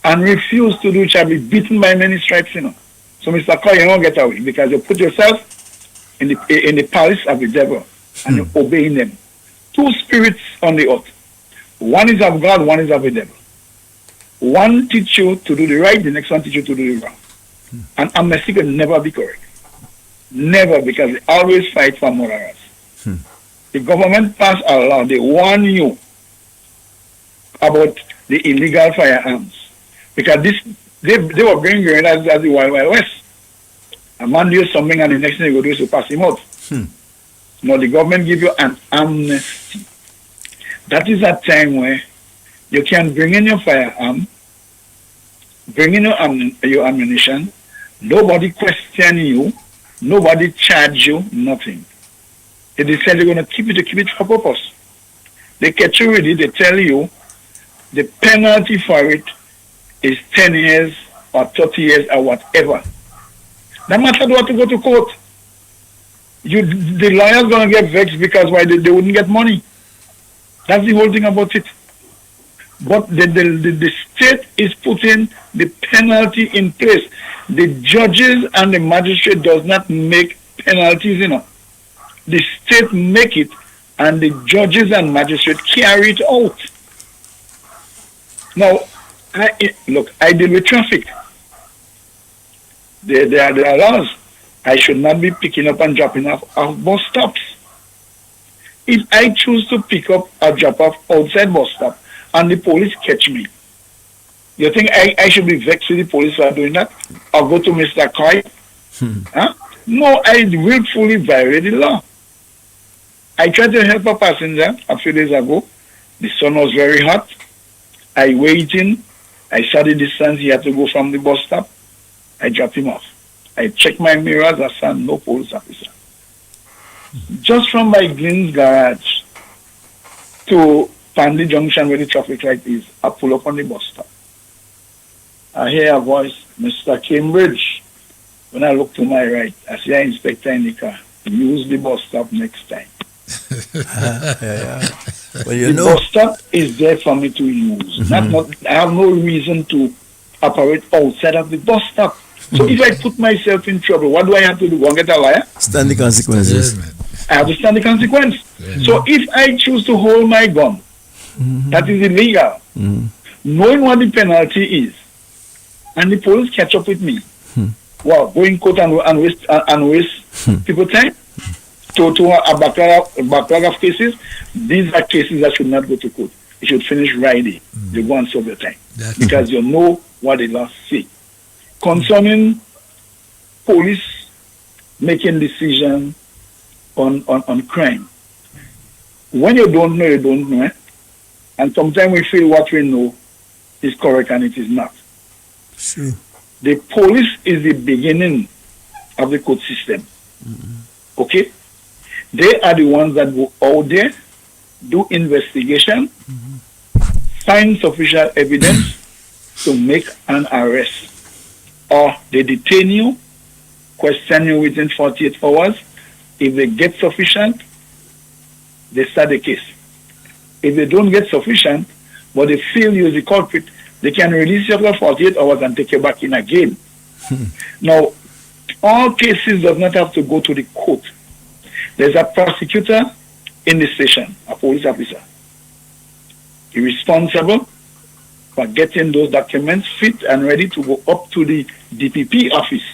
and refuse to do it shall be beaten by many stripes, So Mr. Coy, you don't get away because you put yourself in the palace of the devil and you're obeying them. two spirits on the earth. One is of God, one is of the devil. One teach you to do the right, the next one teach you to do the wrong. And amnesty can never be correct. Never, because they always fight for morals. The government passed a law, they warn you about the illegal firearms. Because they were bringing grenades as the Wild Wild West. A man does something and the next thing they go do is to pass him out. Now the government give you an amnesty. That is a time where you can bring in your firearm, bring in your ammunition, nobody question you, nobody charge you, nothing. They decide they're going to keep it for purpose. They catch you with it, they tell you the penalty for it is 10 years or 30 years or whatever. No matter what to go to court. The lawyer's going to get vexed because why they wouldn't get money. That's the whole thing about it. But the state is putting the penalty in place. The judges and the magistrate does not make penalties, The state make it, and the judges and magistrate carry it out. Now, I deal with traffic. There are laws. I should not be picking up and dropping off bus stops. If I choose to pick up or drop off outside bus stop and the police catch me, you think I should be vexed with the police for doing that? Or go to Mr. Coy? Huh? No, I willfully violate the law. I tried to help a passenger a few days ago. The sun was very hot. I waited. I saw the distance he had to go from the bus stop. I dropped him off. I checked my mirrors. I saw no police officer. Just from my Glyn's garage to Pandy Junction where the traffic light is, I pull up on the bus stop. I hear a voice, Mr. Cambridge. When I look to my right, I see an inspector in the car. Use the bus stop next time. Well, the bus stop is there for me to use. I have no reason to operate outside of the bus stop. So if I put myself in trouble, what do I have to do? Go and get a lawyer? Stand the consequences. I have to stand the consequence. So if I choose to hold my gun, that is illegal. Knowing what the penalty is, and the police catch up with me, go in court and waste people time to a backlog of cases. These are cases that should not go to court. It should finish Friday. You go and serve your time. Because you know what the law say. Concerning police making decision on crime. When you don't know, you don't know. And sometimes we feel what we know is correct and it is not. Sure. The police is the beginning of the court system. Okay? They are the ones that go out there, do investigation, find sufficient evidence to make an arrest. Or they detain you, question you within 48 hours. If they get sufficient, they start the case. If they don't get sufficient, but they feel you as the culprit, they can release you after 48 hours and take you back in again. Now, all cases does not have to go to the court. There's a prosecutor in the station, a police officer. He's responsible for getting those documents fit and ready to go up to the DPP office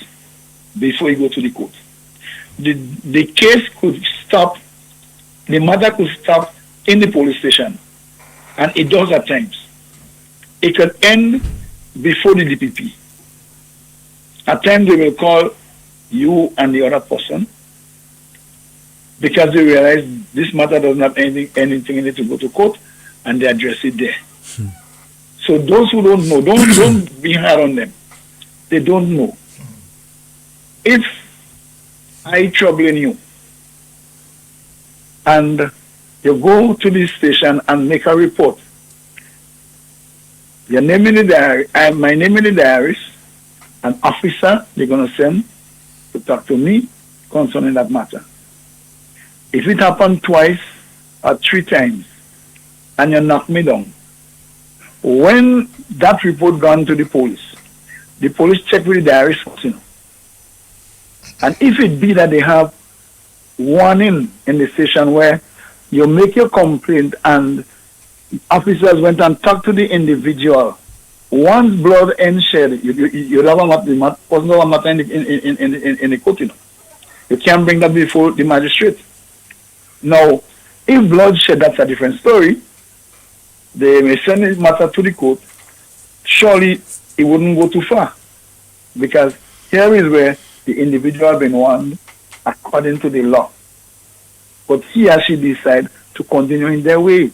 before you go to the court. The case could stop, the matter could stop in the police station, and it does at times. It could end before the DPP. At times they will call you and the other person because they realize this matter doesn't have anything in it to go to court, and they address it there. So those who don't know, don't be hard on them. They don't know. If I trouble you and you go to the station and make a report, your name in the diary, my name in the diary, an officer they're going to send to talk to me concerning that matter. If it happened twice or 3 times and you knock me down, when that report gone to the police check with the diary first, And if it be that they have warning in the station where you make your complaint and officers went and talked to the individual. Once blood ends shed, you have a personal matter in the court, you know. You can't bring that before the magistrate. Now, if blood shed, that's a different story. They may send the matter to the court. Surely it wouldn't go too far. Because here is where the individual been warned according to the law. But he or she decide to continue in their way.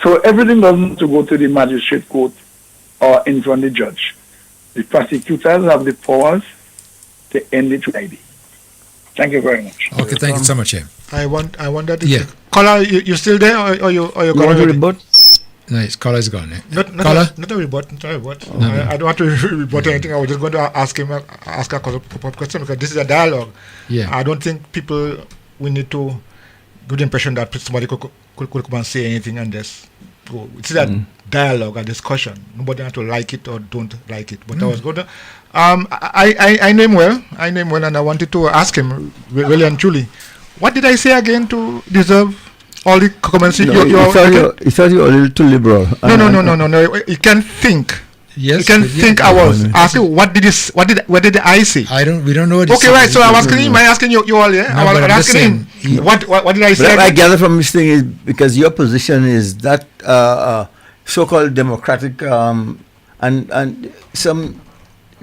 So everything doesn't have to go to the magistrate court or in front of the judge. The prosecutors have the powers to end it with ID. Thank you very much. Okay, thank you so much, I wonder if caller, you still there or you want to rebut? Nice, caller is gone. Not a rebut. I don't want to rebut anything. I was just going to ask a question because this is a dialogue. Yeah. I don't think we need to give the impression that somebody could come and say anything and just go. It's a dialogue, a discussion. Nobody has to like it or don't like it. But I was going to I know him well, and I wanted to ask him really and truly, what did I say again to deserve all the comments? No, you thought you were a little too liberal. No. You can think. Yes, you can think. I was asking, what did I say? We don't know. Okay, right. So I was asking him. I asking you all. Yeah, no, I was asking him. What did I say? What I gather from this thing is because your position is that so-called democratic and some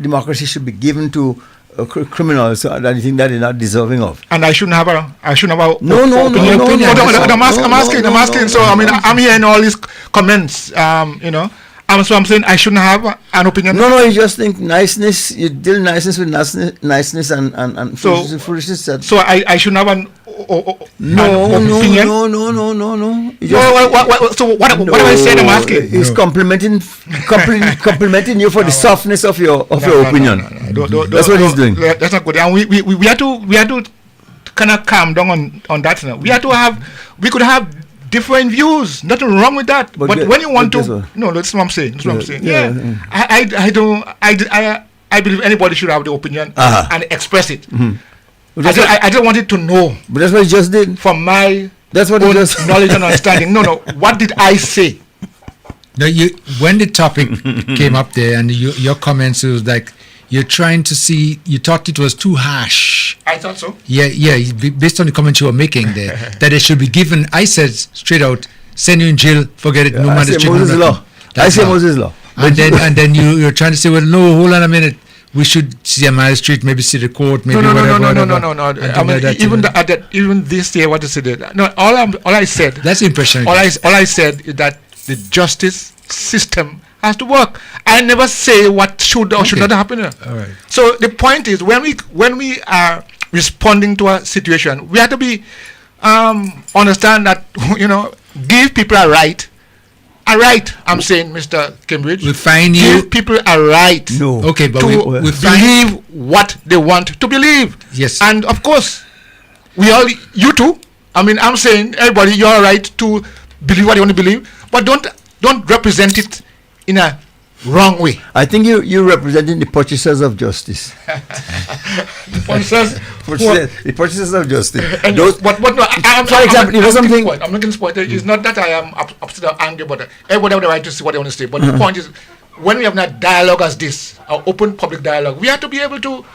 democracy should be given to criminals that you think that they're not deserving of. And I shouldn't have a No. I'm asking. So I mean, I'm hearing all these comments. So I'm saying I shouldn't have an opinion. No, you just think niceness. You deal niceness with niceness and foolishness. So I shouldn't have an opinion. No. So what do I say? I'm asking. He's complimenting you for the softness of your opinion. That's what he's doing. That's not good. And we have to kind of calm down on that. We could have different views. Nothing wrong with that. But when you want to, that's what I'm saying. Yeah. I believe anybody should have the opinion and express it. Mm-hmm. I don't want it to know. But that's what you just did. From my own knowledge and understanding. No. What did I say? No, when the topic came up there and your comments was like you're trying to see. You thought it was too harsh. I thought so. Yeah. Based on the comments you were making there, that it should be given. I said straight out, send you in jail. Forget it. No man is Moses law. I say Moses law. And then you're trying to say, well, no, hold on a minute. We should see a magistrate, maybe see the court, maybe whatever. No. I mean, even this year, what you said. No, all I said. That's the impression. All I said is that the justice system has to work. I never say what should or should not happen. All right. So the point is, when we are responding to a situation, we have to be understand that give people a right. A right, I'm saying, Mr. Cambridge. We find you. Give people a right. No. Okay, but to believe what they want to believe. Yes. And of course, you too. I mean, I'm saying, everybody, you are right to believe what you want to believe, but don't represent it in a wrong way. I think you're representing the purchasers of justice. The purchasers of justice. For example, something. I'm making this point. It's not that I am upset or angry, but everybody have the right to say what they want to say. But the point is, when we have a dialogue as this, an open public dialogue, we have to be able to,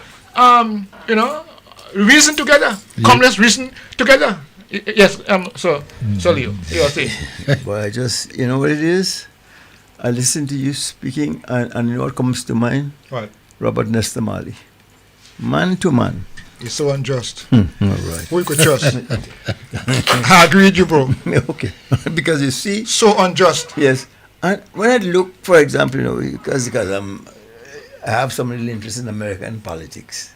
reason together. Come, let's reason together. Yes. So Leo, you are saying. Well, I just, what it is. I listen to you speaking, and you know what comes to mind? What? Robert Nesta Marley. Man to man. He's so unjust. All right. Who you could trust? I agree with you, bro. Okay. Because you see. So unjust. Yes. And when I look, for example, because I have some real interest in American politics.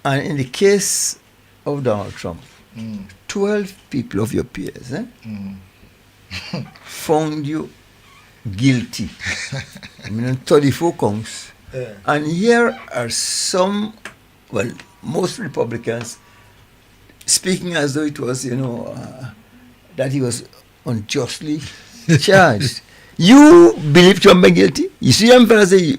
And in the case of Donald Trump, 12 people of your peers found you guilty. 34 counts. And here are some, most Republicans speaking as though it was, that he was unjustly charged. You believe Trump is guilty? You see, I'm going to say,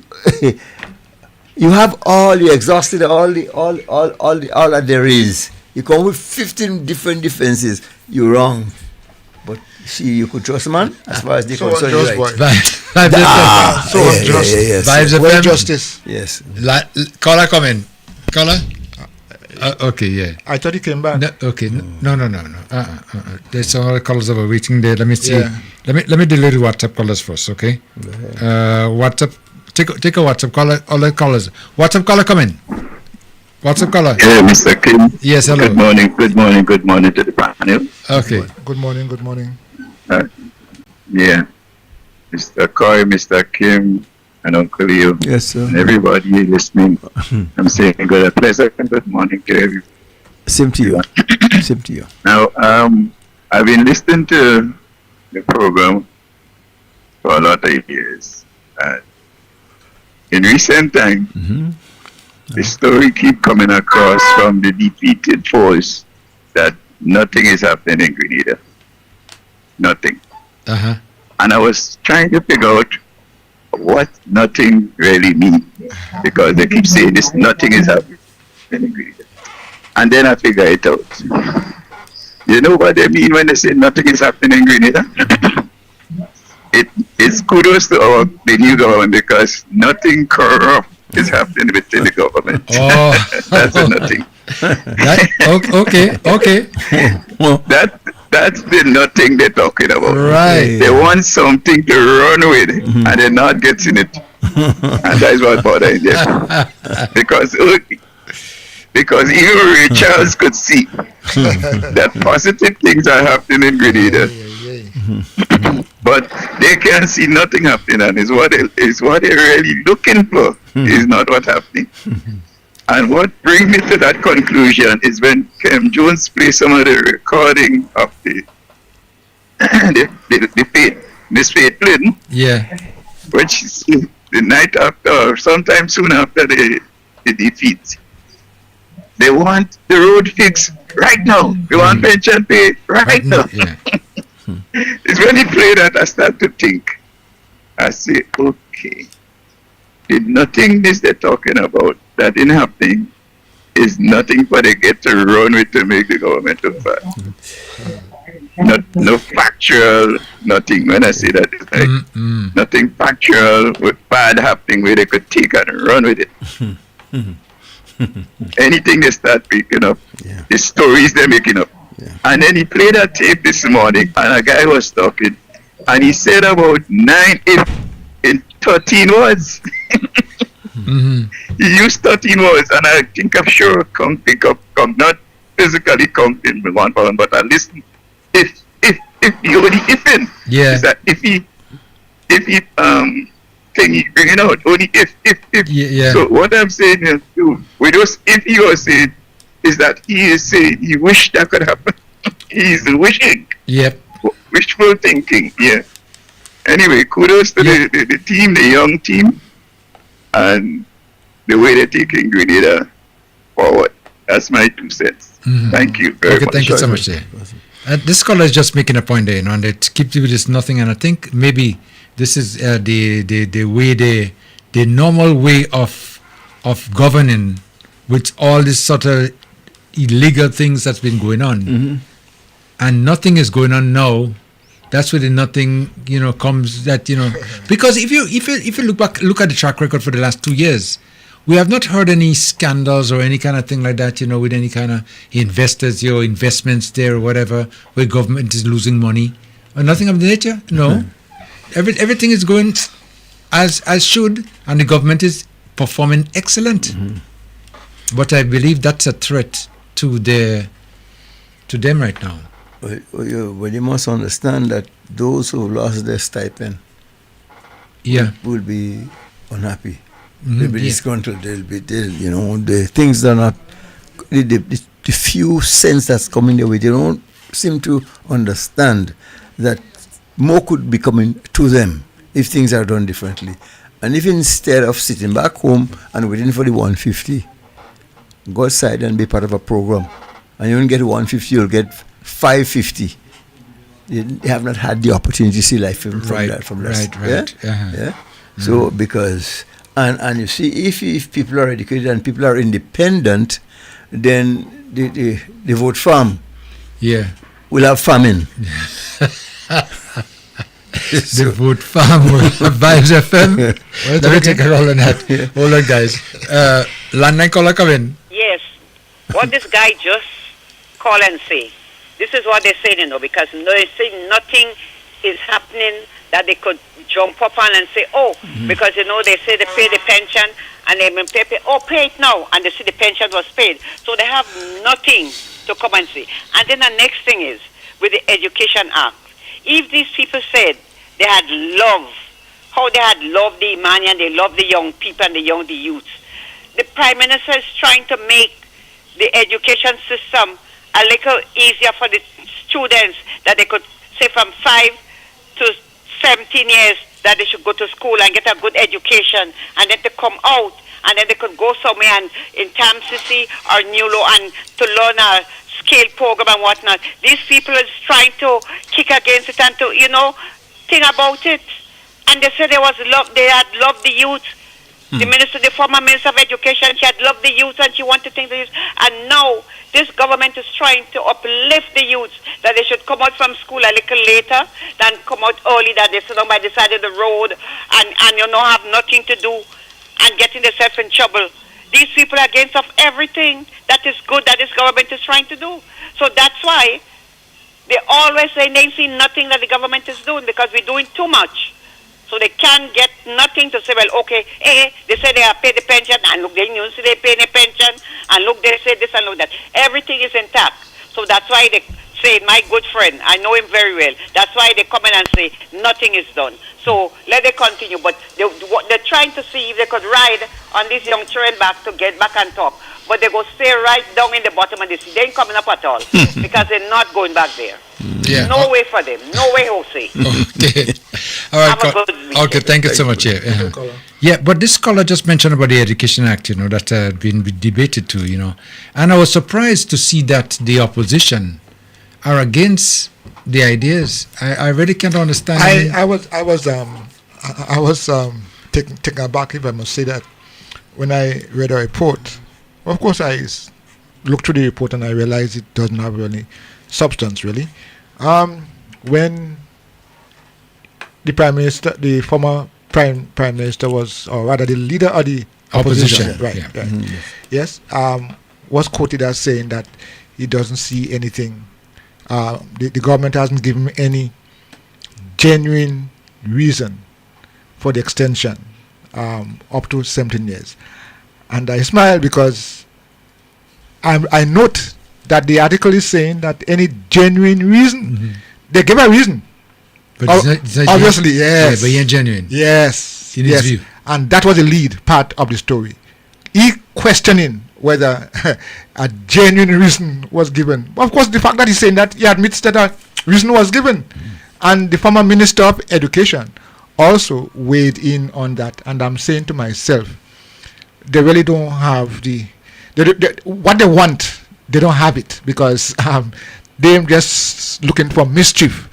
you have you exhausted all that there is. You come with 15 different defenses. you're wrong. But see, you could trust man as far as they So concerned. unjust, Right. boy. So unjust. Yes. Vibes Where FM. justice? Yes. Caller, come in. Caller. Okay, yeah. I thought he came back. No, okay, no. There's some other callers that were waiting there. Let me see. Yeah. Let me delete the WhatsApp callers first, okay? WhatsApp. Take a WhatsApp caller. All the callers. WhatsApp caller, come in. WhatsApp caller. Yeah, Mr. Kim. Yes, hello. Good morning to the panel. Okay. Good morning. Yeah. Mr. Coy, Mr. Kim, and Uncle Leo. Yes, sir. And everybody listening. I'm saying a pleasant good morning to everyone. Same to you. Same to you. Now, I've been listening to the program for a lot of years. In recent time, the story keep coming across from the defeated force that nothing is happening in Grenada. Nothing. Uh-huh. And I was trying to figure out what nothing really means, because they keep saying this nothing is happening in Grenada. And then I figure it out. You know what they mean when they say nothing is happening in Grenada? It's kudos to the new government, because nothing corrupt is happening within the government. Oh. That's a nothing. Okay. That's the nothing they're talking about. Right. They want something to run with, and they're not getting it. And that's what bothers them. Because even Ray Charles could see that positive things are happening in Grenada. But they can see nothing happening, and is what they're really looking for is not what's happening. And what brings me to that conclusion is when Kem Jones plays some of the recording of the Miss Faith Lynn, which is the night after, or sometime soon after the defeat. They want the road fixed right now. They want pension pay right now. It's when he played that I start to think. I say, okay, the nothingness they're talking about, that didn't happen, is nothing for they get to run with to make the government look bad. No factual, nothing. When I say that, it's like nothing factual with bad happening where they could take and run with it. Anything they start picking up, the stories they're making up. And then he played a tape this morning, and a guy was talking, and he said about 9 in 13 words. He used 13 words, and I think I'm sure come not physically come in one for one, but I listen. If you only if in, is that if he thing bringing out only if. So what I'm saying is, with those if he was saying, is that he is saying he wished that could happen. He is wishing. Wishful thinking. Yeah. Anyway, kudos to the team, the young team, and the way they're taking Grenada forward. That's my 2 cents. Thank you very much. Thank you so much. This caller is just making a point there, and it keeps you with this nothing. And I think maybe this is the way the normal way of governing with all this sort of illegal things that's been going on, and nothing is going on now. That's where the nothing comes. That because if you look at the track record for the last 2 years, we have not heard any scandals or any kind of thing like that. With any kind of investors, investments there or whatever, where government is losing money or nothing of the nature. No, everything is going as should, and the government is performing excellent. But I believe that's a threat to them right now. Well, you must understand that those who lost their stipend will be unhappy. They'll be disgruntled. The things that are not, the few cents that's coming their way, they don't seem to understand that more could be coming to them if things are done differently. And if instead of sitting back home and waiting for the 150, go outside and be part of a program, and you don't get 150, you'll get 550. They have not had the opportunity to see life from that. So because and you see, if people are educated and people are independent, then they vote farm. we'll have famine. The food farm Vibes FM. Let me take a roll on that. Hold on, guys. Landline caller come in. Yes. What this guy just call and say. This is what they say, because they say nothing is happening that they could jump up on and say, because they say they pay the pension and they pay, pay it now, and they see the pension was paid. So they have nothing to come and say. And then the next thing is, with the Education Act, if these people said they had how they had loved the Imani and they loved the young people and the youth, the Prime Minister is trying to make the education system a little easier for the students, that they could say from 5 to 17 years that they should go to school and get a good education, and then to come out and then they could go somewhere and in TAMCC or Nulo and to learn a skill program and whatnot. These people are trying to kick against it and to think about it. And they said they had loved the youth. The former minister of education, she had loved the youth and she wanted to think the youth. And now this government is trying to uplift the youth, that they should come out from school a little later than come out early, that they sit down by the side of the road and have nothing to do and getting themselves in trouble. These people are against of everything that is good that this government is trying to do. So that's why they always say they see nothing that the government is doing, because we're doing too much. So they can't get nothing to say, well, okay, they say they have paid the pension, and look, they say they pay the pension, and look, they say this and look that. Everything is intact. So that's why they say, my good friend, I know him very well, that's why they come in and say, nothing is done. So let them continue, but they're trying to see if they could ride on this young children back to get back on top. But they go stay right down in the bottom of the sea. They ain't coming up at all, because they're not going back there. Yeah. No way for them. No way, Jose. Okay. All right. Okay, thank you so much. Yeah, but this caller just mentioned about the Education Act, that had been debated too, And I was surprised to see that the opposition are against the ideas. I really can't understand. I was taken aback, if I must say that, when I read a report. Of course, I looked through the report and I realized it doesn't have any substance, really. When the Prime Minister, the former Prime Minister was, or rather the leader of the opposition, right, yeah. right. Mm-hmm. Yes, was quoted as saying that he doesn't see anything. The government hasn't given any genuine reason for the extension up to 17 years. And I smile because I note that the article is saying that any genuine reason, they give a reason. But it's not obviously, yes. Yeah, but you're genuine. Yes. In his view. And that was the lead part of the story. He questioning whether a genuine reason was given. Of course, the fact that he's saying that, he admits that a reason was given. And the former Minister of Education also weighed in on that. And I'm saying to myself, they really don't have what they want. They don't have it, because they're just looking for mischief.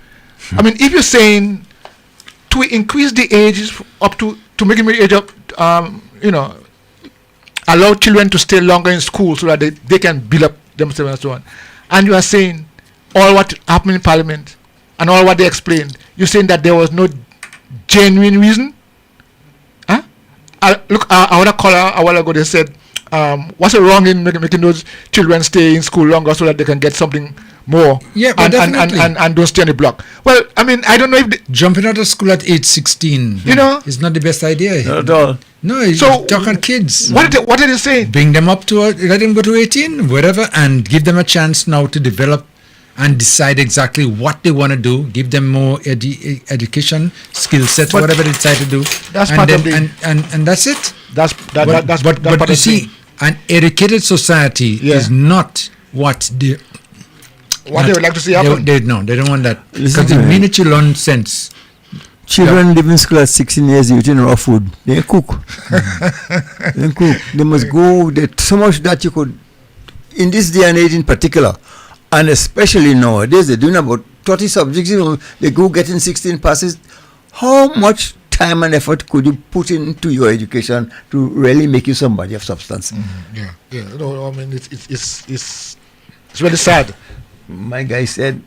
I mean, if you're saying to increase the ages up to make the age of, allow children to stay longer in school so that they can build up themselves and so on, and you are saying all what happened in Parliament and all what they explained, you're saying that there was no genuine reason? Look, our caller a while ago, they said, what's wrong in making those children stay in school longer so that they can get something more, and don't stay on the block? Well, I mean, I don't know if jumping out of school at age 16, is not the best idea. Not at all. No, so talk on kids. What are they saying? Bring them up to let them go to 18, whatever, and give them a chance now to develop and decide exactly what they want to do. Give them more education, skill set, whatever they decide to do. That's and part then, of the. And that's it. That's but you see, an educated society is not what they would like to see happen. They don't want that. Because the minute you learn sense, children live in school at 16 years, eating raw food. They cook. They cook. They must go. So much that you could, in this day and age in particular, and especially nowadays, they're doing about 30 subjects. They go getting 16 passes. How much time and effort could you put into your education to really make you somebody of substance? Yeah. No, I mean, it's really sad. My guy said,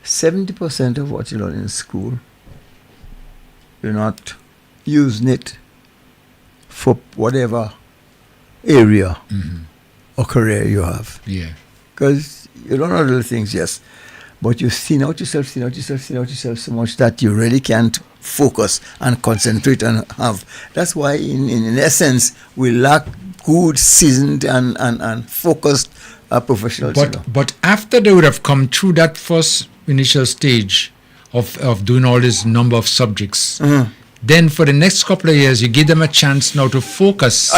70% of what you learn in school, you're not using it for whatever area or career you have. Yeah. Because you learn all the things, yes, but you thin out yourself so much that you really can't focus and concentrate and have. That's why, in essence, we lack good, seasoned and focused professionals. But after they would have come through that first initial stage of doing all this number of subjects, then for the next couple of years, you give them a chance now to focus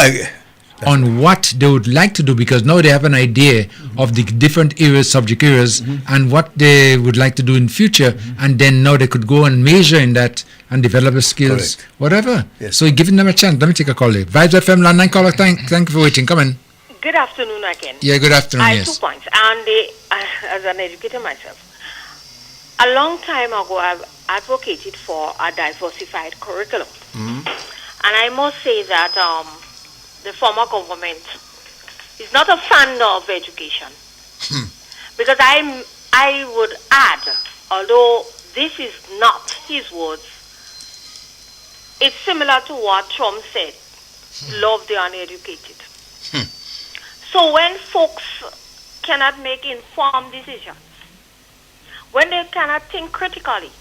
on what they would like to do, because now they have an idea of the different areas, subject areas, and what they would like to do in future, and then now they could go and measure in that and develop the skills, whatever. Yes. So you're giving them a chance. Let me take a call there. Vibes FM, landline caller, thank you for waiting. Come in. Good afternoon again. Yeah, good afternoon, I have yes. 2 points. And as an educator myself, a long time ago, I've advocated for a diversified curriculum. And I must say that the former government is not a fan of education. Because I would add, although this is not his words, it's similar to what Trump said, love the uneducated. So when folks cannot make informed decisions, when they cannot think critically,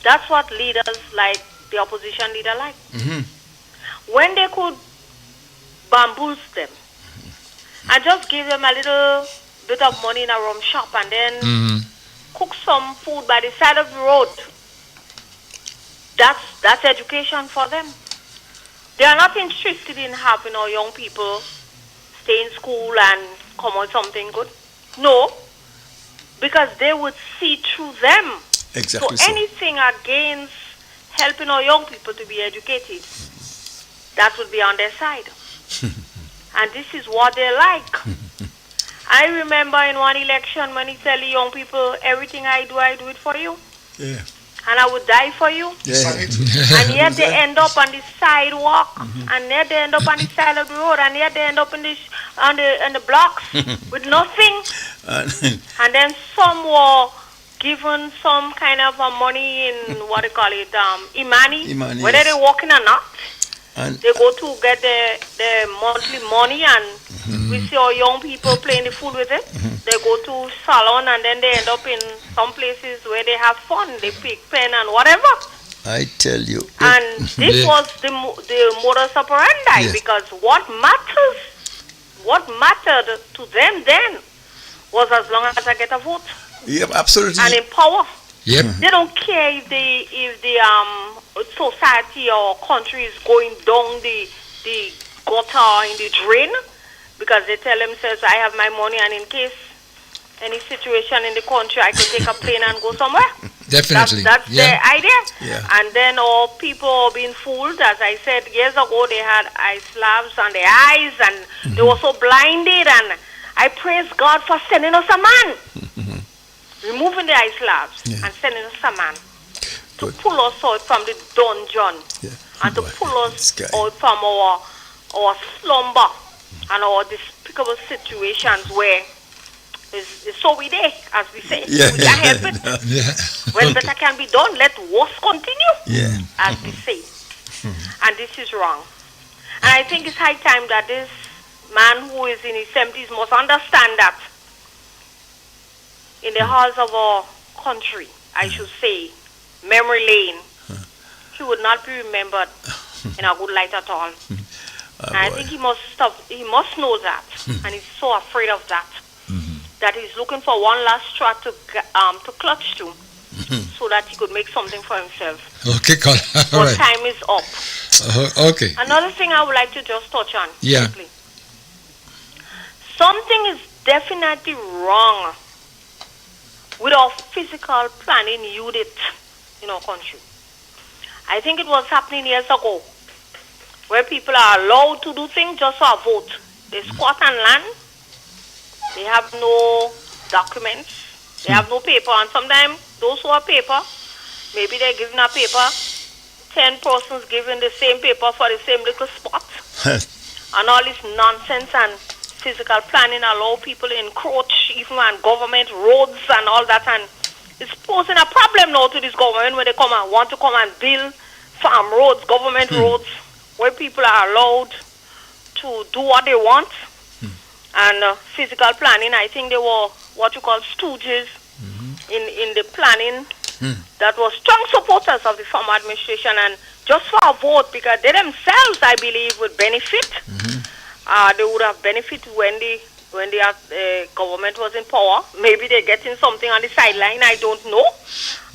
that's what leaders like the opposition leader like. When they could bamboozle them and just give them a little bit of money in a rum shop and then cook some food by the side of the road, that's education for them. They are not interested in having our young people stay in school and come out something good. No, because they would see through them. Exactly. So anything against helping our young people to be educated, that would be on their side. And this is what they like. I remember in one election when he tell the young people, everything I do it for you. Yeah. And I would die for you. Yeah. And yet they end up on the sidewalk, and yet they end up on the side of the road, and yet they end up in on the blocks with nothing. And then some were given some kind of money in what they call it, Imani, whether yes. they're working or not. And They go to get their monthly money, and we see our young people playing the fool with it. They go to salon, and then they end up in some places where they have fun. They pick pen and whatever. I tell you. And this was the modus operandi, because what mattered to them then was as long as I get a vote. Yep, absolutely. And in power. Yep. They don't care if the society or country is going down the gutter in the drain, because they tell themselves, I have my money, and in case any situation in the country, I can take a plane and go somewhere. Definitely. That's their idea. Yeah. And then all people are being fooled. As I said years ago, they had eye slabs on their eyes, and they were so blinded. And I praise God for sending us a man, removing the eye slabs and sending us a man to pull us out from the dungeon and to pull us out from our slumber and our despicable situations where it's so we there, as we say. We can't help it. When better can be done, let worse continue, as we say. And this is wrong. And I think it's high time that this man who is in his 70s must understand that in the halls of our country, I should say, memory lane, he would not be remembered in a good light at all. And I think he must know that, and he's so afraid of that, that he's looking for one last straw to clutch to, so that he could make something for himself. Okay, Carl. All But right. time is up. Okay. Another thing I would like to just touch on Yeah. quickly. Something is definitely wrong with our physical planning unit in our country. I think it was happening years ago, where people are allowed to do things just for a vote. They squat on land, they have no documents, they have no paper, and sometimes those who have paper, maybe they're given a paper, 10 persons given the same paper for the same little spot, and all this nonsense and physical planning allow people to encroach even on government roads and all that, and it's posing a problem now to this government when they come and want to come and build farm roads, government roads, where people are allowed to do what they want. And physical planning, I think they were what you call stooges in the planning that were strong supporters of the former administration, and just for a vote, because they themselves, I believe, would benefit. They would have benefited when the government was in power. Maybe they're getting something on the sideline, I don't know.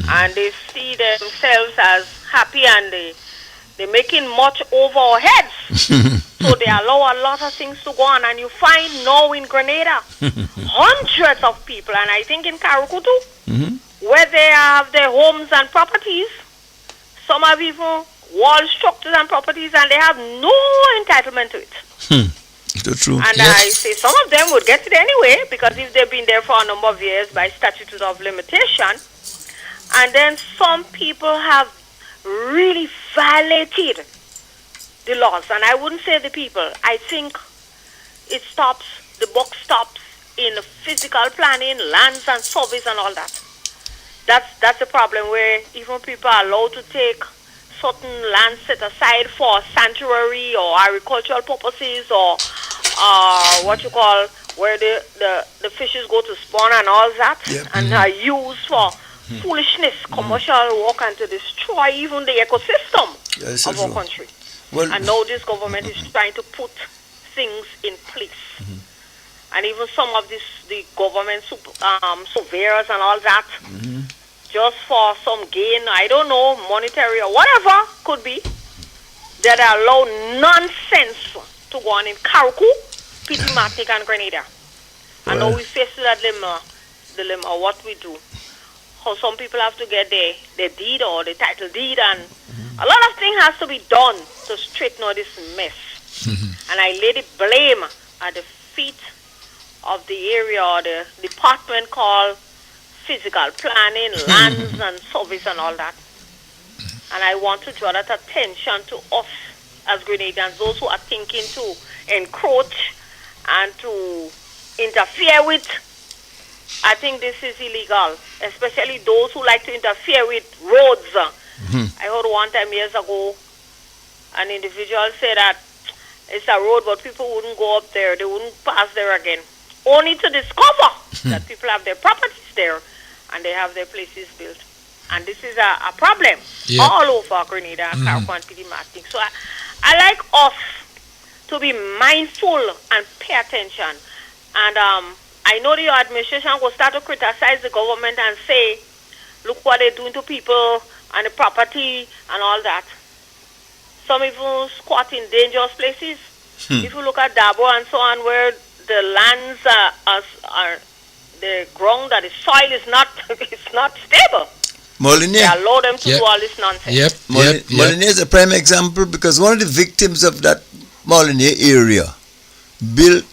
And they see themselves as happy, and they're making much over our heads. So they allow a lot of things to go on. And you find now in Grenada, hundreds of people, and I think in Karuku too, where they have their homes and properties. Some have even wall structures and properties, and they have no entitlement to it. That's true. And I say some of them would get it anyway, because if they've been there for a number of years by statute of limitation. And then some people have really violated the laws. And I wouldn't say the people. I think it stops, the buck stops in physical planning, lands and surveys and all that. That's the problem, where even people are allowed to take certain land set aside for sanctuary or agricultural purposes, or what you call where the fishes go to spawn and all that, and are used for foolishness, commercial work, and to destroy even the ecosystem of our country. Well, and now this government is trying to put things in place. And even some of the government surveyors and all that, just for some gain, I don't know, monetary or whatever could be, that allow nonsense to go on in Karuku, Pitimatic and Grenada. And now we face that dilemma, what we do. How some people have to get their deed or the title deed, and a lot of things has to be done to straighten out this mess. And I lay the blame at the feet of the area or the department called physical planning, lands and surveys and all that. And I want to draw that attention to us as Grenadians, those who are thinking to encroach and to interfere with. I think this is illegal, especially those who like to interfere with roads. I heard one time years ago, an individual say that it's a road, but people wouldn't go up there, they wouldn't pass there again, only to discover that people have their properties there and they have their places built. And this is a problem all over Grenada, Karuku and Pitimatic. So I like us to be mindful and pay attention. And I know the administration will start to criticize the government and say, look what they're doing to people and the property and all that. Some even squat in dangerous places. If you look at Dabo and so on, where the lands are the ground, that the soil is not it's not stable. Molyneux. They allow them to do all this nonsense. Molyneux is a prime example, because one of the victims of that Molyneux area built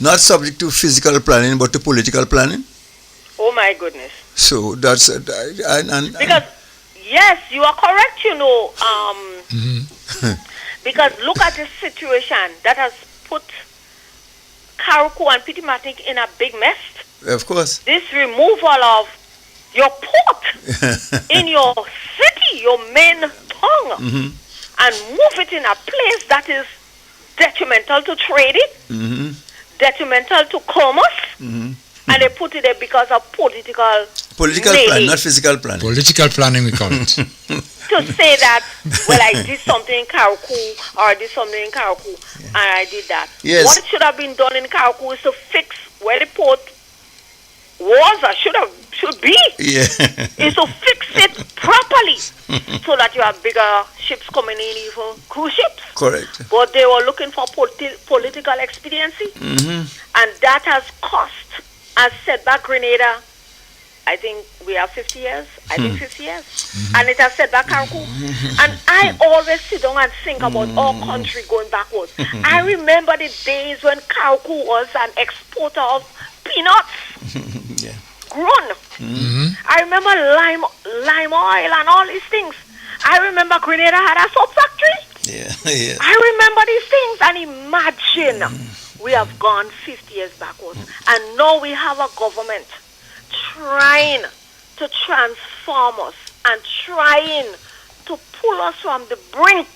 not subject to physical planning but to political planning. Oh my goodness. So that's because yes, you are correct, you know. Because look at the situation that has put Karuku and Pitimatic in a big mess. Of course. This removal of your port in your city, your main tongue, and move it in a place that is detrimental to trading, detrimental to commerce, and they put it there because of political planning, not physical planning. Political planning, we call it. To say that, well, I did something in Karuku, or I did something in Karuku, and I did that. Yes. What should have been done in Karuku is to fix where the port was or should be. Is to fix it properly so that you have bigger ships coming in, even cruise ships. Correct. But they were looking for political expediency, and that has cost, has set back Grenada. I think we have 50 years. I think 50 years. And it has set back Karuku. And I always sit down and think about our country going backwards. I remember the days when Karuku was an exporter of peanuts. Grown. I remember lime oil and all these things. I remember Grenada had a soap factory. I remember these things, and imagine we have gone 50 years backwards. And now we have a government trying to transform us and trying to pull us from the brink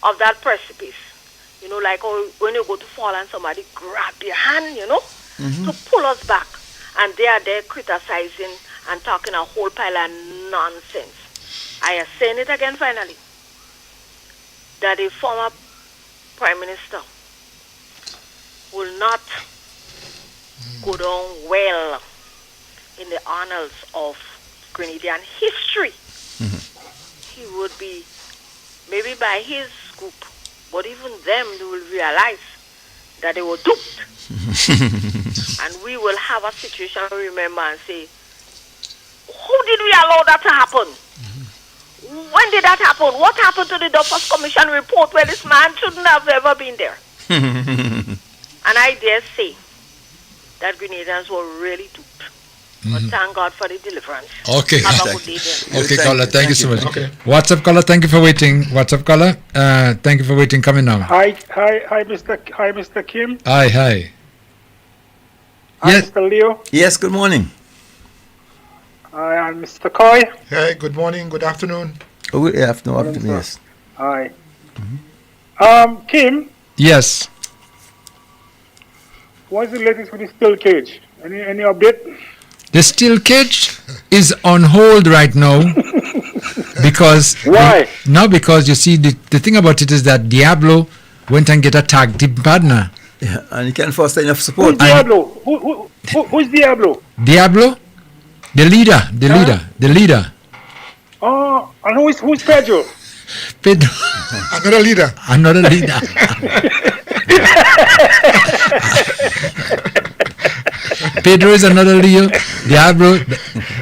of that precipice. You know, like when you go to fall and somebody grab your hand, you know, to pull us back. And they are there criticizing and talking a whole pile of nonsense. I am saying it again finally, that a former Prime Minister will not go down well in the annals of Grenadian history. He would be, maybe by his group, but even them, they will realize that they were duped. And we will have a situation, remember, and say, who did we allow that to happen? When did that happen? What happened to the Duffus Commission report where this man shouldn't have ever been there? And I dare say that Grenadians were really duped. But thank God for the deliverance. Okay. Have a good day then. Okay, caller, thank you so much. Okay. What's up, caller? Thank you for waiting. What's up, caller? Thank you for waiting. Coming now. Hi, Mr. Kim. Hi. Hi, Yes. Mr. Leo. Yes, good morning. Hi, I'm Mr. Coy. Hey, good morning, good afternoon. Oh, good afternoon, yes. Hi. Kim, Yes. what's the latest with the steel cage? Any update? The steel cage is on hold right now because why? No, because you see the thing about it is that Diablo went and get a tag team partner. Yeah, and he can't foster enough support. Who's Diablo? Who's Diablo? Diablo, the leader. Oh, and who's Pedro? Pedro, Another leader. Pedro is another Leo. Diablo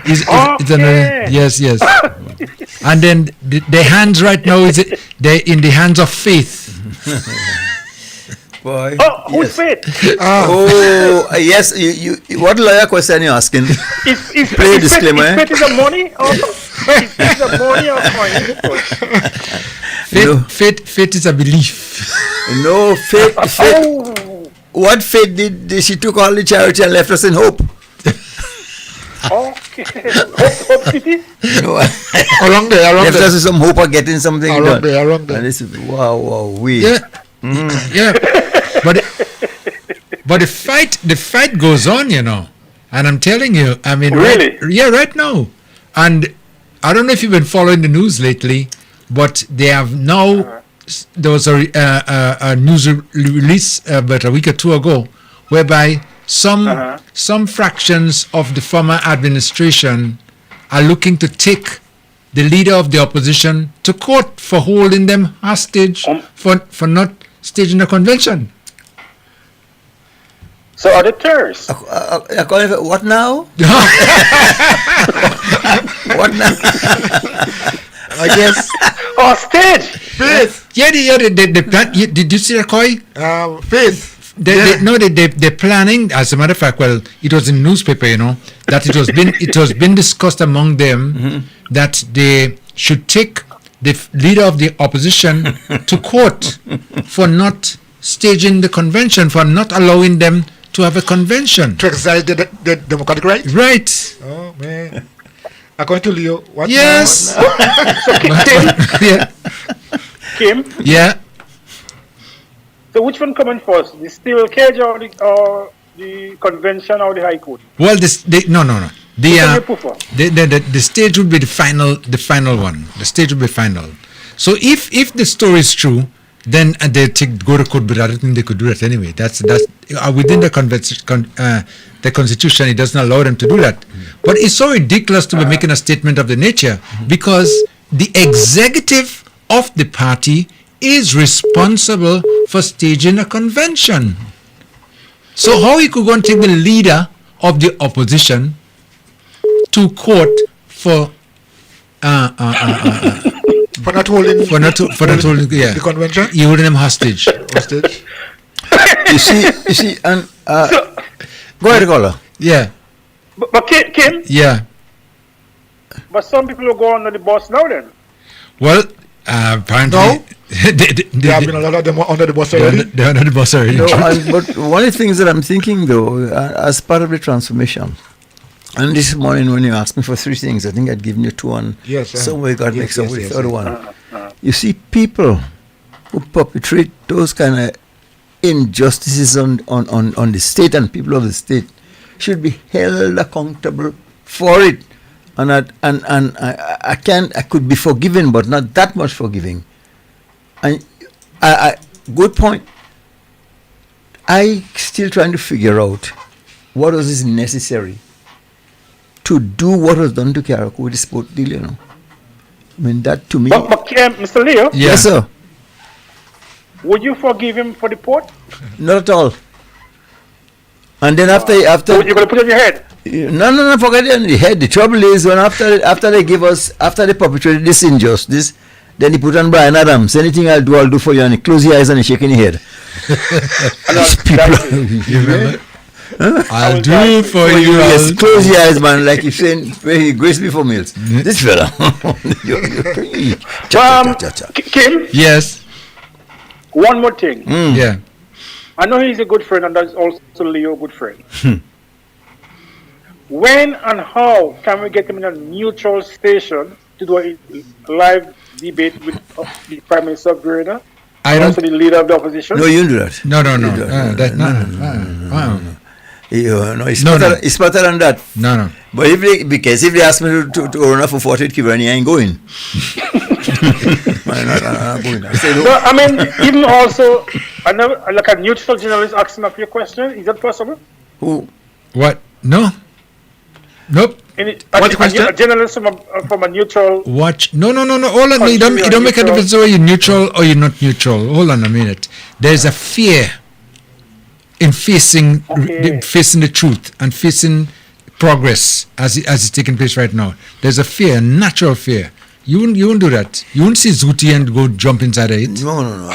is another. Yes. And then the hands right now they're in the hands of Faith. Boy. Oh, who's Faith? Yes. You what lawyer question you asking? Play disclaimer. Is Faith is a money? Is a money or coin? Faith is a belief. No, faith. What faith did she took all the charity and left us in hope? Okay. Hope City? No, around there. Left us with some hope of getting something Around done. there. And this, wow, we. Yeah. Yeah. But the fight goes on, you know. And I'm telling you, I mean, really? Right now. And I don't know if you've been following the news lately, but they have now. There was a news release about a week or two ago, whereby some fractions of the former administration are looking to take the leader of the opposition to court for holding them hostage for not staging a convention. So are they terrorists? What now? What now? I guess. Oh, stage. Faith. Yeah, they plan. Did you see that, Koi? Faith. They're planning. As a matter of fact, well, it was in the newspaper, you know, that it was been discussed among them that they should take the leader of the opposition to court for not staging the convention, for not allowing them to have a convention. To exercise the democratic right? Right. Oh, man. According to Leo, what? Yes. Kim? Yeah. So which one coming first? The steel cage or the convention or the high court? Well, no. The stage would be the final one. The stage would be final. So if the story is true, then they go to court, but I don't think they could do that anyway. That's within the constitution. It doesn't allow them to do that. But it's so ridiculous to be making a statement of the nature, because the executive of the party is responsible for staging a convention. So how he could go and take the leader of the opposition to court for not holding the convention? You holding them hostage. You see, and go ahead, caller. Yeah. But Kim? Yeah. But some people will go under the bus now then. Well, apparently. No. There have been a lot of them under the bus already. They're under the bus already. No, but one of the things that I'm thinking, though, as part of the transformation, And this morning when you asked me for 3 things, I think I'd given you 2 on Yes, somewhere you got yes, mixed up yes, with yes, the other yes. one. You see, people who perpetrate those kind of injustices on the state and people of the state should be held accountable for it. And I could be forgiven, but not that much forgiving. And good point. I still trying to figure out what was is necessary to do what was done to Carriacou with the sport deal, you know. I mean, that to me. But Mr. Leo, Yes, sir. would you forgive him for the port? Not at all. And then after So you're going to put it on your head? No, forget it on the head. The trouble is when after they perpetrated this injustice, then he put on Brian Adams. Anything I'll do for you, and he close your eyes and he shaking your head. You remember? I'll do it for you. Yes, close your eyes, man, like you're saying, he grace me for meals. This fella. Kim? Yes. One more thing. Yeah. I know he's a good friend, and that's also Leo a good friend. When and how can we get him in a neutral station to do a live debate with the Prime Minister of Grenada? I don't. Also the leader of the opposition? No, you don't do that. No. It's better than that. No. But if they ask me to run for 48 Kibrani, I ain't going. I'm not going. No, I mean, even also, like a neutral journalist asking up your question, is that possible? Who? What? No. Nope. What's the question? A journalist from a neutral. Watch. No. Hold on. You don't make a difference whether you're neutral or you're not neutral. Hold on a minute. There's a fear in facing the truth and facing progress as it's taking place right now. There's a fear, a natural fear. You wouldn't do that. You wouldn't see Zuti and go jump inside of it. No.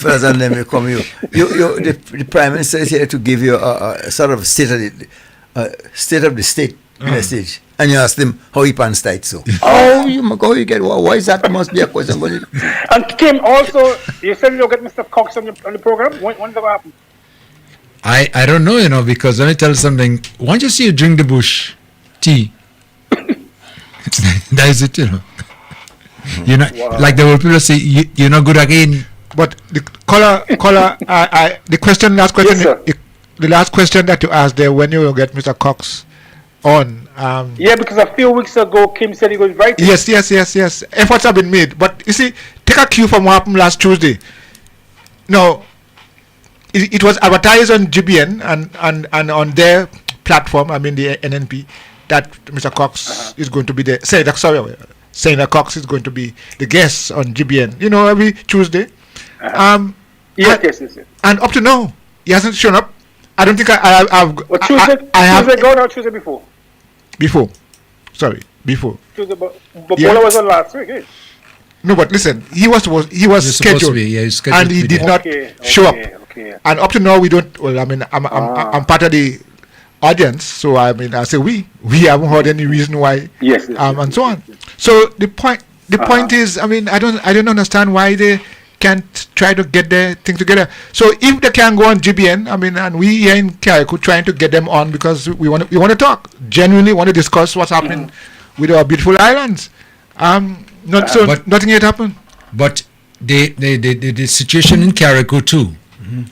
First and then we come you. The Prime Minister is here to give you a sort of state of the state message, and you ask them how he pants tight. So you get why is that? Must be a question. And Kim, also, you said you'll get Mr. Cox on the program. When does that happen? I don't know, because let me tell you something. Once you see you drink the bush tea, that is it, You're not like the old people say. You're not good again. But the caller, the question, last question, yes, the last question that you asked there, when you will get Mr. Cox on? Yeah, because a few weeks ago, Kim said he was right. Yes. Efforts have been made, but you see, take a cue from what happened last Tuesday. No, it was advertised on GBN and on their platform. I mean the NNP, that Mr. Cox is going to be the Senator Cox is going to be the guest on GBN. Every Tuesday. Yes. And up to now, he hasn't shown up. I don't think I've. Tuesday gone or Tuesday before? Before. Tuesday, but Bola was on last week, eh? No, but listen, he was scheduled, and he did not show up. Okay. And up to now, we don't. Well, I mean, I'm part of the audience, so I mean, I say we haven't heard any reason why. Yes. And so on. So the point is, I mean, I don't understand why they can't try to get their thing together. So if they can go on GBN, I mean, and we here in Carriacou trying to get them on because we want to talk, genuinely want to discuss what's happening with our beautiful islands. Nothing yet happened. But the situation in Carriacou too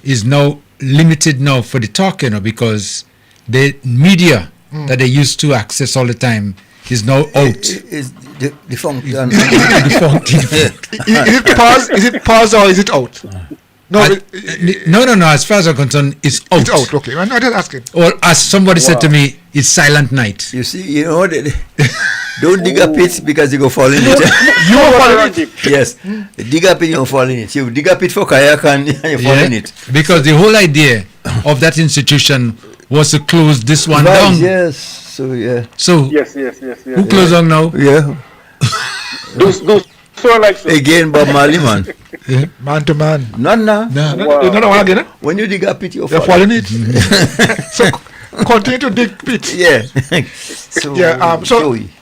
is now limited now for the talk, because the media that they used to access all the time is now out. Is defunct. Is it pause or is it out? No. As far as I'm concerned, it's out. It's out. Okay, I'm not asking. Or as somebody said to me, it's silent night. You see, don't dig a pit because you go fall in it. You will fall in it. Yes, dig a pit, you fall in it. You dig a pit for kayak and you fall in it. Because the whole idea of that institution was to close this one down. Yes. So yes. Who closed down now? Yeah. Those like so. Again, Bob Marley, man. Man to man. No. Wow. Again, when you dig a pit, you're falling it. So continue to dig pit. Yeah. So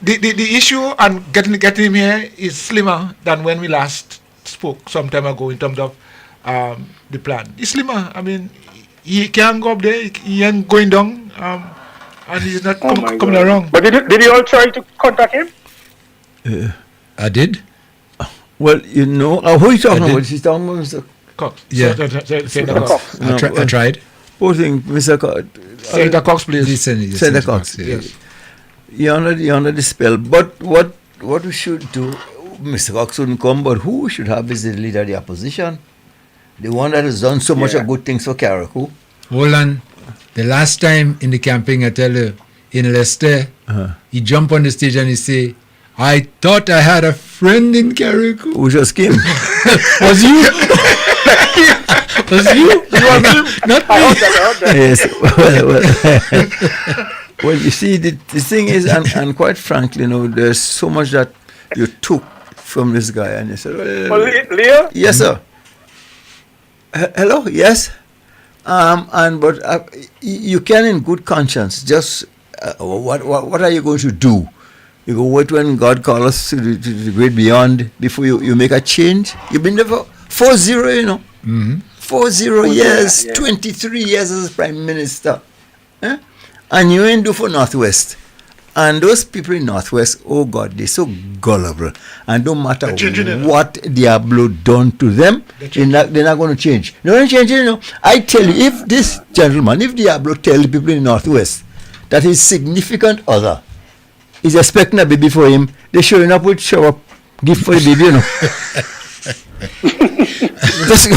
the issue and getting him here is slimmer than when we last spoke some time ago in terms of the plan. It's slimmer. I mean, he can't go up there. He ain't going down. And he's not coming God. around. But did you all try to contact him? I did. Well, you know, who are you talking about? She's talking about Mr. Cox. Yeah. Senator Cox. I tried. Poor thing, Mr. Cox. Senator Cox, please. Senator Cox. Yes. You're under the spell. But what we should do, Mr. Cox wouldn't come, but who we should have is the leader of the opposition. The one that has done so much of good things for Carriacou. Hold on. The last time in the camping, I tell you, in Leicester, he jumped on the stage and he say, I thought I had a friend in Carriacou. Who just came? Was you? Was you? Not me. I heard that. Yes. Well, you see, the thing is, and quite frankly, you know, there's so much that you took from this guy, and you said, well, Leo? yes, sir. Hello, yes. But you can, in good conscience, just what are you going to do? You go wait when God calls us to the great beyond before you make a change. You've been there for 4-0, you know. 4-0 years, 23 years as Prime Minister. And you ain't do for Northwest. And those people in Northwest, oh God, they're so gullible. And don't matter what Diablo done to them, they're not going to change. They're going to change, you know. I tell you, if this gentleman, if Diablo tell the people in Northwest that his significant other is expecting a baby for him, they're showing up with shower gift for the baby, you know. What's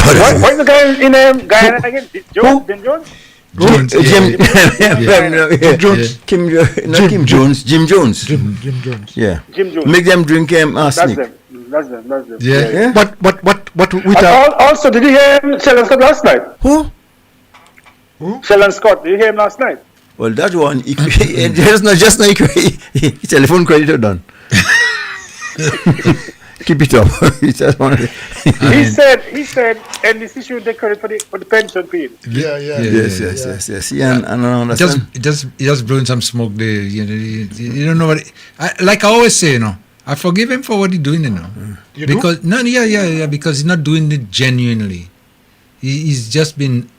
the guy in Guyana again? Jim Jones? Jim Jones. Yeah. Jim Jones. Make them drink arsenic. That's them. Yeah. But also, did you hear Sheldon Scott last night? Who? Sheldon Scott. Did you hear him last night? Well, that one, there's not just no telephone creditor done. Keep it up. He said, and this issue they credit for the pension period. Yes. Yeah, and I understand. It just blowing some smoke there. You don't know what. Like I always say, you know, I forgive him for what he's doing, you know. You because do? because he's not doing it genuinely. He's just been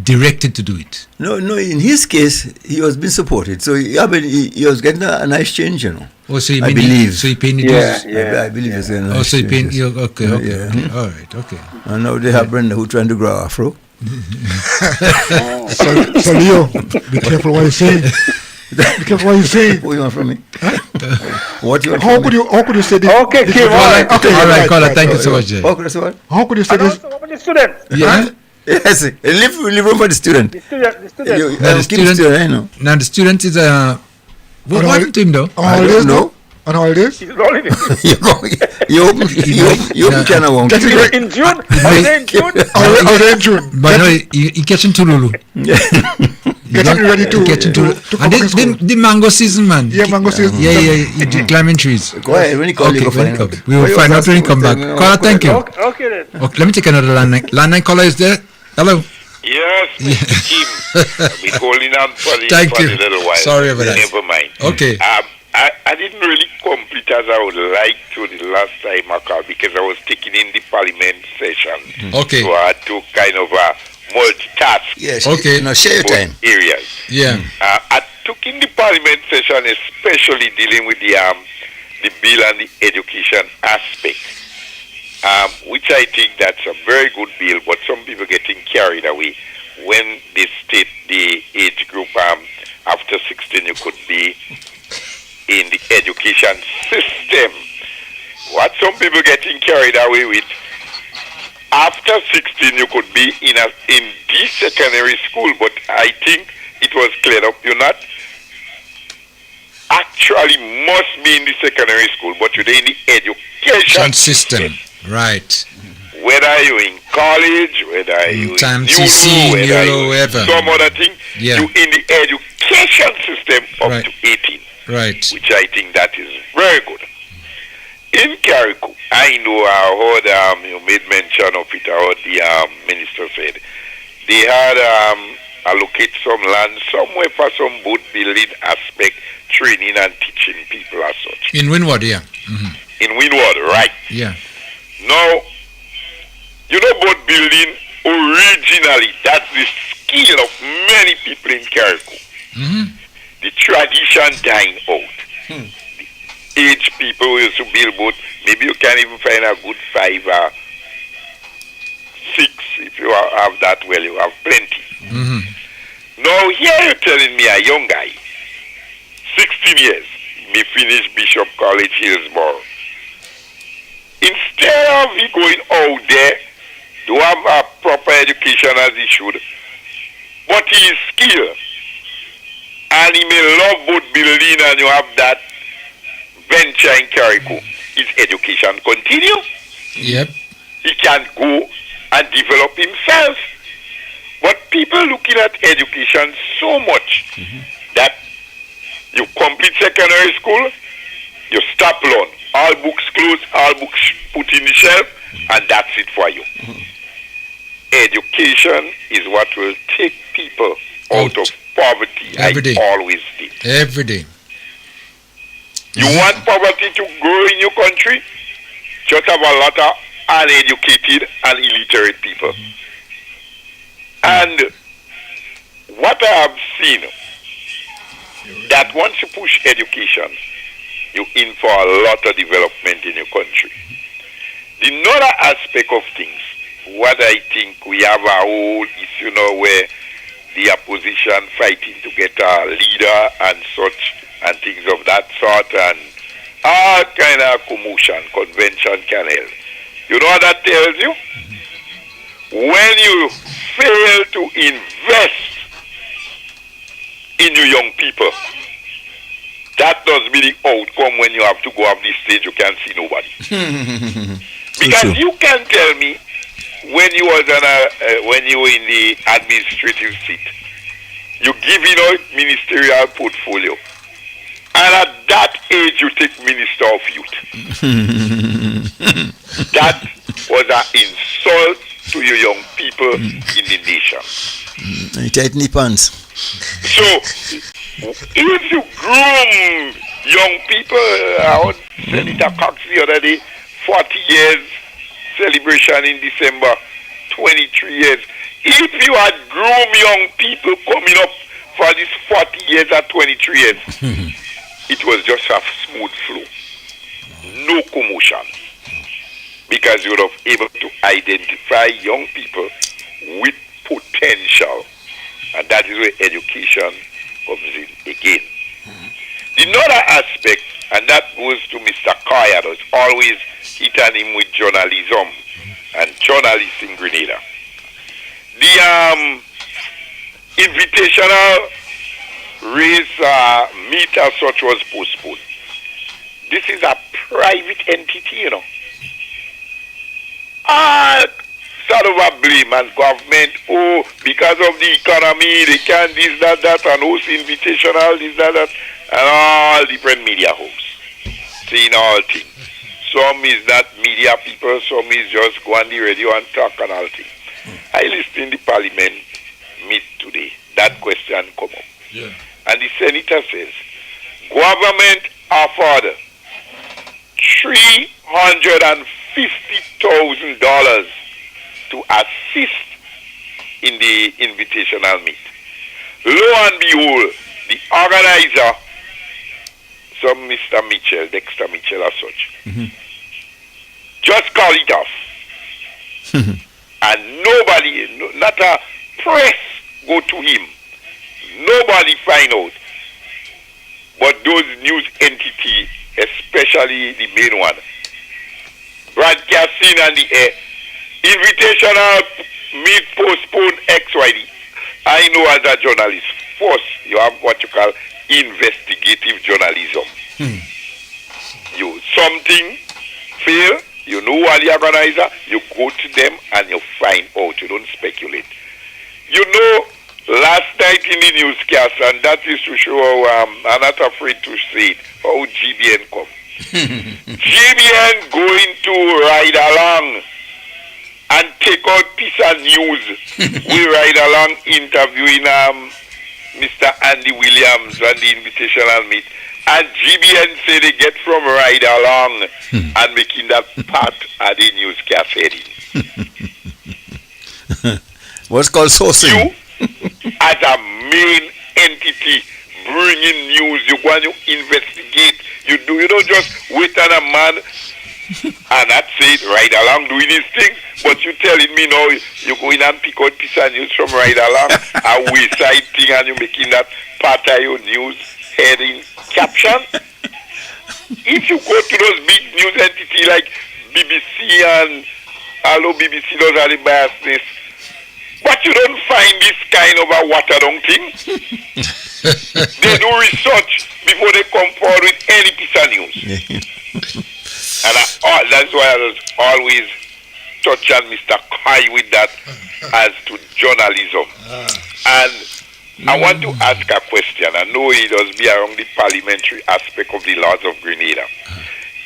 directed to do it. No. In his case, he was being supported, so he was getting a nice change, you know. Oh, so I believe. So he paying it. I believe it's getting a nice so he paying. change. Okay. All right. Okay. And now they have Brenda who trying to grow afro. So Leo, be careful what you say. Be careful what you say. What you want from me? What you want How from could me? you say this? Okay, Kim. All right, caller. Thank you so much. How could I say what? How could you say And this? also, what about the student? Yeah. Yes, leave room for the student. The student. Keep the student, I know. Now the student is what happened to him though? I don't know. On holidays? He's rolling it. You open China one. In June? Are they in June? But no, he catching Tululu. Getting ready to and the mango season, man. Yeah, mango season. Yeah. Climbing trees. Go ahead, when you call, you find out. We will find out when you come back. Caller, thank you. Okay then. Okay, let me take another landline caller. Is there? Hello. Yes, Mr. Kim. I've been holding on for the little while. Sorry about that. Never mind. Okay. I didn't really complete as I would like to the last time I called because I was taking in the parliament session. Okay. So I had to kind of multitask. Yes. Okay. Now share your both time. areas. Yeah. I took in the parliament session, especially dealing with the bill and the education aspect, which I think that's a very good bill, but some people getting carried away when they state the age group after 16 you could be in the education system. What some people getting carried away with, after 16 you could be in the secondary school, but I think it was cleared up. You're not actually must be in the secondary school, but you're in the education system. Right. Whether you're in college, whether you're in CC, whether you're whatever. some other thing, Yeah. you're in the education system up to 18. Right. Which I think that is very good. In Carriacou, I know I heard you made mention of it. I heard the minister said they had allocate some land somewhere for some boat building aspect, training and teaching people as such. In Windward, yeah. In Windward, right? Yeah. Now, you know, boat building originally, that's the skill of many people in Carrico. The tradition dying out. Age people who used to build boat, maybe you can even find a good 5 or 6 if you have that well, you have plenty. Now here you're telling me a young guy, 16 years, me finish Bishop College Hillsborough. Instead of he going out there to have a proper education as he should, but he is skilled and he may love boat building and you have that venture in Carrico, his education continue. Yep. He can go and develop himself. But people looking at education so much that you complete secondary school, you stop learn. All books closed, all books put in the shelf, and that's it for you. Education is what will take people out of poverty. Every day. Always did. Every day. You want poverty to grow in your country? Just have a lot of uneducated and illiterate people. And what I have seen, that once you push education, you're in for a lot of development in your country. The another aspect of things, what I think we have a whole issue now where the opposition fighting to get a leader and such and things of that sort and all kind of commotion, convention can help. You know what that tells you? When you fail to invest in your young people, that does be the outcome when you have to go off this stage, you can't see nobody. Because you can tell me when you was when you were in the administrative seat, you giving out ministerial portfolio. And at that age, you take Minister of Youth. That was an insult to your young people in the nation. You tighten the pants. So, if you groom young people, I heard Senator Cox the other day, 40 years celebration in December, 23 years. If you had groomed young people coming up for these 40 years or 23 years, it was just a smooth flow. No commotion. Because you would have able to identify young people with potential. And that is where education comes in again. The other aspect, and that goes to Mr. Kaya, was always hitting him with journalism and journalists in Grenada. The invitational race meet as such was postponed. This is a private entity, you know. Sort of a blame as government, oh, because of the economy, they can't this, that, and host invitational, this, that, and all different media hosts. Saying all things. Some is not media people, some is just go on the radio and talk and all things. I listened in the parliament meet today. That question come up. Yeah. And the senator says, government offered $350,000 to assist in the invitational meet. Lo and behold, the organizer, some Mr. Mitchell, Dexter Mitchell as such, just call it off. And nobody, not a press go to him. Nobody find out. But those news entities, especially the main one, broadcasting on the air, invitational meet postpone XYD. I know as a journalist, first you have what you call investigative journalism. You something fail, you know what the organizer, you go to them and you find out. You don't speculate. You know, last night in the newscast, and that is to show how I'm not afraid to say it, how GBN come. GBN going to ride along and take out piece of news. We ride along interviewing Mr. Andy Williams and the invitational meet. And GBN say they get from ride along and making that part of the newscast heading. What's called sourcing. You, as a main entity, bringing news, you go and you investigate. You don't just wait on a man and that's it, right along doing his thing. But you telling me now you go in and pick out piece of news from right along a wayside thing and you making that part of your news heading caption. If you go to those big news entities like BBC and although BBC does have the biasness, but you don't find this kind of a watered down thing. They do research before they come forward with any piece of news. And that's why I was always touch on Mr. Kai with that as to journalism. And I want to ask a question. I know it does be around the parliamentary aspect of the laws of Grenada.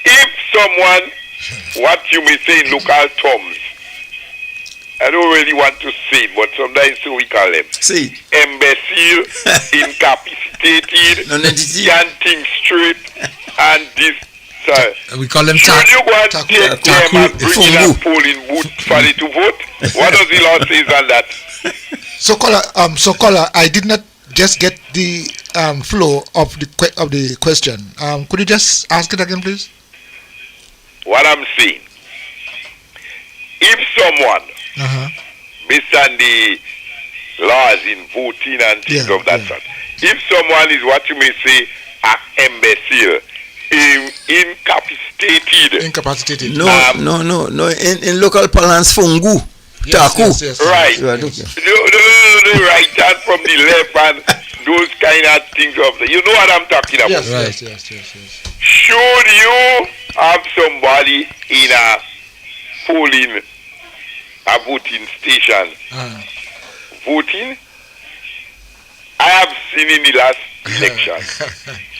If someone, what you may say in local terms, I don't really want to say it, but sometimes so we call them. See. Imbecile, incapacitated, can't think straight, and this. We call them should you go and take them and bring in a polling booth for it to vote? What does the law say on that? So caller, I did not just get the flow of the question. Could you just ask it again, please? What I'm saying, if someone, based on the laws in voting and things of that sort, if someone is what you may say an imbecile, incapacitated. No. In local parlance, fungu. Taku. Yes. Right. The right hand from the left and those kind of things of the. You know what I'm talking about. Yes. Should you have somebody in a voting station voting? I have seen in the last election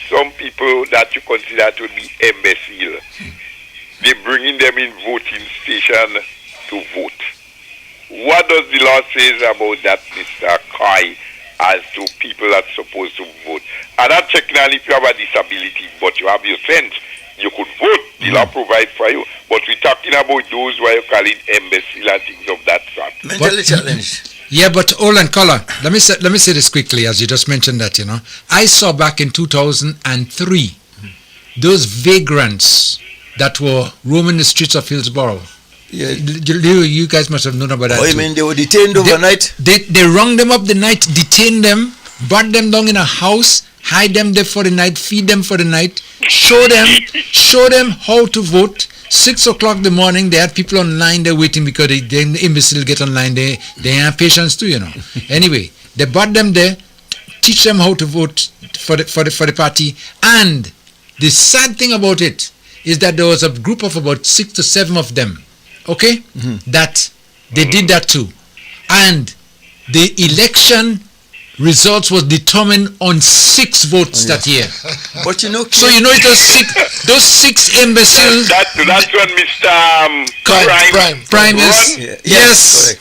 some people that you consider to be imbecile. They're bringing them in voting station to vote. What does the law say about that, Mr. Kai, as to people that's supposed to vote? I'm not checking on if you have a disability, but you have your sense. You could vote. The law provides for you. But we're talking about those who are calling imbecile and things of that sort. Mentally challenged. Yeah, but hold on, caller. Let me say this quickly, as you just mentioned that, I saw back in 2003 those vagrants that were roaming the streets of Hillsborough. Yeah. You guys must have known about that. Oh, you mean they were detained overnight? They rung them up the night, detained them, brought them down in a house, hide them there for the night, feed them for the night, show them how to vote. 6 o'clock in the morning, they had people online there waiting because the imbecile get online. They have patience too, Anyway, they brought them there, teach them how to vote for the party. And the sad thing about it is that there was a group of about 6 to 7 of them, that they did that too. And the election results was determined on 6 votes that year. But so it was those 6 imbeciles. That's when Mr. Prime is yes.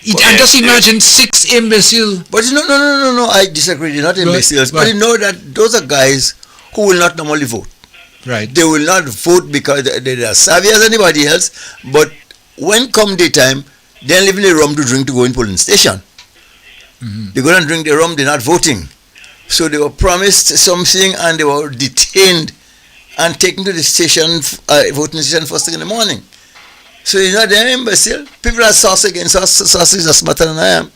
And just imagine 6 imbeciles. But no, I disagree. They're not imbeciles. But you know that those are guys who will not normally vote. Right. They will not vote because they are savvy as anybody else. But when come daytime, they're leaving the rum to drink to go in polling station. They go and drink the rum, they're not voting. So they were promised something and they were detained and taken to the station, voting station first thing in the morning. So they're imbecile. People are sauce against us. Sauce is smarter than I am.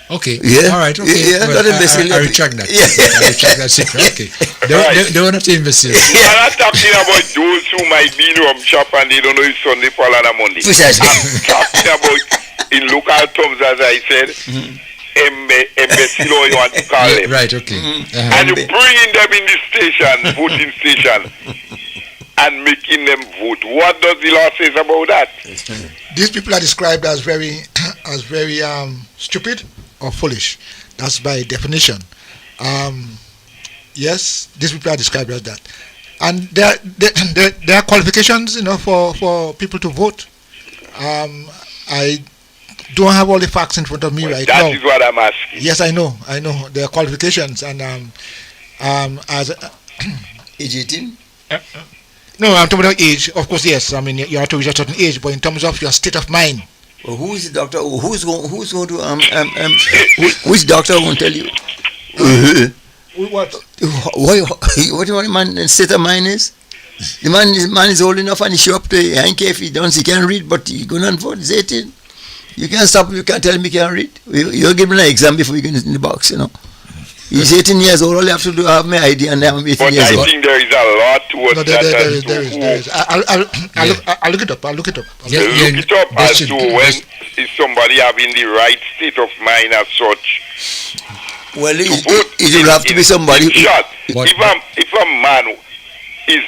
Okay. Yeah. All right. Okay. Yeah, not imbecile. I retract that. Yeah. I retract that statement. Okay. They were not imbeciles. I'm not talking about those who might be in rum shop and they don't know it's Sunday, Paul, and Monday. Precisely. I'm talking about in local terms, as I said. Imbecile, or you want to call them. Right, okay. And you bringing them in the station, voting station, and making them vote. What does the law say about that? These people are described as very stupid or foolish. That's by definition. Yes, these people are described as that. And there are qualifications, for people to vote. I don't have all the facts in front of me right now. That is what I'm asking. Yes, I know. There are qualifications, and as age 18. No, I'm talking about age. Of course, yes. I mean, you have to reach a certain age, but in terms of your state of mind, Well, who is the doctor? Who's going to which doctor won't tell you? What? What the man state of mind is? The man is old enough and he show up to I don't care if he don't he can read, but he going on for he's 18. You can't stop. You can't tell him he can't read. You'll give him an exam before you get in the box. He's 18 years old. All you have to do have my ID and I'm 18 but years old. I think there is a lot towards that. There is. I'll look it up. Look it up as to when is somebody having the right state of mind as such. Well, it will have to be somebody. If a man is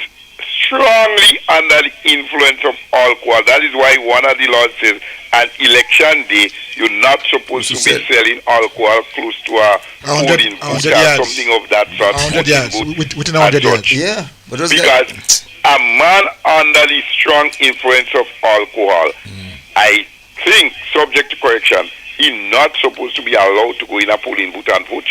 strongly under the influence of alcohol, that is why one of the laws says on election day you're not supposed to be selling alcohol close to a polling booth or something of that sort. 100 yards. Within 100 yards. Yeah, but because a man under the strong influence of alcohol, I think, subject to correction, he's not supposed to be allowed to go in a polling booth and vote,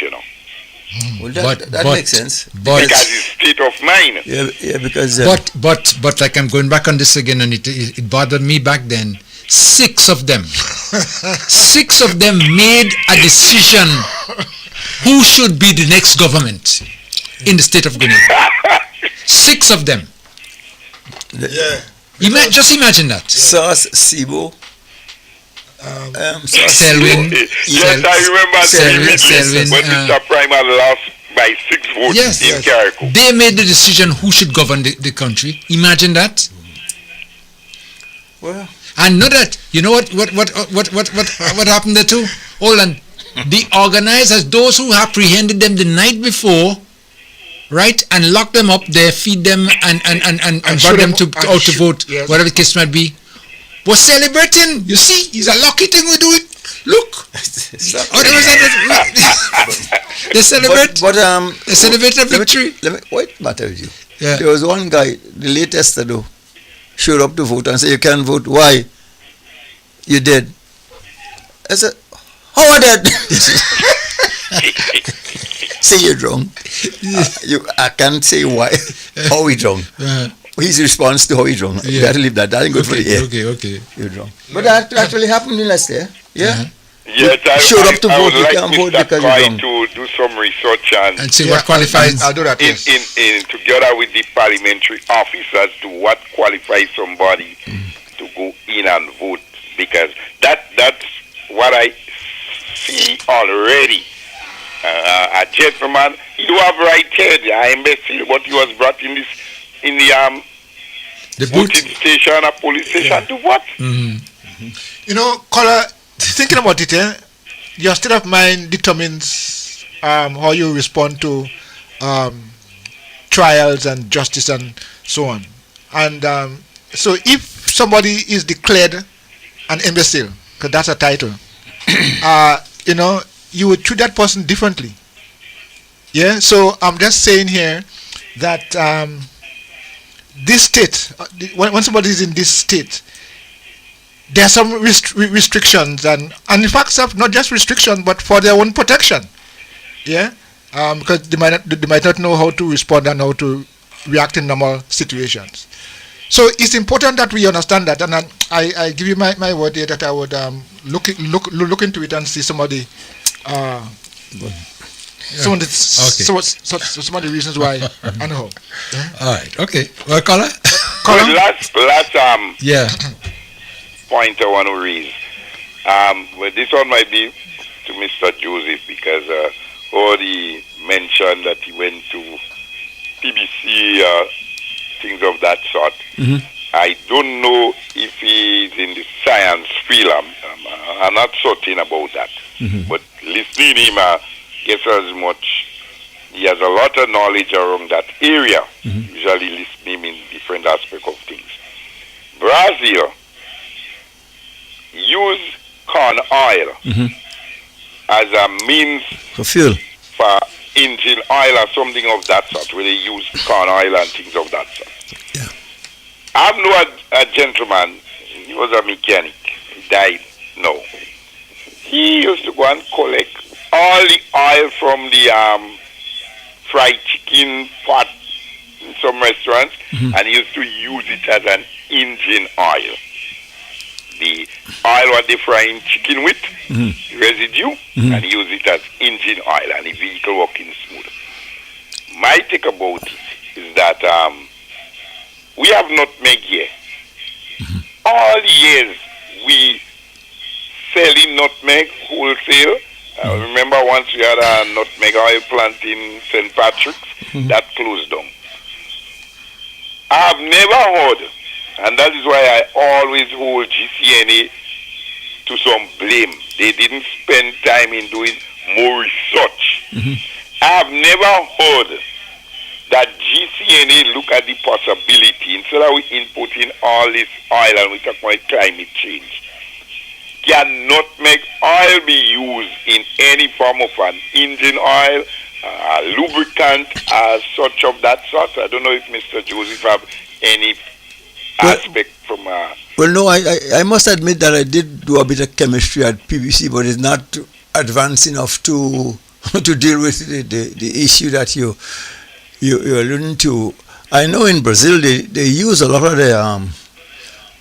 Well, that makes sense. Because his state of mind. Yeah, because. But like I'm going back on this again, and it bothered me back then. 6 of them made a decision who should be the next government in the state of Grenada. 6 of them. Yeah. Just imagine that. Sauce, Sibo. Selwyn. Yes, I remember Selwyn, when Mr. Prime had lost by 6 votes in Carriacou. They made the decision who should govern the country. Imagine that. Well. And know that, you know what happened there too? Hold on. The organizers, those who apprehended them the night before, right, and locked them up there, feed them and brought them out to vote, whatever the case might be, was celebrating. You see, it's a lucky thing we do it. Look. They celebrate. They celebrate a victory. Let me wait matter with you. Yeah. There was one guy, the latest though, showed up to vote and said, you can't vote. Why? You did. I said, how are that? Say you're drunk. I can't say why. How he drunk. His response to how he drunk. You have to leave that. That ain't good for the air. Okay. You're drunk. But that actually happened in last year. Yeah. Yes, showed up to I vote. would like You can't vote Mr. because you're Croy drunk. to do some research and see what qualifies. I'll do that. In together with the parliamentary officers to what qualifies somebody to go in and vote, because that's what I see already. A gentleman, you have right here, the imbecile, but he was brought in the voting station, a police station, to what? You know, caller, thinking about it, your state of mind determines how you respond to trials and justice and so on. And so if somebody is declared an imbecile, because that's a title, you know, you would treat that person differently. Yeah, so I'm just saying here that this state, when somebody is in this state, there are some restrictions and in fact not just restrictions but for their own protection. Yeah, because they might not know how to respond and how to react in normal situations. So it's important that we understand that, and I give you my word here that I would look into it and see some of the some of the reasons why I know. All right. Okay. Well, caller. Last yeah. point I want to raise. Well, this one might be to Mr. Joseph, because already mentioned that he went to PBC, things of that sort. I don't know if he's in the science field. I'm not certain about that. But listening to him gets as much. He has a lot of knowledge around that area. Usually listening in different aspects of things. Brazil use corn oil as a means for fuel, for engine oil or something of that sort, where they use corn oil and things of that sort. Yeah. I know a gentleman, he was a mechanic, he died now. He used to go and collect all the oil from the fried chicken pot in some restaurants, and he used to use it as an engine oil. the oil what they frying chicken with, residue, and use it as engine oil and the vehicle working smooth. My take about it is that we have nutmeg here. All years we selling nutmeg wholesale. Remember once we had a nutmeg oil plant in St. Patrick's that closed down. I have never heard, and that is why I always hold GCNA to some blame. They didn't spend time in doing more research. I have never heard that GCNA look at the possibility, instead of we inputting all this oil and we talk about climate change, can nutmeg oil be used in any form of an engine oil, lubricant, such of that sort? I don't know if Mr. Joseph have any aspect from... Well, no, I must admit that I did do a bit of chemistry at PBC, but it's not advanced enough to to deal with the issue that you're alluding to. I know in Brazil they use a lot of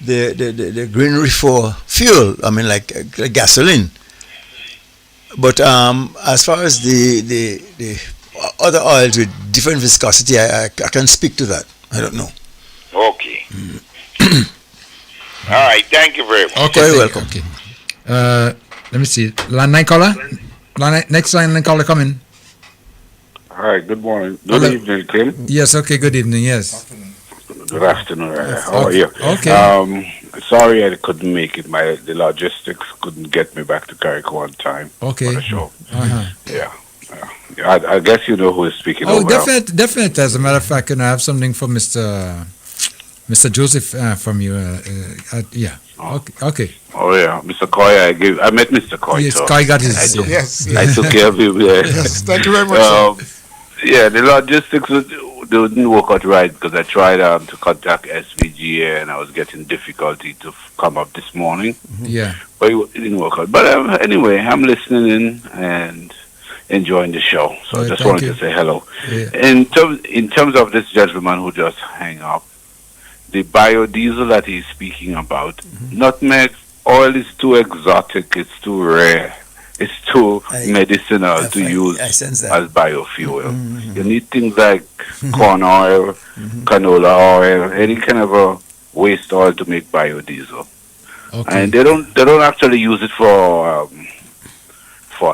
the greenery for fuel. I mean, like gasoline. But as far as the other oils with different viscosity, I can't speak to that. I don't know. Okay. All right. Thank you very much. Okay. Very welcome. Okay. Let me see. Line caller. Next line caller coming. Hi. Good morning. Good evening, Kim. Yes. Okay. Good evening. Yes. Good afternoon. How are you? Okay. Sorry I couldn't make it. The logistics couldn't get me back to Carrick on time. Okay. For the show. Yeah. I guess you know who is speaking. Oh, definitely. As a matter of fact, I have something from Mr. Joseph from you. Yeah. Okay. Oh yeah, Mr. Coy. I met Mr. Coy. Yes, Coy got his. I took care of him. Yeah. Yes, thank you very much. Yeah, the logistics didn't work out right because I tried to contact SVGA and I was getting difficulty to come up this morning. Yeah. But it didn't work out. But anyway, I'm listening in and enjoying the show. So I just wanted to say hello. Yeah. In terms of this gentleman who just hang up, the biodiesel that he's speaking about, nutmeg oil is too exotic, it's too rare, it's too medicinal to use as biofuel. You need things like corn oil, canola oil, any kind of a waste oil to make biodiesel. Okay. And they don't actually use it for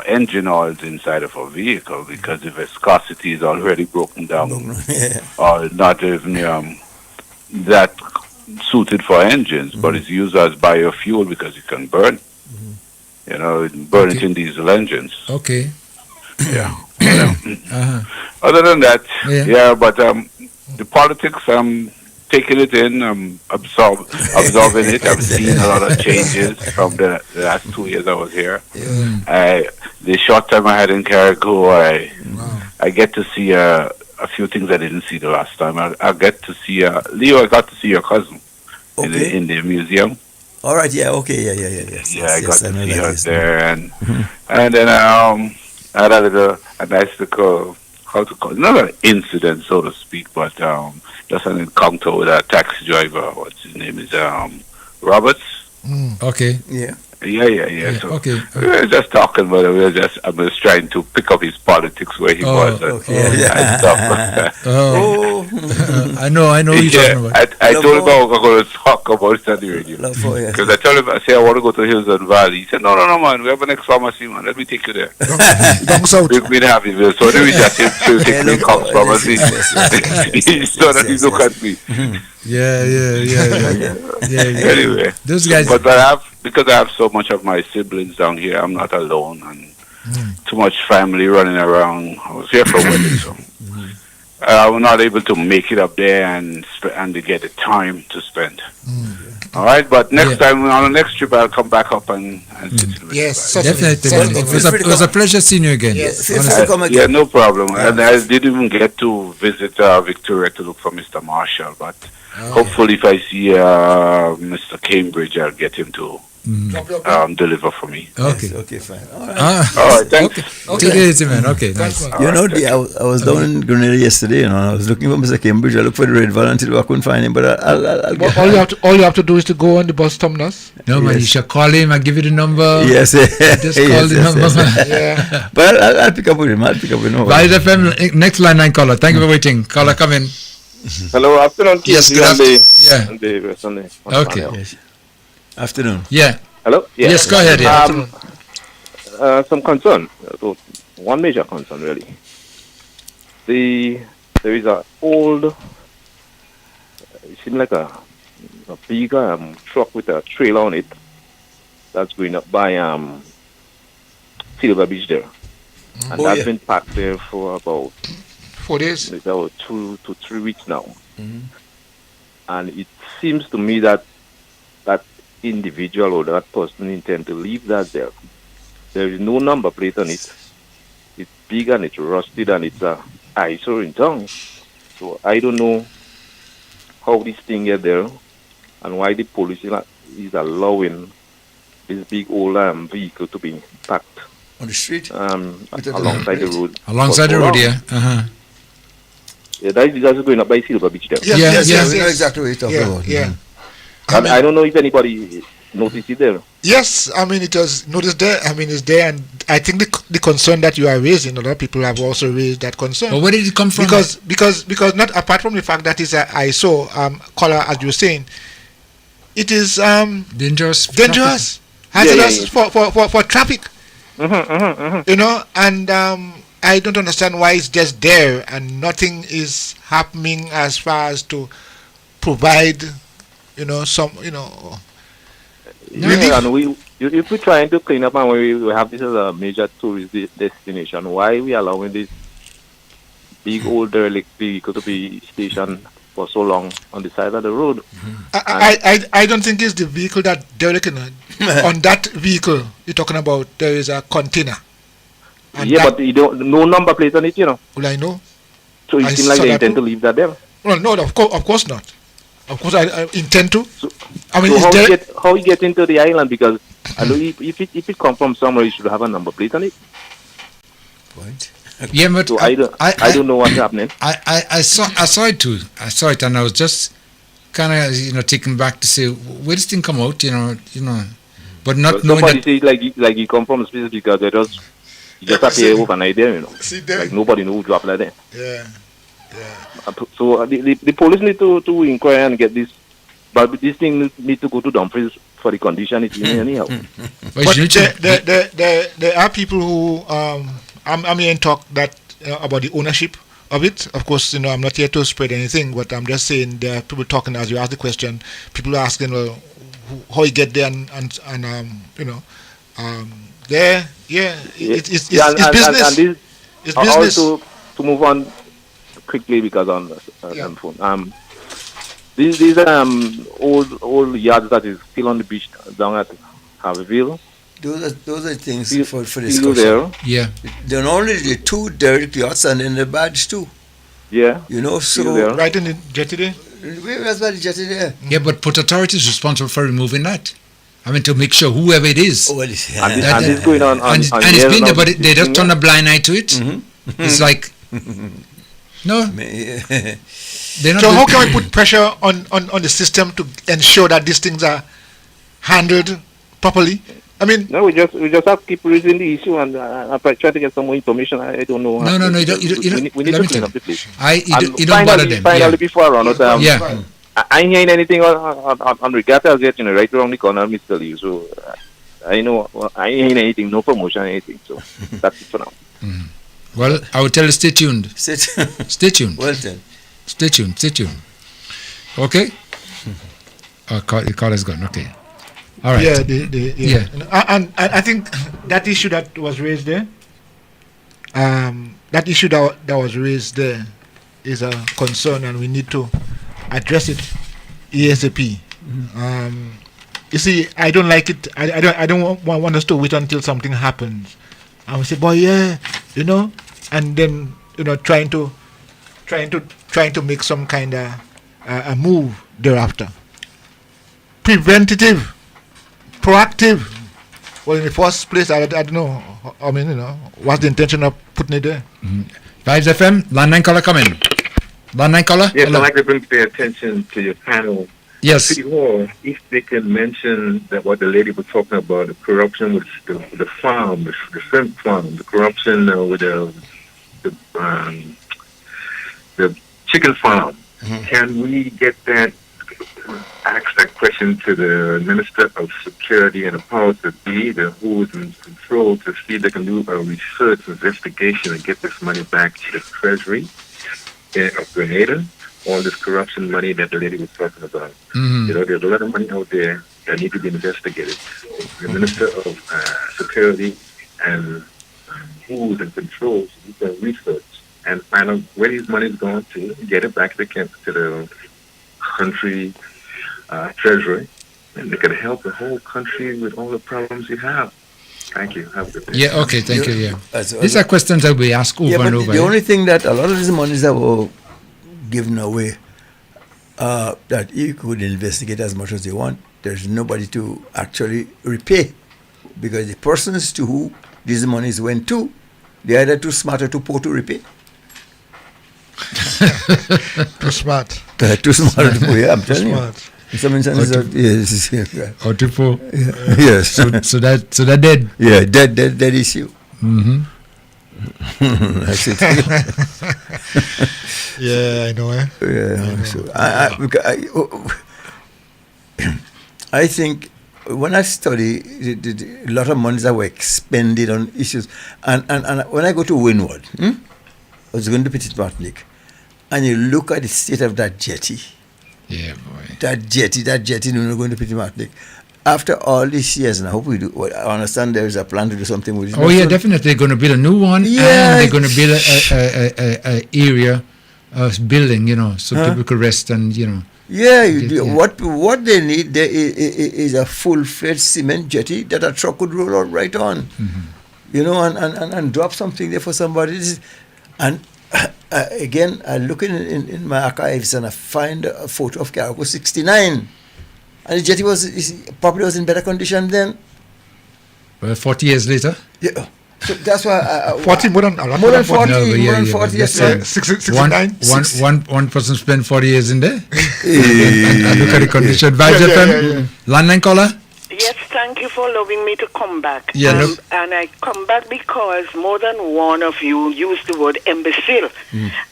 engine oils inside of a vehicle because the viscosity is already broken down or not even that suited for engines, but it's used as biofuel because it can burn. You know, burn it in diesel engines. Okay. Yeah. Other than that, but the politics, I'm taking it in, I'm absorbing it. I've seen a lot of changes from the last 2 years I was here. The short time I had in Carriacou, I get to see a few things I didn't see the last time. I get to see Leo. I got to see your cousin in the museum. All right. Yeah. Okay. Yes. I got to see her there, and then I had a nice little not an incident, so to speak, but just an encounter with a taxi driver. What's his name is Roberts. Okay. Yeah. Yeah. So okay. We were just talking, but I was trying to pick up his politics where he was and stuff. I know you're talking about. I told him I was going to talk about it on the radio. Because I told him, I said I want to go to Hills and Valley. He said, no, man, we have an next pharmacy, man. Let me take you there. Down south. We've been happy. So then we just take me Cox Pharmacy. So that he look at me. Yeah. Anyway, those guys. But because I have so much of my siblings down here, I'm not alone, and too much family running around. I was here for a wedding, so I was not able to make it up there and to get the time to spend. All right, but next time on the next trip, I'll come back up and sit with yes, you guys. Definitely. It was a pleasure seeing you again. Yes. Yeah, no problem. And I didn't even get to visit Victoria to look for Mr. Marshall, but hopefully if I see Mr. Cambridge, I'll get him to deliver for me. Okay. Yes, okay, fine. All right. All right, thanks. Okay. Take it easy, man. Okay, nice. You know, I was down in Grenada yesterday, and I was looking for Mr. Cambridge. I looked for the red van until I couldn't find him, but I'll get all you have to do is to go on the bus terminus. No, man, you should call him. I give you the number. Yes, just call the number. Yeah. But I'll pick up with him. Vibes FM, next line caller. Thank you for waiting. Caller, come in. Hello, afternoon. Yes, good afternoon. afternoon. Yeah. Okay. Yes. Afternoon. Yeah. Hello? Yeah. Yes, go ahead. Yeah. Some concern. So one major concern, really. There is a old, it seems like a big truck with a trailer on it that's going up by Silver Beach there. And that's been packed there for about 4 days. About 2 to 3 weeks now. And it seems to me that that individual or that person intend to leave that there. There is no number plate on it. It's big and it's rusted and it's a eyesore in town. So I don't know how this thing get there and why the police is allowing this big old vehicle to be packed on the street alongside the road. Alongside the road, yeah. Yeah, that's going up by Silver Beach there. Yes. We know exactly what you're talking about. Yeah. I don't know if anybody noticed it there. Yes, I mean it was noticed there. I mean it's there, and I think the concern that you are raising, a lot of people have also raised that concern. But where did it come from? Because not apart from the fact that it's a ISO caller, as you were saying, it is dangerous, hazardous for traffic. You know, and I don't understand why it's just there and nothing is happening as far as to provide, relief. And if we're trying to clean up and we have this as a major tourist destination, why are we allowing this big old derelict vehicle to be stationed for so long on the side of the road? I don't think it's the vehicle that derelict. On that vehicle you're talking about, there is a container. And but you don't, no number plate on it, Well, I know. So it seems like they intend to leave that there. Well, no, of course not. Of course, I intend to. I mean, so how you get into the island? Because I know if it comes from somewhere, you should have a number plate on it. Point. Yeah, but so I don't know what's happening. I saw it too. I saw it, and I was just kind of taken back to say, where does this thing come out? But not knowing somebody say like you come from space because they just appear overnight there, like nobody knows who dropped like that. Yeah. So the police need to inquire and get this, but this thing need to go to Dumfries for the condition it's in anyhow. But there are people who I'm here and talk that about the ownership of it. Of course, I'm not here to spread anything, but I'm just saying there are people talking as you ask the question. People are asking, well, how you get there and there, it's business. It's business. Also, to move on quickly because on phone. These old yards that is still on the beach down at Harveyville. Those are things for discussion. There. Yeah. They're only the two derelict yachts and then the badge too. Yeah. So right in the jetty there. Where's the jetty there? Yeah, but put authorities responsible for removing that. I mean, to make sure whoever it is. And this going on and it's been there, but they just turn a blind eye to it. Mm-hmm. It's like, no. So how can we put pressure on the system to ensure that these things are handled properly? I mean, no, we just have to keep raising the issue and try to get some more information. I don't know. No, you don't. We need to clean up the place. You don't bother them. Finally, before I run out, I ain't hearing anything on regattas yet. Right around the corner, Mr. Lee. So I know I ain't hearing anything, no promotion, anything. So that's it for now. Well, I will tell you, stay tuned. Stay tuned. Well then. Stay tuned. Okay? The call is gone. Okay. All right. Yeah. And I think that issue that was raised there, is a concern, and we need to address it ASAP. You see, I don't like it. I don't want us to wait until something happens. I will say, boy, and then trying to make some kind of a move thereafter. Preventative proactive. Well, in the first place, I don't know. I mean, what's the intention of putting it there? Vibes FM, landline caller coming. Landline caller? Yes, Hello. I'd like to bring their attention to your panel. Yes. City Hall, if they can mention that what the lady was talking about, the corruption with the farm, the shrimp farm, the corruption with the chicken farm. Can we get that, ask that question to the Minister of Security and the powers that be, who is in control, to see if they can do a research investigation and get this money back to the Treasury of Grenada? All this corruption money that the lady was talking about. There's a lot of money out there that need to be investigated. The Minister of Security and who's in control, so we can research and find out where these money is going to, get it back to the country treasury, and they can help the whole country with all the problems you have. Thank you. Have a good day. Yeah, okay, thank you. Yeah. These are questions that we ask over and over. The only thing that a lot of these monies that were given away, that you could investigate as much as you want, there's nobody to actually repay, because the persons to who these monies went to, they're either too smart or too poor to repay. Too smart. Too smart to repay, yeah, I'm telling you. In some instances, yes. Or too poor. Yeah. Yes. So that dead. Yeah, dead issue. That's it. Yeah, I know. Yeah. So I think when I study a lot of monies that were expended on issues, and when I go to Windward, I was going to Petit Martinique, and you look at the state of that jetty. Yeah, boy. That jetty, when we're going to Petit Martinique. After all these years, and I hope we do, well, I understand there is a plan to do something with it. Oh, yeah, definitely. They're going to build a new one, and they're going to build a area building, so people could rest and, Yeah, what they need there is a full-fledged cement jetty that a truck could roll out right on, and drop something there for somebody. And again, I look in my archives and I find a photo of Cargo 69. And the jetty probably was in better condition then. Well, 40 years later? Yeah. So that's why 40 more than 40. More than 40 yes, yes, 69. One person spent 40 years in there. and look at the condition. Vibes FM, landline caller. Yes, thank you for allowing me to come back. Yeah, and I come back because more than one of you used the word imbecile.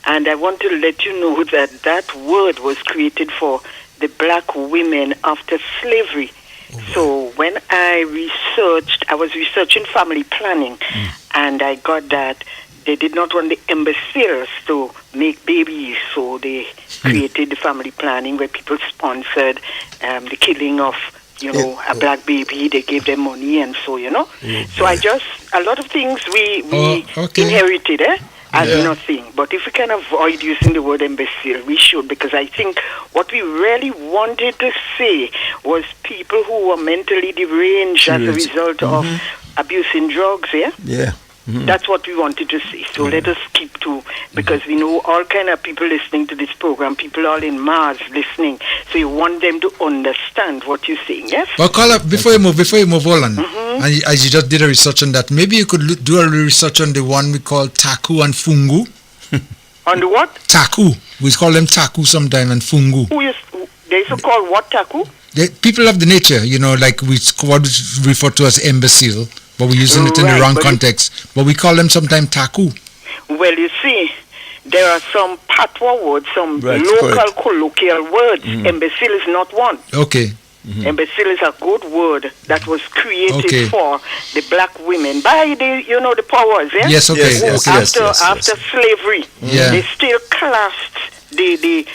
And I want to let you know that that word was created for the black women after slavery. So when I was researching family planning, and I got that they did not want the imbeciles to make babies, so they created the family planning where people sponsored the killing of a black baby. They gave them money, and so So a lot of things we inherited, as nothing. But if we can avoid using the word imbecile, we should, because I think what we really wanted to say was people who were mentally deranged as a result of abusing drugs, Yeah. That's what we wanted to say. So let us keep to, because we know all kind of people listening to this program, people all in Mars listening. So you want them to understand what you're saying, yes? Well, caller, before you move on, and as you just did a research on that, maybe you could do a research on the one we call Taku and Fungu. On the what? Taku. We call them Taku sometime, and Fungu. They used to call what Taku? The people of the nature, like what we refer to as imbecile, but we're using it in the wrong context. But we call them sometimes Taku. Well, you see, there are some patois words, some local colloquial words. Imbecile is not one. Okay. Imbecile is a good word that was created for the black women by the powers. Yes, okay. After slavery, they still classed the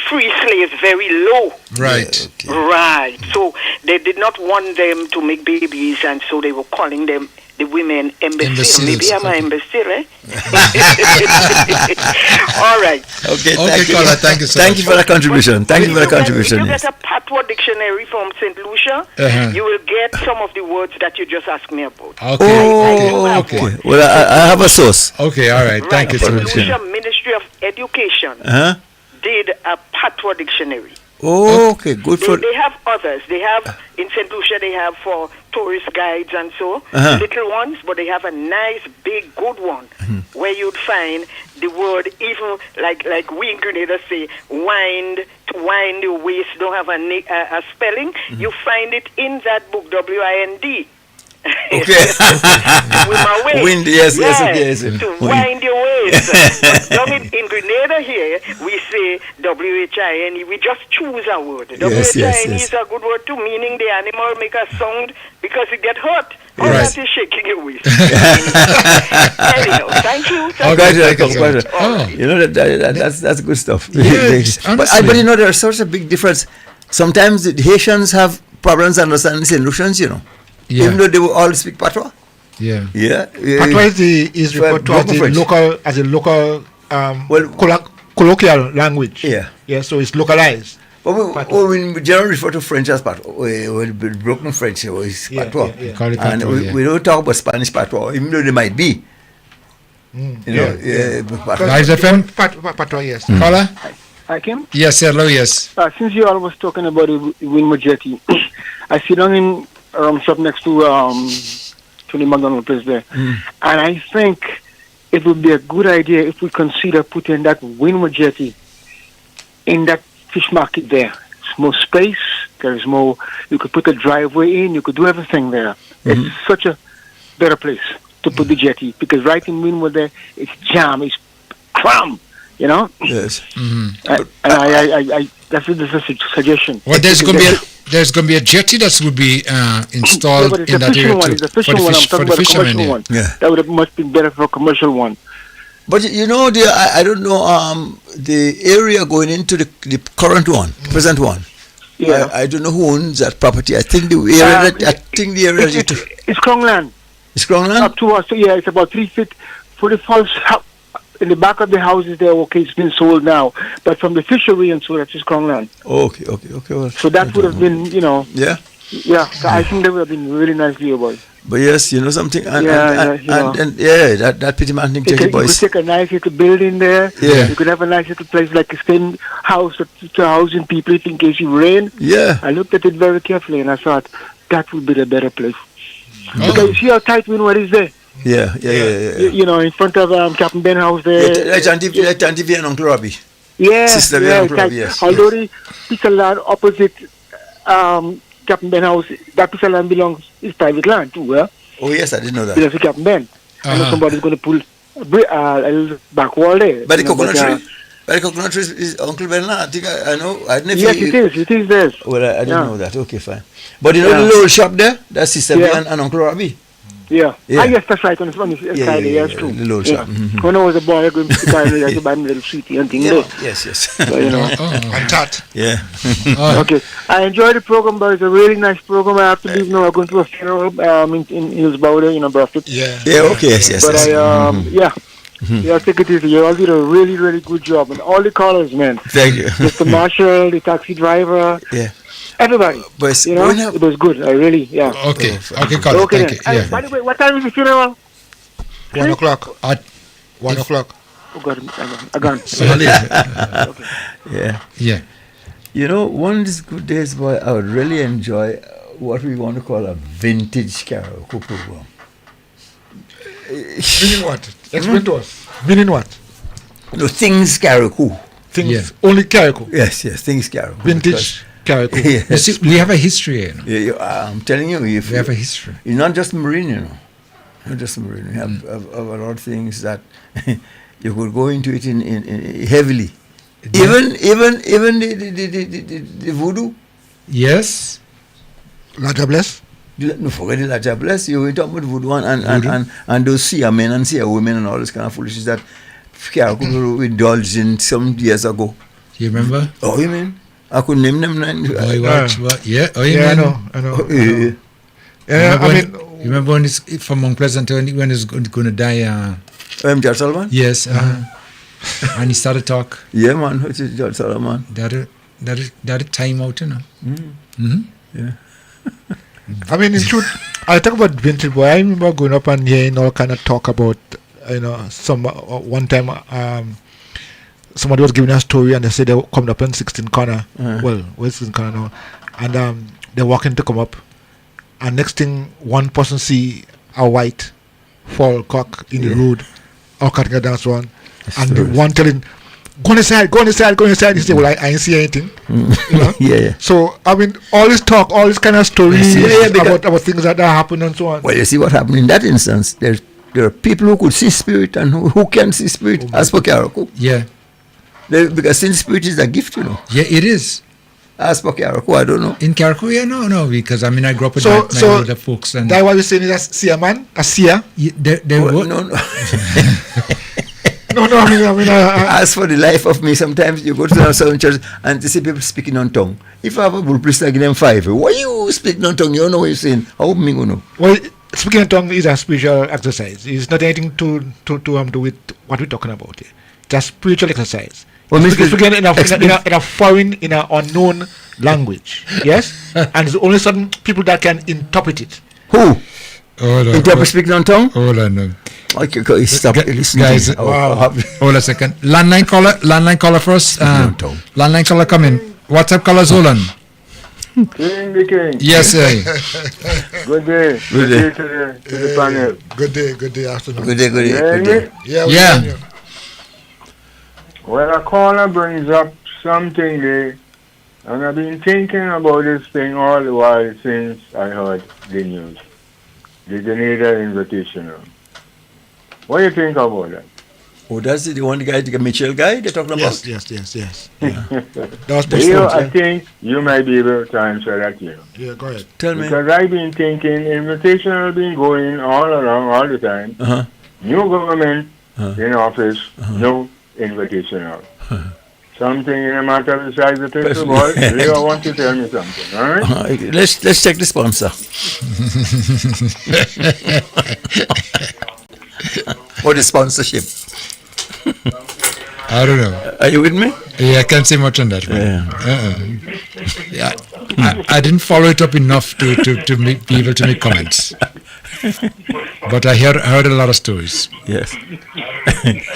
free slaves very low. Right. Right. So they did not want them to make babies, and so they were calling them the women imbecile. Maybe I'm an imbecile, All right. Okay, caller, thank you so much. Thank you for the contribution. If you get a patois dictionary from St. Lucia, you will get some of the words that you just asked me about. Okay. Well, I have a source. Okay, all right. Thank you so much. St. Lucia Ministry of Education. did a patois dictionary. Oh, okay, good for. They have others. They have in St. Lucia. They have for tourist guides and so little ones, but they have a nice big good one where you'd find the word even like we in Grenada say wind, to wind your waist don't have a spelling. You find it in that book WIND. Okay. With my waist. Wind, yes. To wind your waist. But down in Grenada here, we say WHINE. We just choose a word. WHINE is a good word too, meaning the animal make a sound because it get hurt. All that is shaking your waist. Anyhow, thank you. You know that's good stuff. Yes, but you know there's such a big difference. Sometimes the Haitians have problems understanding St. Lucians, you know. Yeah. Even though they will all speak patois. Yeah. Patois is referred to as a local colloquial language. Yeah. So it's localized. But we generally refer to French as patois. Broken French is patois. And we don't talk about Spanish patois, even though they might be. You know, Live FM? Patois, yes. Caller? Hi, Kim? Yes, hello, yes. Since you all was talking about the Winwood Jetty, I sit down in shop next to the McDonald place there. And I think it would be a good idea if we consider putting that Winwood Jetty in that fish market there. There's more space, there's more, you could put a driveway in, you could do everything there. It's such a better place to put the jetty, because right in Winwood there, it's jam, it's cram, you know? Yes. And I that's a suggestion. Well, there's going to be a jetty that would be installed in that area too. It's a fishing one. I'm talking about a commercial one. Yeah. That would have much been better for a commercial one. But you know, I don't know the area going into the current one, present one. Yeah. I don't know who owns that property. I think the area it's Crongland. It's Crongland? Up to us. So yeah, it's about 3 feet for the false in the back of the houses there. Okay, it's been sold now, but from the fishery and so that's just Crongland. Okay. Well, so that would have been, you know. Yeah. Yeah, so I think that would have been really nicely about. But yes, you know something, that pretty man thing, you could take a nice little building there. Yeah. You could have a nice little place like a same house to housing people in case it rain. Yeah. I looked at it very carefully and I thought that would be the better place. Because you see how tight Winwood is there. Yeah. You know, in front of Captain Ben house there. Like Auntie V and Uncle Robbie. Yeah. Sister V and Uncle Robbie, yes. Although the piece of land opposite Captain Ben house, that piece of land is private land too, yeah? Oh yes, I didn't know that. Belongs to Captain Ben. I know somebody's going to pull a little back wall there. But the coconut tree? But the coconut tree is Uncle Ben land. I think I know. I didn't know. Yes, it is there. Well, I didn't know that. Okay, fine. But you know the little shop there? That's Sister V and Uncle Robbie. Yeah. I guess that's right on the side there, yes, true. The little shop. When I was a boy, I go to the car and I used to buy me a little sweetie and things there. Yes. So, you know. And that. Yeah. Okay. I enjoyed the program, but it's a really nice program. I have to leave now. I'm going to a funeral in Hillsborough there, you know, Bradford. Yeah, okay, yes. But I think it is. You all did a really, really good job. And all the callers, man. Thank you. Mr. Marshall, the taxi driver. Yeah. Everybody, but you know, it was good. I really, Okay, Colin, okay, thank you. Yeah. By the way, what time is the funeral? 1 o'clock. At 1 o'clock. Oh God, I'm gone. Okay. Yeah. You know, one of these good days, boy, I would really enjoy what we want to call a vintage karaoke program. Meaning what? Explain to us. Meaning what? No, things karaoke. Things only karaoke. Yes, things karaoke. Vintage. Yes. You see, we have a history, you know. Yeah, I'm telling you, we have a history. You're not just marine, you know. Not just marine. You have a lot of things that you could go into it in heavily. Even the voodoo. Yes. La Jablesse. No, forget the La Jablesse. You were talking about voodoo and those Sia men and Sia women and all this kind of foolishness that we indulged in some years ago. You remember? Oh, you mean? I could name them. Yeah. Oh, yeah, I know. You remember when it's from Mount Pleasant when he's going to die? George Solomon? Yes. And he started talk. Yeah, man. Which is George Solomon? That time out, you know. Yeah. I mean, in truth, I talk about vintage boy. I remember growing up and hearing all kind of talk about, you know, some one time somebody was giving a story and they said they were coming up in 16 corner. Well, where's 16 corner now? And they're walking to come up. And next thing, one person see a white fall cock in the road, or cutting a dance one. And the one telling, go inside. He said, well, I ain't see anything. You know? Yeah. So, I mean, all this talk, all this kind of stories about things that happen and so on. Well, you see what happened in that instance. There are people who could see spirit and who can see spirit, as per Karaku. Yeah. Because seeing spirit is a gift, Yeah, it is. As per Karaku, I don't know. In Karaku, no, because I grew up with so the folks. And that what you're saying is a seer man? A seer? No. No, I mean, as for the life of me, sometimes you go to some church and you see people speaking on tongue. If I have a bull priest, I give them 5. Why you speaking on tongue? You don't know what you're saying. How me go know? Well, speaking in tongue is a spiritual exercise. It's not anything to do with what we're talking about here. It's a spiritual exercise. Well, speaking in a foreign, in an unknown language. Yes? And it's only certain people that can interpret it. Who? Interpret speaking on tongue? Hold on. Okay, stop listening. Guys, hold a second. Landline caller first. Landline caller come in. WhatsApp callers, hold on. King the King. Yes, sir. Good day. Good day. To the panel. Good day, afternoon. Good day. Yeah. Well, a caller brings up something there, and I've been thinking about this thing all the while since I heard the news. The Grenada Invitational. What do you think about that? Oh, that's the one guy, the Mitchell guy they're talking about? Yes. I think you might be able to answer that here. Yeah, go ahead. Tell me. Because I've been thinking invitational been going all around all the time. New government in office, no invitational. Something in the matter besides the crystal ball. Leo want to tell me something, all right? Let's check the sponsor. Or the sponsorship. I don't know. Are you with me? Yeah, I can't say much on that one. Yeah. I didn't follow it up enough to be able to make comments. But I heard a lot of stories. Yes.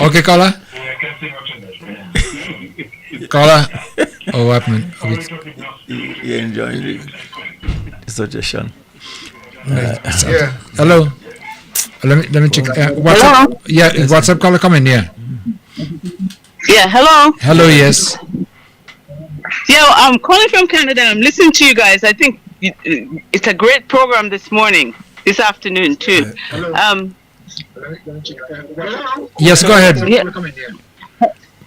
Okay, caller. Caller. Oh, what happened? You're enjoying the suggestion. Hello. Let me check. WhatsApp. Yeah, WhatsApp caller coming. Yeah. Yeah. Hello. Hello. Yes. Yeah, I'm calling from Canada. I'm listening to you guys. I think it's a great program this afternoon too. Yes, go ahead. Yeah.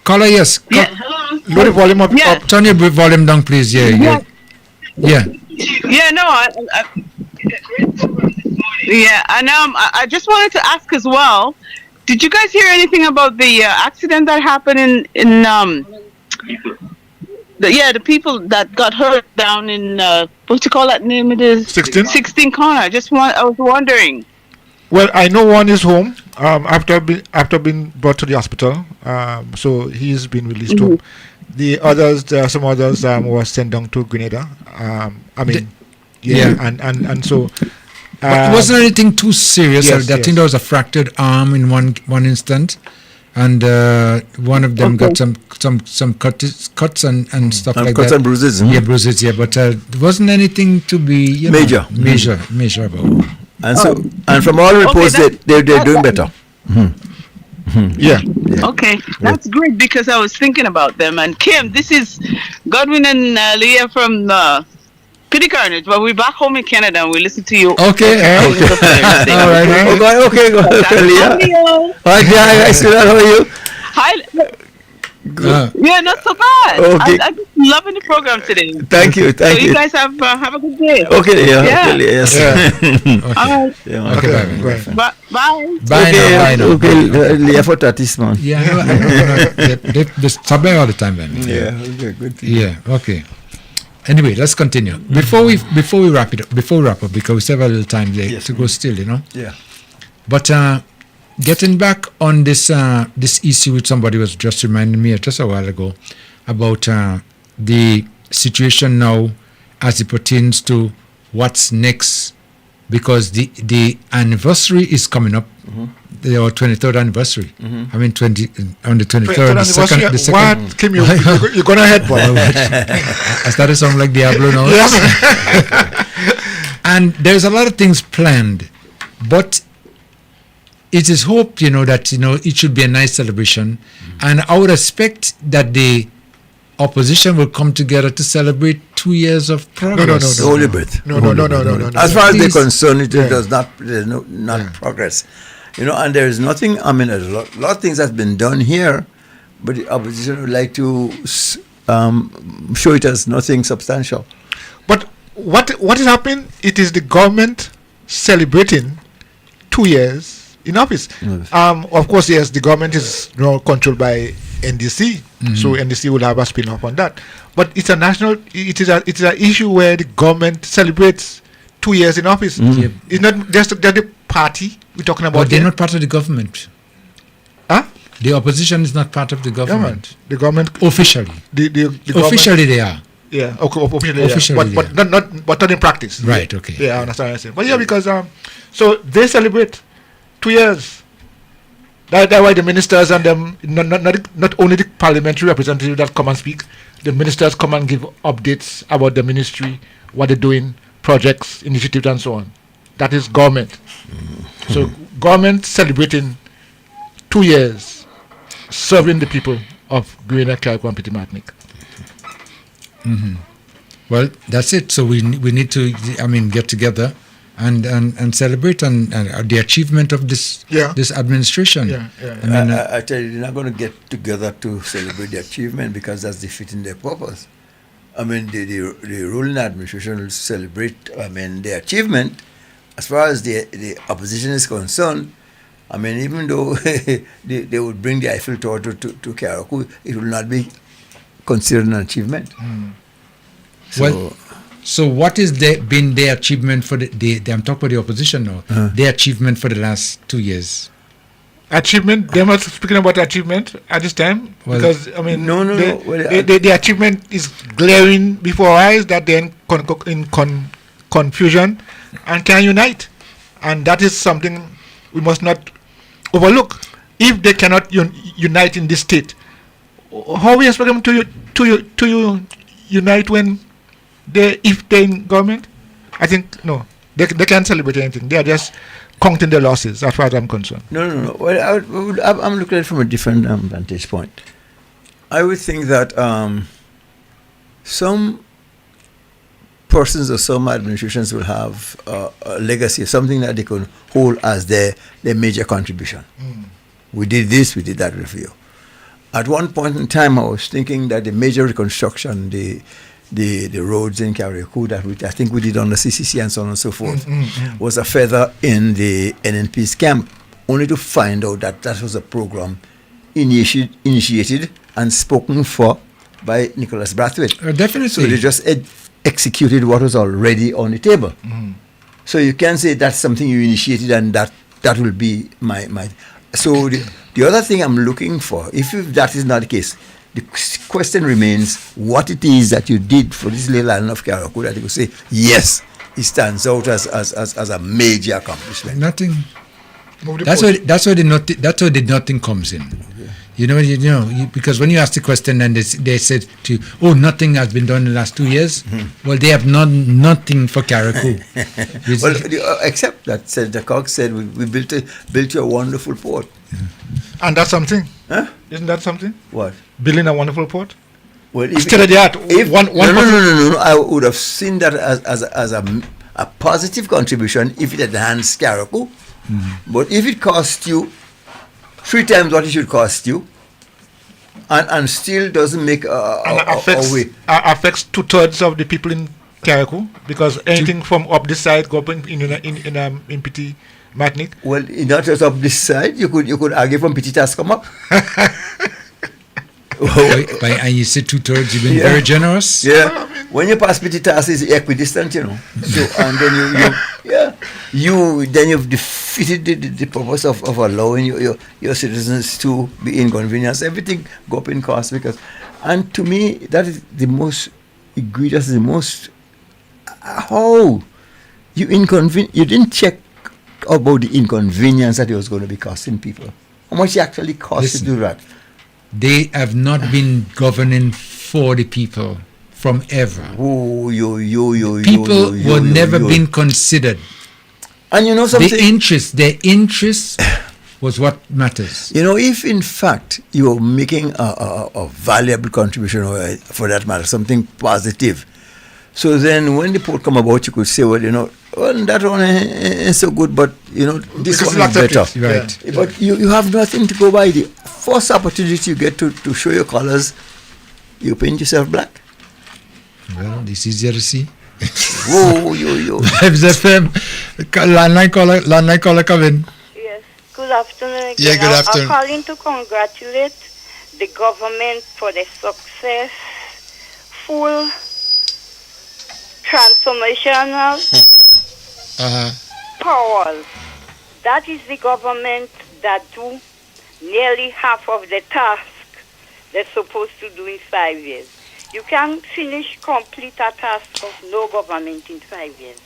Caller, yes. Hello. Lower the volume up. Yeah. Turn your volume down, please. Yeah. Yeah, no, and I just wanted to ask as well, did you guys hear anything about the accident that happened in the people that got hurt down in what you call that name? It is 16 corner. I was wondering. Well, I know one is home after being brought to the hospital. So he's been released home. The others, some others were sent down to Grenada. And so. But it wasn't anything too serious. Yes, I think there was a fractured arm in one instant, and one of them got some cuts and stuff like that. Cuts and bruises. Yeah, bruises. Yeah, but it wasn't anything to be major about. And from all reports, they're doing better. Yeah. Okay, that's great because I was thinking about them. And Kim, this is Godwin and Leah from Pity Carnage, but we're back home in Canada and we listen to you. Okay. All right. Okay. Go ahead, Leah. Hi, how are you? Hi. Yeah, not so bad. Okay. I'm just loving the program today. Thank you. So you guys have a good day. Okay, Yes. All right. Okay. Bye. Bye. Okay, Leah for Tatis, man. Yeah, they stop by all the time, man. Yeah. Okay. Good. Yeah. Okay. Anyway, let's continue. Before we wrap up, because we still have a little time there to go still, Yeah. But getting back on this issue, which somebody was just reminding me just a while ago about the situation now as it pertains to what's next, because the anniversary is coming up. our 23rd anniversary. I mean, on the 23rd, the second. What, Kim, you're going ahead, boy. I started sounding like Diablo now. Yes. And there's a lot of things planned, but it is hoped, that, it should be a nice celebration. And I would expect that the opposition will come together to celebrate 2 years of progress. No. As far as they're concerned, it does not. There's not progress, and there is nothing. I mean, there's a lot of things that's been done here, but the opposition would like to show it as nothing substantial. But what is happening? It is the government celebrating 2 years in office. Yes. Of course, yes, the government is controlled by NDC, so NDC will have a spin-off on that. But it's a national. It is an issue where the government celebrates 2 years in office. It's not just the party we're talking about. But they're not part of the government. Huh? The opposition is not part of the government. The government officially. The officially they are. Yeah, okay, officially, but not in practice. Right. Okay. Yeah, I understand what you're saying. But yeah, because so they celebrate 2 years. That's why the ministers and them, not only the parliamentary representatives that come and speak, the ministers come and give updates about the ministry, what they're doing, projects, initiatives, and so on. That is government. So government celebrating 2 years, serving the people of Guyana, Carriacou, and Petit Martinique. Well, that's it. So we need to, get together and celebrate and the achievement of this administration. I tell you, they're not going to get together to celebrate the achievement because that's defeating their purpose. I mean, the ruling administration will celebrate, the achievement. As far as the opposition is concerned, even though they would bring the Eiffel Tower to Carriacou, it will not be considered an achievement. So what is been their achievement for I'm talking about the opposition now, their achievement for the last 2 years? Achievement? They're not speaking about achievement at this time? Because, the achievement is glaring before our eyes that they're in confusion and can unite. And that is something we must not overlook. If they cannot unite in this state, how we expect them to unite when if they're in government? I think no, they can't celebrate anything. They are just counting their losses, as far as I'm concerned. No. Well, I'm looking at it from a different vantage point. I would think that some persons or some administrations will have a legacy, something that they can hold as their major contribution. We did this, we did that review. At one point in time, I was thinking that the major reconstruction, the roads in Carriacou that I think we did on the CCC and so on and so forth, was a feather in the NNP's camp, only to find out that was a program initiated and spoken for by Nicholas Brathwaite. Definitely. So they just executed what was already on the table. So you can say that's something you initiated and that will be my. So the other thing I'm looking for, if that is not the case, the question remains what it is that you did for this little island of Carriacou that you could say, yes, it stands out as a major accomplishment. Nothing. That's where the nothing comes in. Okay. Because when you ask the question and they said to you, oh, nothing has been done in the last 2 years. Well, they have nothing for Carriacou. Except that the Cox said we built you a wonderful port. And that's something. Huh? Isn't that something? What? Building a wonderful port? Well, no, I would have seen that as a positive contribution if it enhanced Carriacou. But if it cost you 3 times what it should cost you, and still doesn't make affects 2/3 of the people in Carriacou, because anything from up this side go up in Petit Martinique. Well, not just up this side. You could argue from Petit Tas come up. And you say 2/3, you've been very generous. Yeah. When you pass Petit Tas, it's equidistant, So and then you've defeated the purpose of allowing your citizens to be inconvenienced. Everything go up in cost and to me that is the most egregious, how you didn't check about the inconvenience that it was going to be costing people. How much it actually cost to do that? They have not been governing for the people from ever. People were never been considered. And you know something? Their interest was what matters. You know, if in fact you're making a valuable contribution, or for that matter, something positive, so then when the report come about, you could say, well, you know, well, that one ain't so good, but, you know, this one is better. Right. Yeah. But you have nothing to go by. The first opportunity you get to show your colors, you paint yourself black. Well, it's easier to see. Yo. Vibes FM, landline caller come in. Yes, good afternoon again. Yeah, good afternoon. I'm calling to congratulate the government for the successful transformational powers. That is the government that do nearly half of the task they're supposed to do in 5 years. You can complete a task of no government in 5 years.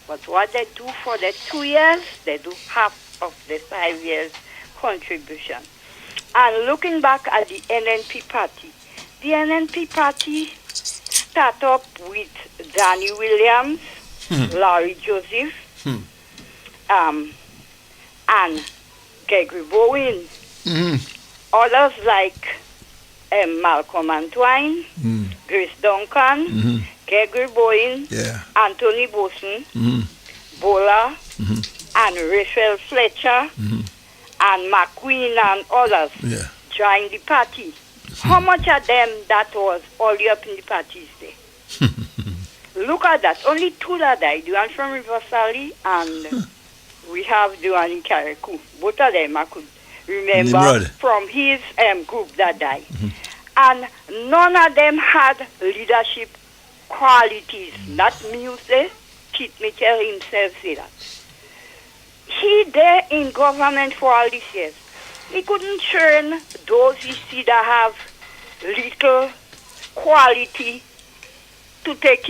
But what they do for the 2 years, they do half of the 5 years contribution. And looking back at the NNP party, the NNP party start up with Danny Williams, Larry Joseph, and Gregory Bowen. Others like Malcolm Antoine, Grace Duncan, Gregory Bowen, Anthony Boson, Bola, and Rachel Fletcher, and McQueen and others joined the party. How much of them that was all the up in the parties there? Look at that. Only two that died. The one from River Valley and we have the one in Carriacou. Both of them I could remember from his group that died. And none of them had leadership qualities. Not me who say, Kit Mitchell himself say that. He there in government for all these years. He couldn't turn those he see that have little quality to take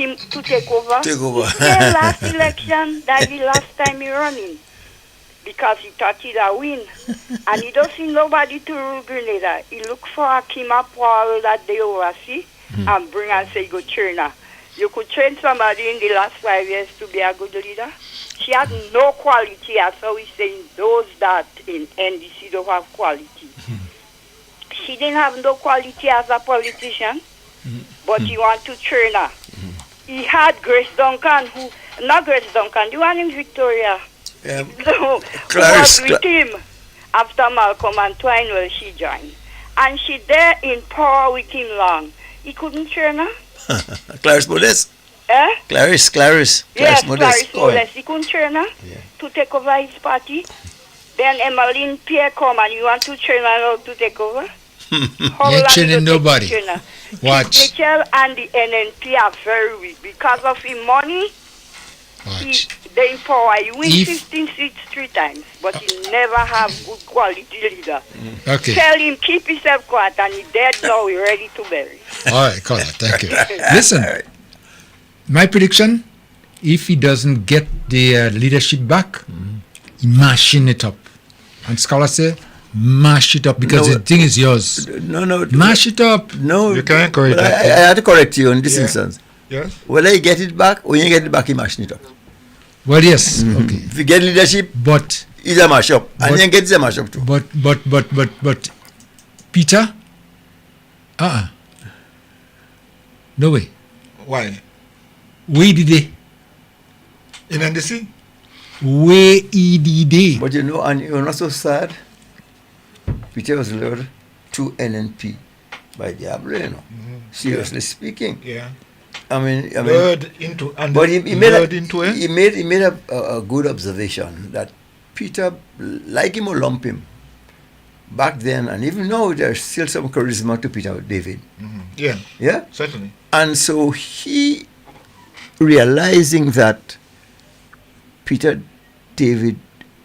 over. Take over. The last election, that's the last time he running. Because he thought he'd win. And he don't see nobody to rule Grenada. He look for a Kima Paul that they oversee and bring and say, go China. You could train somebody in the last 5 years to be a good leader. She had no quality, as always saying, those that in NDC don't have quality. She didn't have no quality as a politician, but he want to train her. He had Grace Duncan, not Grace Duncan, the one in Victoria, who was with him after Malcolm Antoine, well, she joined. And she there in power with him long. He couldn't train her. Clarice Modest. Clarice Yes, Modest. Clarice Modest. He couldn't train her to take over his party. Then Emmeline Pierre come and you want to train her now to take over? How long training nobody. Watch. Mitchell and the NNP are very weak because of his money. They in power. He wins 15 seats 3 times, but he never have good quality leader. Okay. Tell him keep himself quiet and he dead now. He ready to bury. All right, Colin, thank you. Listen, my prediction: if he doesn't get the leadership back, he mashing it up. And scholars say, mash it up because the thing is yours. No. Mash it up. No. You can't correct that. I had to correct you in this instance. Yes. Whether you get it back or you get it back, he mashing it up. Well, yes. Okay. If you get leadership, but he's a mash up. And you get a mash up too. But Peter? No way. Why? Where did they? In NDC? Where did they? But you know, and you're not so sad. Peter was lured to NNP by Diablo, you know. Seriously speaking. Yeah. I mean, lured into, and but he made a good observation that Peter, like him or lump him, back then, and even now, there's still some charisma to Peter David. Yeah, certainly. And so he, realizing that Peter David,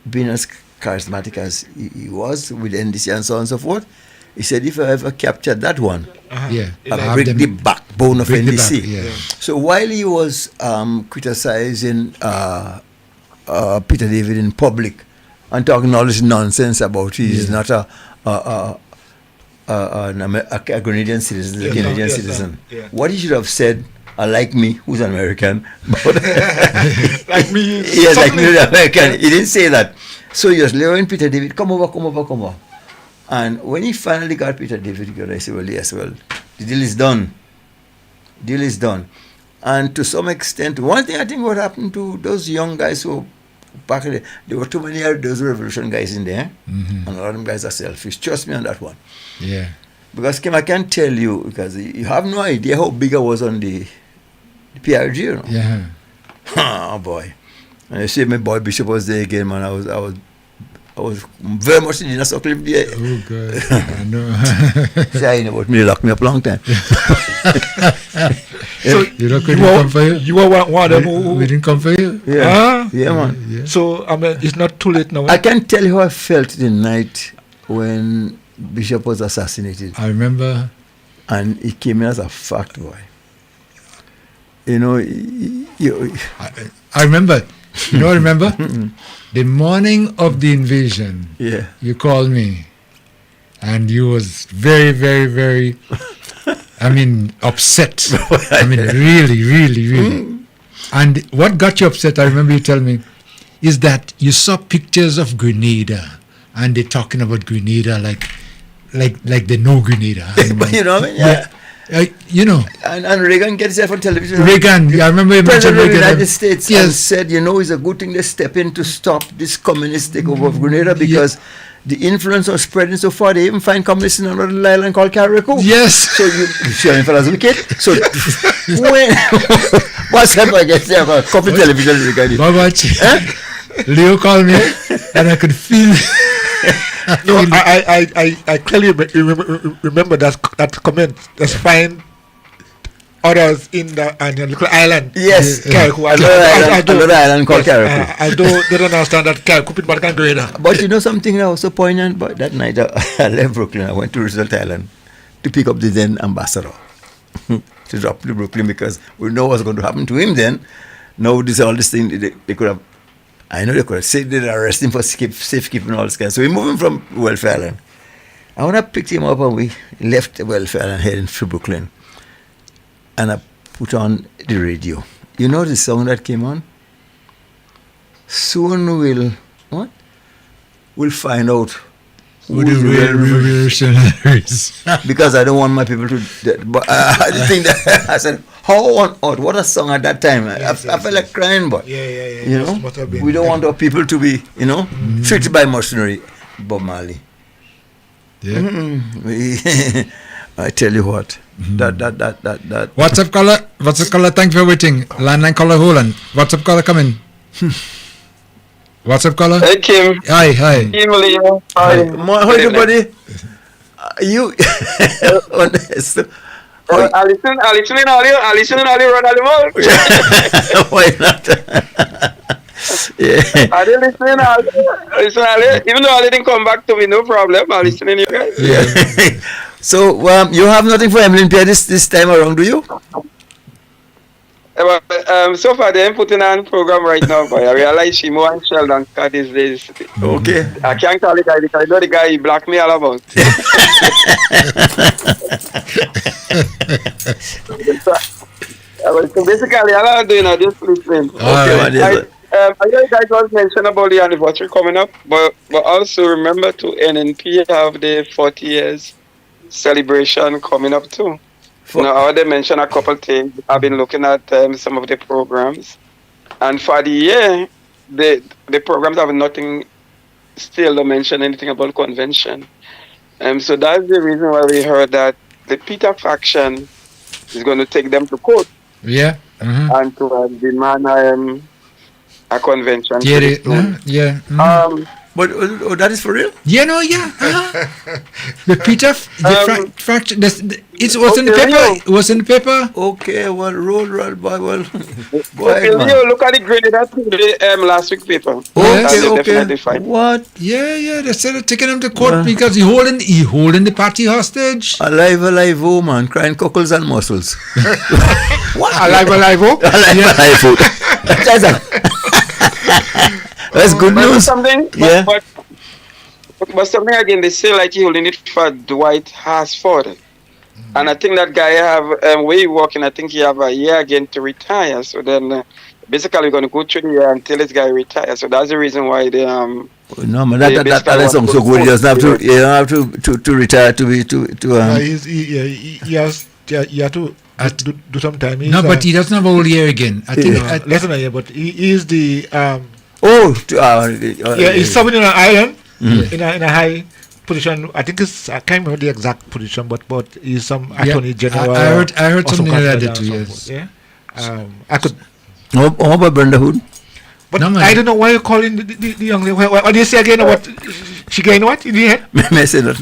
being as charismatic as he was with NDC and so on and so forth, he said, if I ever captured that one, I'll break the backbone of NDC. So while he was criticizing Peter David in public and talking all this nonsense about he's not a Grenadian citizen, a Canadian citizen. Yeah. What he should have said, like me, who's an American, but like me, yes, like me, an American. He didn't say that. So he was luring Peter David, come over. And when he finally got Peter David together, I said, the deal is done. And to some extent, one thing I think what happened to those young guys who back in the, there were too many of those revolution guys in there, and a lot of them guys are selfish. Trust me on that one. Yeah. Because Kim, I can tell you, because you have no idea how big I was on the PRG, you know. Yeah. Oh boy. And you see my boy Bishop was there again, man. I was very much in the Sutcliffe there. Oh God, I know. See, I know about me, locked me up a long time. So you were one of them who we didn't come for you? Yeah. Yeah, man. Yeah. So, I mean, it's not too late now. I can tell you how I felt the night when Bishop was assassinated. I remember. And he came in as a fact boy. You know, I remember. You know, I remember? The morning of the invasion, you called me, and you was very, very, very, I mean, upset. I mean, really. And what got you upset, I remember you telling me, is that you saw pictures of Grenada, and they're talking about Grenada like they know Grenada. But you know what I mean? Yeah. You know. And Reagan gets there on television. Reagan, I remember you mentioned President of the Reagan. United States and said, you know, it's a good thing they step in to stop this communist takeover of Grenada because the influence was spreading so far, they even find communists in another little island called Carriacou. Yes. So you see fellas wicked. So when what's up, I guess they have a copy television regarding. Leo called me and I could feel. No, I clearly remember that comment. Let's find others in the little island. Yes, another island called Carriacou. Although they don't understand that Carriacou is not Grenada. But you know something that was so poignant? But that night I left Brooklyn. I went to Roosevelt Island to pick up the then ambassador to drop to Brooklyn because we know what's going to happen to him then. Now all this thing they could have. I know they could have said they arrest him for safekeeping all this kind. So we moved him from Welfare Island. And when I picked him up and we left Welfare Island heading to Brooklyn, and I put on the radio. You know the song that came on? Soon we'll find out who the real revolutionaries. Because I don't want my people to. But I think that I said, how on earth? What a song at that time! I felt like crying, but you know, we don't want our people to be, you know, treated by mercenary Bob Marley. Yeah. I tell you what. That. WhatsApp caller. Thank you for waiting. Landline caller, hold on. WhatsApp caller, come in. WhatsApp caller. Hey Kim. Hi. Kim Leo. Hi. How are you, buddy? You. I listen in all you run all the world. Why not? Yeah. I didn't listen all you. Even though I didn't come back to me, no problem. I listen in you guys. Yeah. So you have nothing for Emily Pierre this time around, do you? So far they ain't putting on program right now, but I realize she more and Sheldon cut these days. Okay. I can't call the guy because I know the guy he blocked me all about. So basically all I'm doing is just listening. Okay, I know you guys was mentioned about the anniversary coming up, but also remember to NNP have the 40 years celebration coming up too. You know, I already mentioned a couple things. I've been looking at some of the programs, and for the year, the programs have nothing. Still, don't mention anything about convention. So that's the reason why we heard that the Peter faction is going to take them to court. Yeah. And to demand a convention. Yeah. But that is for real? Yeah, no, yeah. The Peter, fraction. It was in the paper. It was in the paper. Okay, well, roll, boy. Well, go ahead, man. Look at the Grenada last week paper. Okay. What? Yeah. They said they're taking him to court because he holding the party hostage. Alive, oh man, crying cockles and muscles. What? Alive, oh. Alive, oh. That's good But news. something, Yeah. but something again, they say like he holding it for Dwight Hasford. And I think that guy have where he working. I think he have a year again to retire. So then basically we're gonna go through the year until this guy retires. So that's the reason why they No, man, they that basically sounds want so good. You to don't have to. You don't have to retire to be to. He has to do some time. No, but he doesn't have a whole year again. I think. Less than a year, but he is the. He's serving in an island in a high position. I think it's, I can't remember the exact position, but he's some attorney general. I heard something like that too. Yes. Yeah. I could. How about Brenda Hood? But no, I don't know why you're calling the young lady. What do you say again? What she gained what in the head? I said that.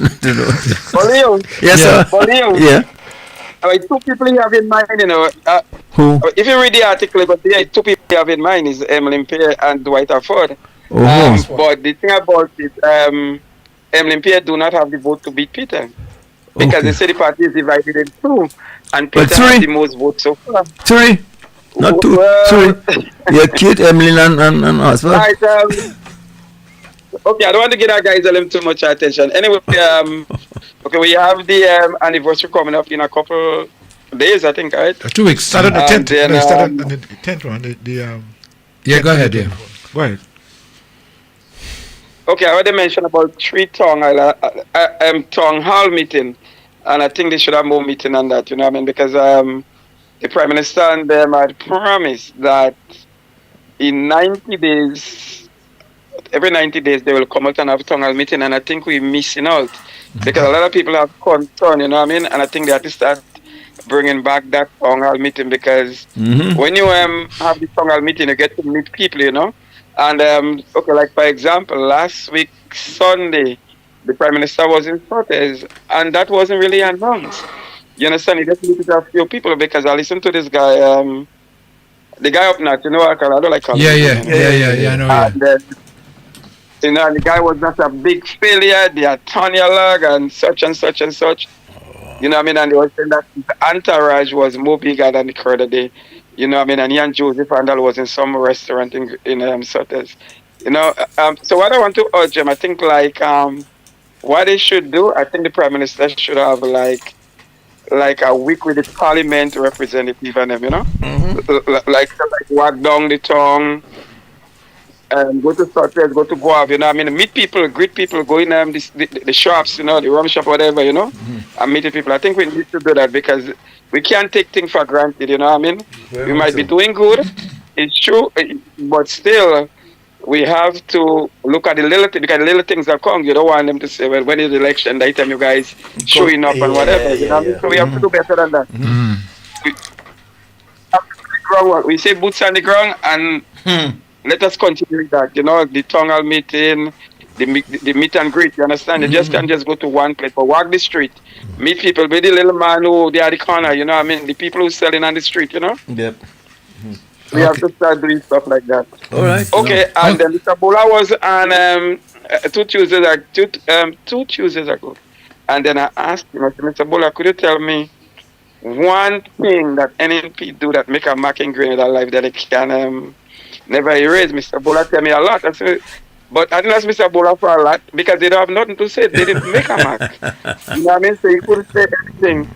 Leo. Yes, sir. Leo. Yeah. Two people you have in mind, you know. Who? If you read the article, but there two people you have in mind is Emily Pierre and Dwight Afford. But the thing about it, Emily Pierre do not have the vote to beat Peter. Because they say the party is divided in two. And Peter has the most votes so far. Three. Not two. Three. Yeah, Kate, Emily, and us. Right, okay, I don't want to give that guys too much attention. Anyway, okay, we have the anniversary coming up in a couple days, I think, right? 2 weeks. Start on the 10th. Start on the 10th one. Yeah, go ahead. Yeah. Go ahead. Okay, I already mentioned about town hall meeting, and I think they should have more meeting on that. You know what I mean? Because the Prime Minister and them had promised that in 90 days, every 90 days they will come out and have town hall meeting, and I think we're missing out because a lot of people have concern. You know what I mean? And I think they have to start bringing back that town hall meeting because when you have the town hall meeting, you get to meet people. You know. And okay, like for example, last week Sunday, the Prime Minister was in Fortes, and that wasn't really announced. You understand? He just needed a few people because I listened to this guy, the guy up north. You know, I don't like calling him. Yeah. I know. And, you know, and the guy was not a big failure. The attorney log and such and such and such. You know what I mean? And they were saying that the entourage was more bigger than the crowd today. You know what I mean? And he and Joseph Randall was in some restaurant in Sotters. You know, so what I want to urge them, I think like what they should do, I think the Prime Minister should have like a week with the Parliament representative and them, you know? Like walk down the tongue and go to Sotters, go to Guav, you know what I mean? Meet people, greet people, go in the shops, you know, the rum shop, whatever, you know? And meet the people. I think we need to do that because we can't take things for granted, you know what I mean? We might be doing good, it's true, but still, we have to look at the little things, because the little things that come, you don't want them to say, well, when is the election, that time you guys showing up and whatever, you know what I mean? So we have to do better than that. We say boots on the ground, and let us continue with that, you know, the town hall meeting, the meet and greet, you understand? You just can't just go to one place, but walk the street, meet people, be the little man who they are the corner, you know what I mean? The people who selling on the street, you know? Yep. We have to start doing stuff like that. All right. Okay, and then Mr. Bola was on 2 Tuesdays ago. And then I asked him, I said, Mr. Bola, could you tell me one thing that NNP do that make a mark in Grenada life that it can never erase? Mr. Bola tell me a lot. I said, but I didn't ask Mr. Bola for a lot because they don't have nothing to say. They didn't make a mark. You know what I mean? So he couldn't say anything.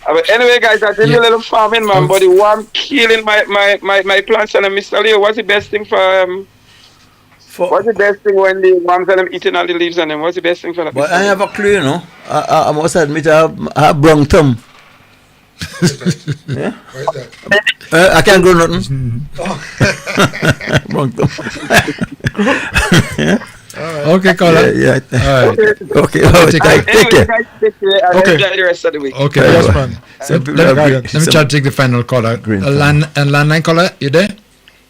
But anyway, guys, I did a little farming, man. But the worm killing my plants and Mr. Leo. What's the best thing for what's the best thing when the worms and them eating all the leaves and them? What's the best thing for that? But I have a clue, you know. I must admit, I have brown thumb. Yeah? I can't grow nothing. Brown thumb. Yeah? Right. Okay, caller. Yeah. All right. Okay. Take care. Okay. Enjoy the rest of the week. Okay. Yes, man. Let me try to take the final caller. Landline caller, you there?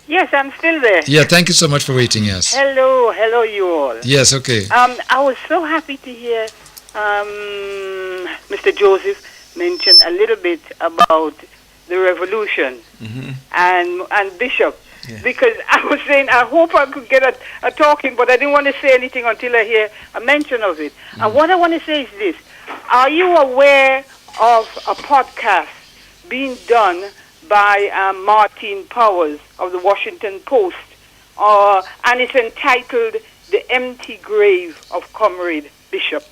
Yes, I'm still there. Yeah, thank you so much for waiting, yes. Hello, you all. Yes, okay. I was so happy to hear Mr. Joseph mention a little bit about the revolution and Bishop. Yeah. Because I was saying, I hope I could get a talking, but I didn't want to say anything until I hear a mention of it. And what I want to say is this. Are you aware of a podcast being done by Martin Powers of the Washington Post and it's entitled "The Empty Grave of Comrade Bishop."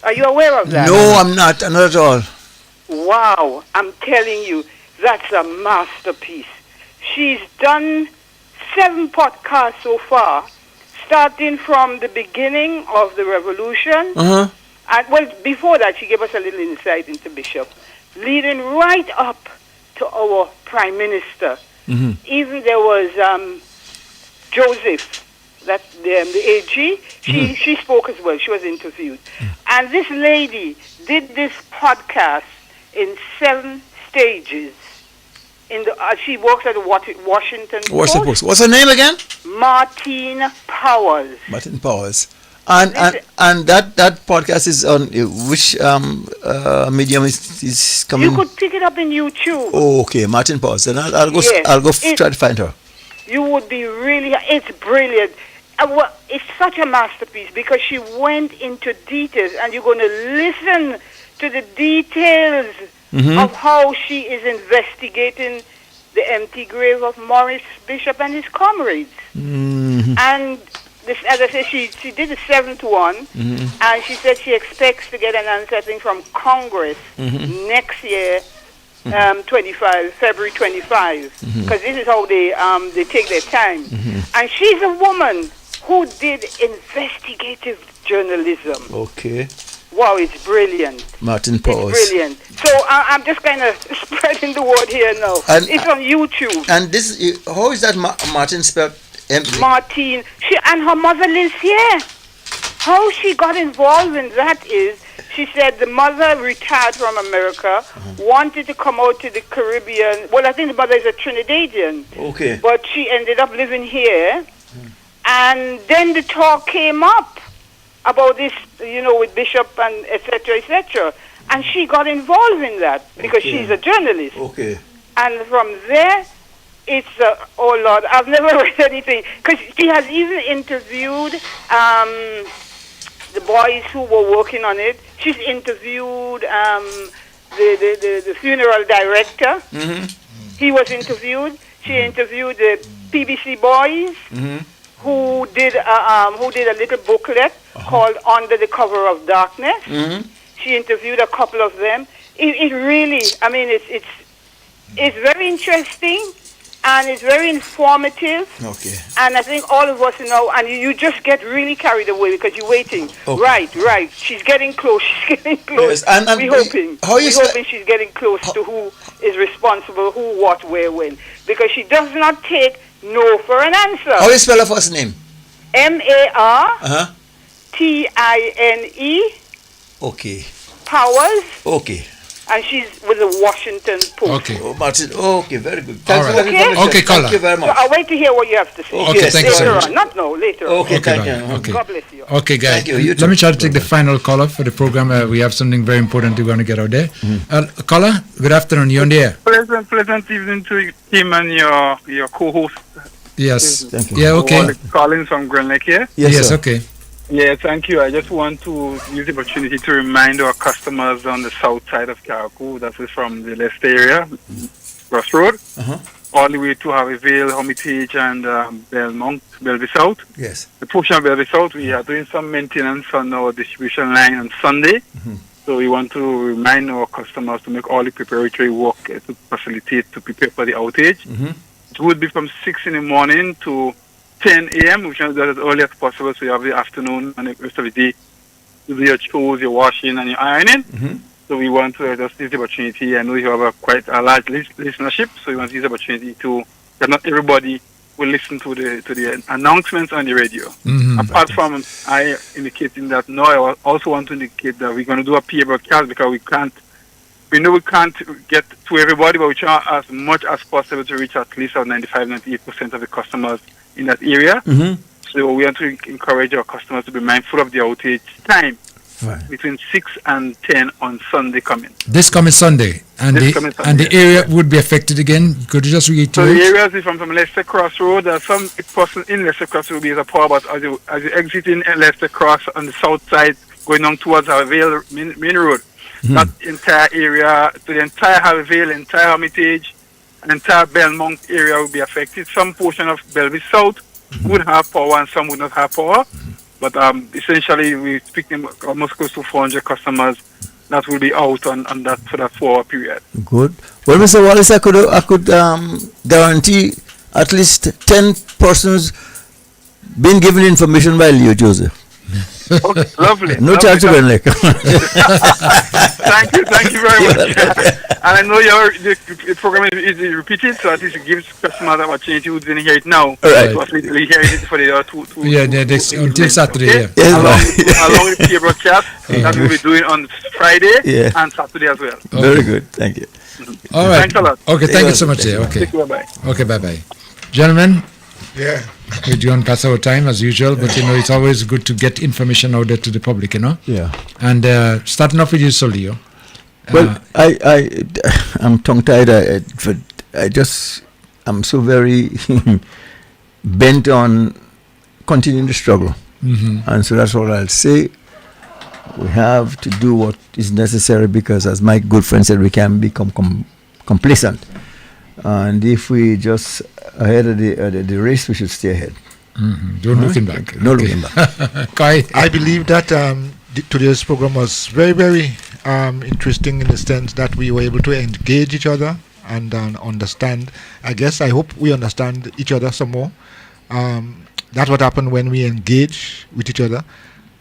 Are you aware of that? No, I'm not at all. Wow, I'm telling you, that's a masterpiece. She's done 7 podcasts so far, starting from the beginning of the revolution. And well, before that, she gave us a little insight into Bishop, leading right up to our Prime Minister. Even there was Joseph, that the AG. She spoke as well. She was interviewed, and this lady did this podcast in 7 stages. She works at the Washington Post. What's her name again? Martine Powers. Martin Powers. And that podcast is on which medium is coming? You could pick it up in YouTube. Oh, okay, Martin Powers. Then I'll go. Yes. I'll go try to find her. You would be really. It's brilliant. Well, it's such a masterpiece because she went into details, and you're going to listen to the details of how she is investigating the empty grave of Maurice Bishop and his comrades. And this, as I said, she did the 7th one, and she said she expects to get an answer, I think, from Congress next year, February 25, because this is how they take their time. And she's a woman who did investigative journalism. Okay. Wow, it's brilliant. Martin Powers. It's brilliant. So I'm just kind of spreading the word here now. And, it's on YouTube. And this, how is that Martin spelled? Martine. And her mother lives here. How she got involved in that is, she said the mother retired from America, wanted to come out to the Caribbean. Well, I think the mother is a Trinidadian. Okay. But she ended up living here. And then the talk came up about this, with Bishop and etc. And she got involved in that because she's a journalist. Okay. And from there, it's, oh Lord, I've never read anything. Because she has even interviewed the boys who were working on it. She's interviewed the funeral director. He was interviewed. She interviewed the PBC boys. Who did a little booklet called Under the Cover of Darkness. She interviewed a couple of them. It really, I mean, it's very interesting and it's very informative. Okay. And I think all of us and you just get really carried away because you're waiting. Okay. Right. She's getting close. Yes, and we're hoping. We're hoping she's getting close to who is responsible, who, what, where, when. Because she does not take no for an answer. How you spell her first name? Martine. Okay. Powers. Okay. And she's with the Washington Post. Okay. Oh, Martin. Okay, very good. Thanks for that information. Okay, caller. Thank you very much. So I'll wait to hear what you have to say. Okay, thank you so much. Later on. Not now, later on. Okay, thank you. Okay. God bless you. Okay, guys. Thank you. Let me try to take the final caller for the program. We have something very important we're going to get out there. Caller, good afternoon. You're on the air. Pleasant evening to him and your co-host. Yes. Thank you. Yeah, okay. Calling from Grand Lake here. Yes, okay. Yeah, thank you. I just want to use the opportunity to remind our customers on the south side of Caracou, that is from the Leicester area, Crossroad, all the way to Harveyville, Hermitage, and Belmont, Bellevue South. Yes. The portion of Bellevue South, we are doing some maintenance on our distribution line on Sunday. So we want to remind our customers to make all the preparatory work to facilitate, to prepare for the outage. It would be from 6 in the morning to 10 a.m., which is as early as possible, so you have the afternoon and the rest of the day to do your chores, your washing, and your ironing. So we want to just use the opportunity. I know you have quite a large listenership, so we want to use the opportunity to, that not everybody will listen to the announcements on the radio. Apart from I indicating that, no, I also want to indicate that we're going to do a peer broadcast because we know we can't get to everybody, but we try as much as possible to reach at least 95-98% of the customers in that area. So we want to encourage our customers to be mindful of the outage time between 6 and 10 on Sunday coming. This coming Sunday. And the area would be affected again. Could you just reiterate? So the areas is from Leicester Crossroad. Some person in Leicester Crossroad is a power, but as you exit in Leicester Cross on the south side, going on towards Harveyville main road, that entire area, to the entire Harveyville, entire Hermitage, and entire Belmont area will be affected. Some portion of Bellevue South would have power and some would not have power. But essentially, we're speaking almost close to 400 customers that will be out on that for that 4 hour period. Good. Well, Mr. Wallace, I could guarantee at least 10 persons being given information by Leo Joseph. Okay, lovely. No charge to Benlek. Thank you very much. And I know the program is repeated, so at least it gives customers an opportunity who didn't hear it now. Right. So at least they hear it for the until Saturday. Okay? Yeah. Along with the broadcast that we'll be doing on Friday and Saturday as well. Okay. Very good. Thank you. All right. Thanks a lot. Okay, thank you so much. Okay. Bye-bye. Okay, bye-bye. Gentlemen. Yeah. We're doing past our time as usual, but it's always good to get information out there to the public, Yeah. And starting off with you, Solio. Well, I'm tongue-tied. I'm so very bent on continuing the struggle. And so that's all I'll say. We have to do what is necessary because, as my good friend said, we can become complacent. And if we just ahead of the race, we should stay ahead. Don't looking back. No looking back. Kai? I believe that today's program was very, very interesting in the sense that we were able to engage each other and understand. I hope we understand each other some more. That's what happened when we engage with each other.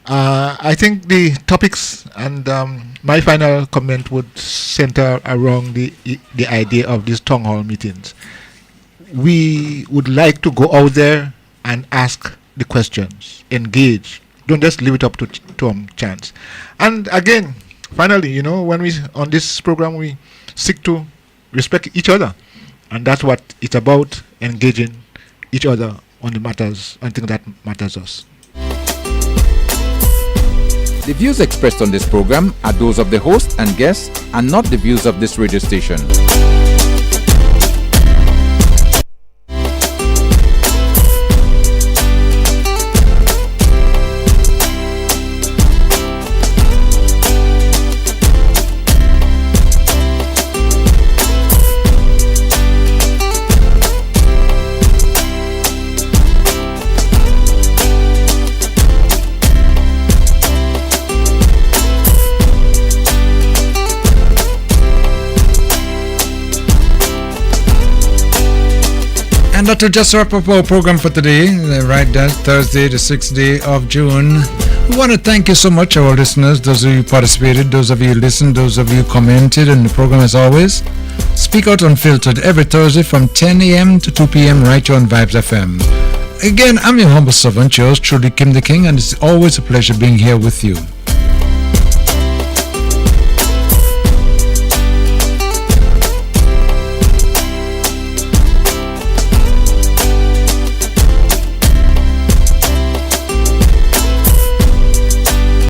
I think the topics and my final comment would center around the idea of these town hall meetings. We would like to go out there and ask the questions, engage. Don't just leave it up to chance. And again, finally, when we on this program we seek to respect each other, and that's what it's about: engaging each other on the matters, on things that matters us. The views expressed on this program are those of the host and guests and not the views of this radio station. And that will just wrap up our program for today, right there, Thursday, the 6th day of June. We want to thank you so much, our listeners, those of you who participated, those of you who listened, those of you who commented in the program as always. Speak Out Unfiltered every Thursday from 10 a.m. to 2 p.m. right here on Vibes FM. Again, I'm your humble servant, yours truly, Kim the King, and it's always a pleasure being here with you.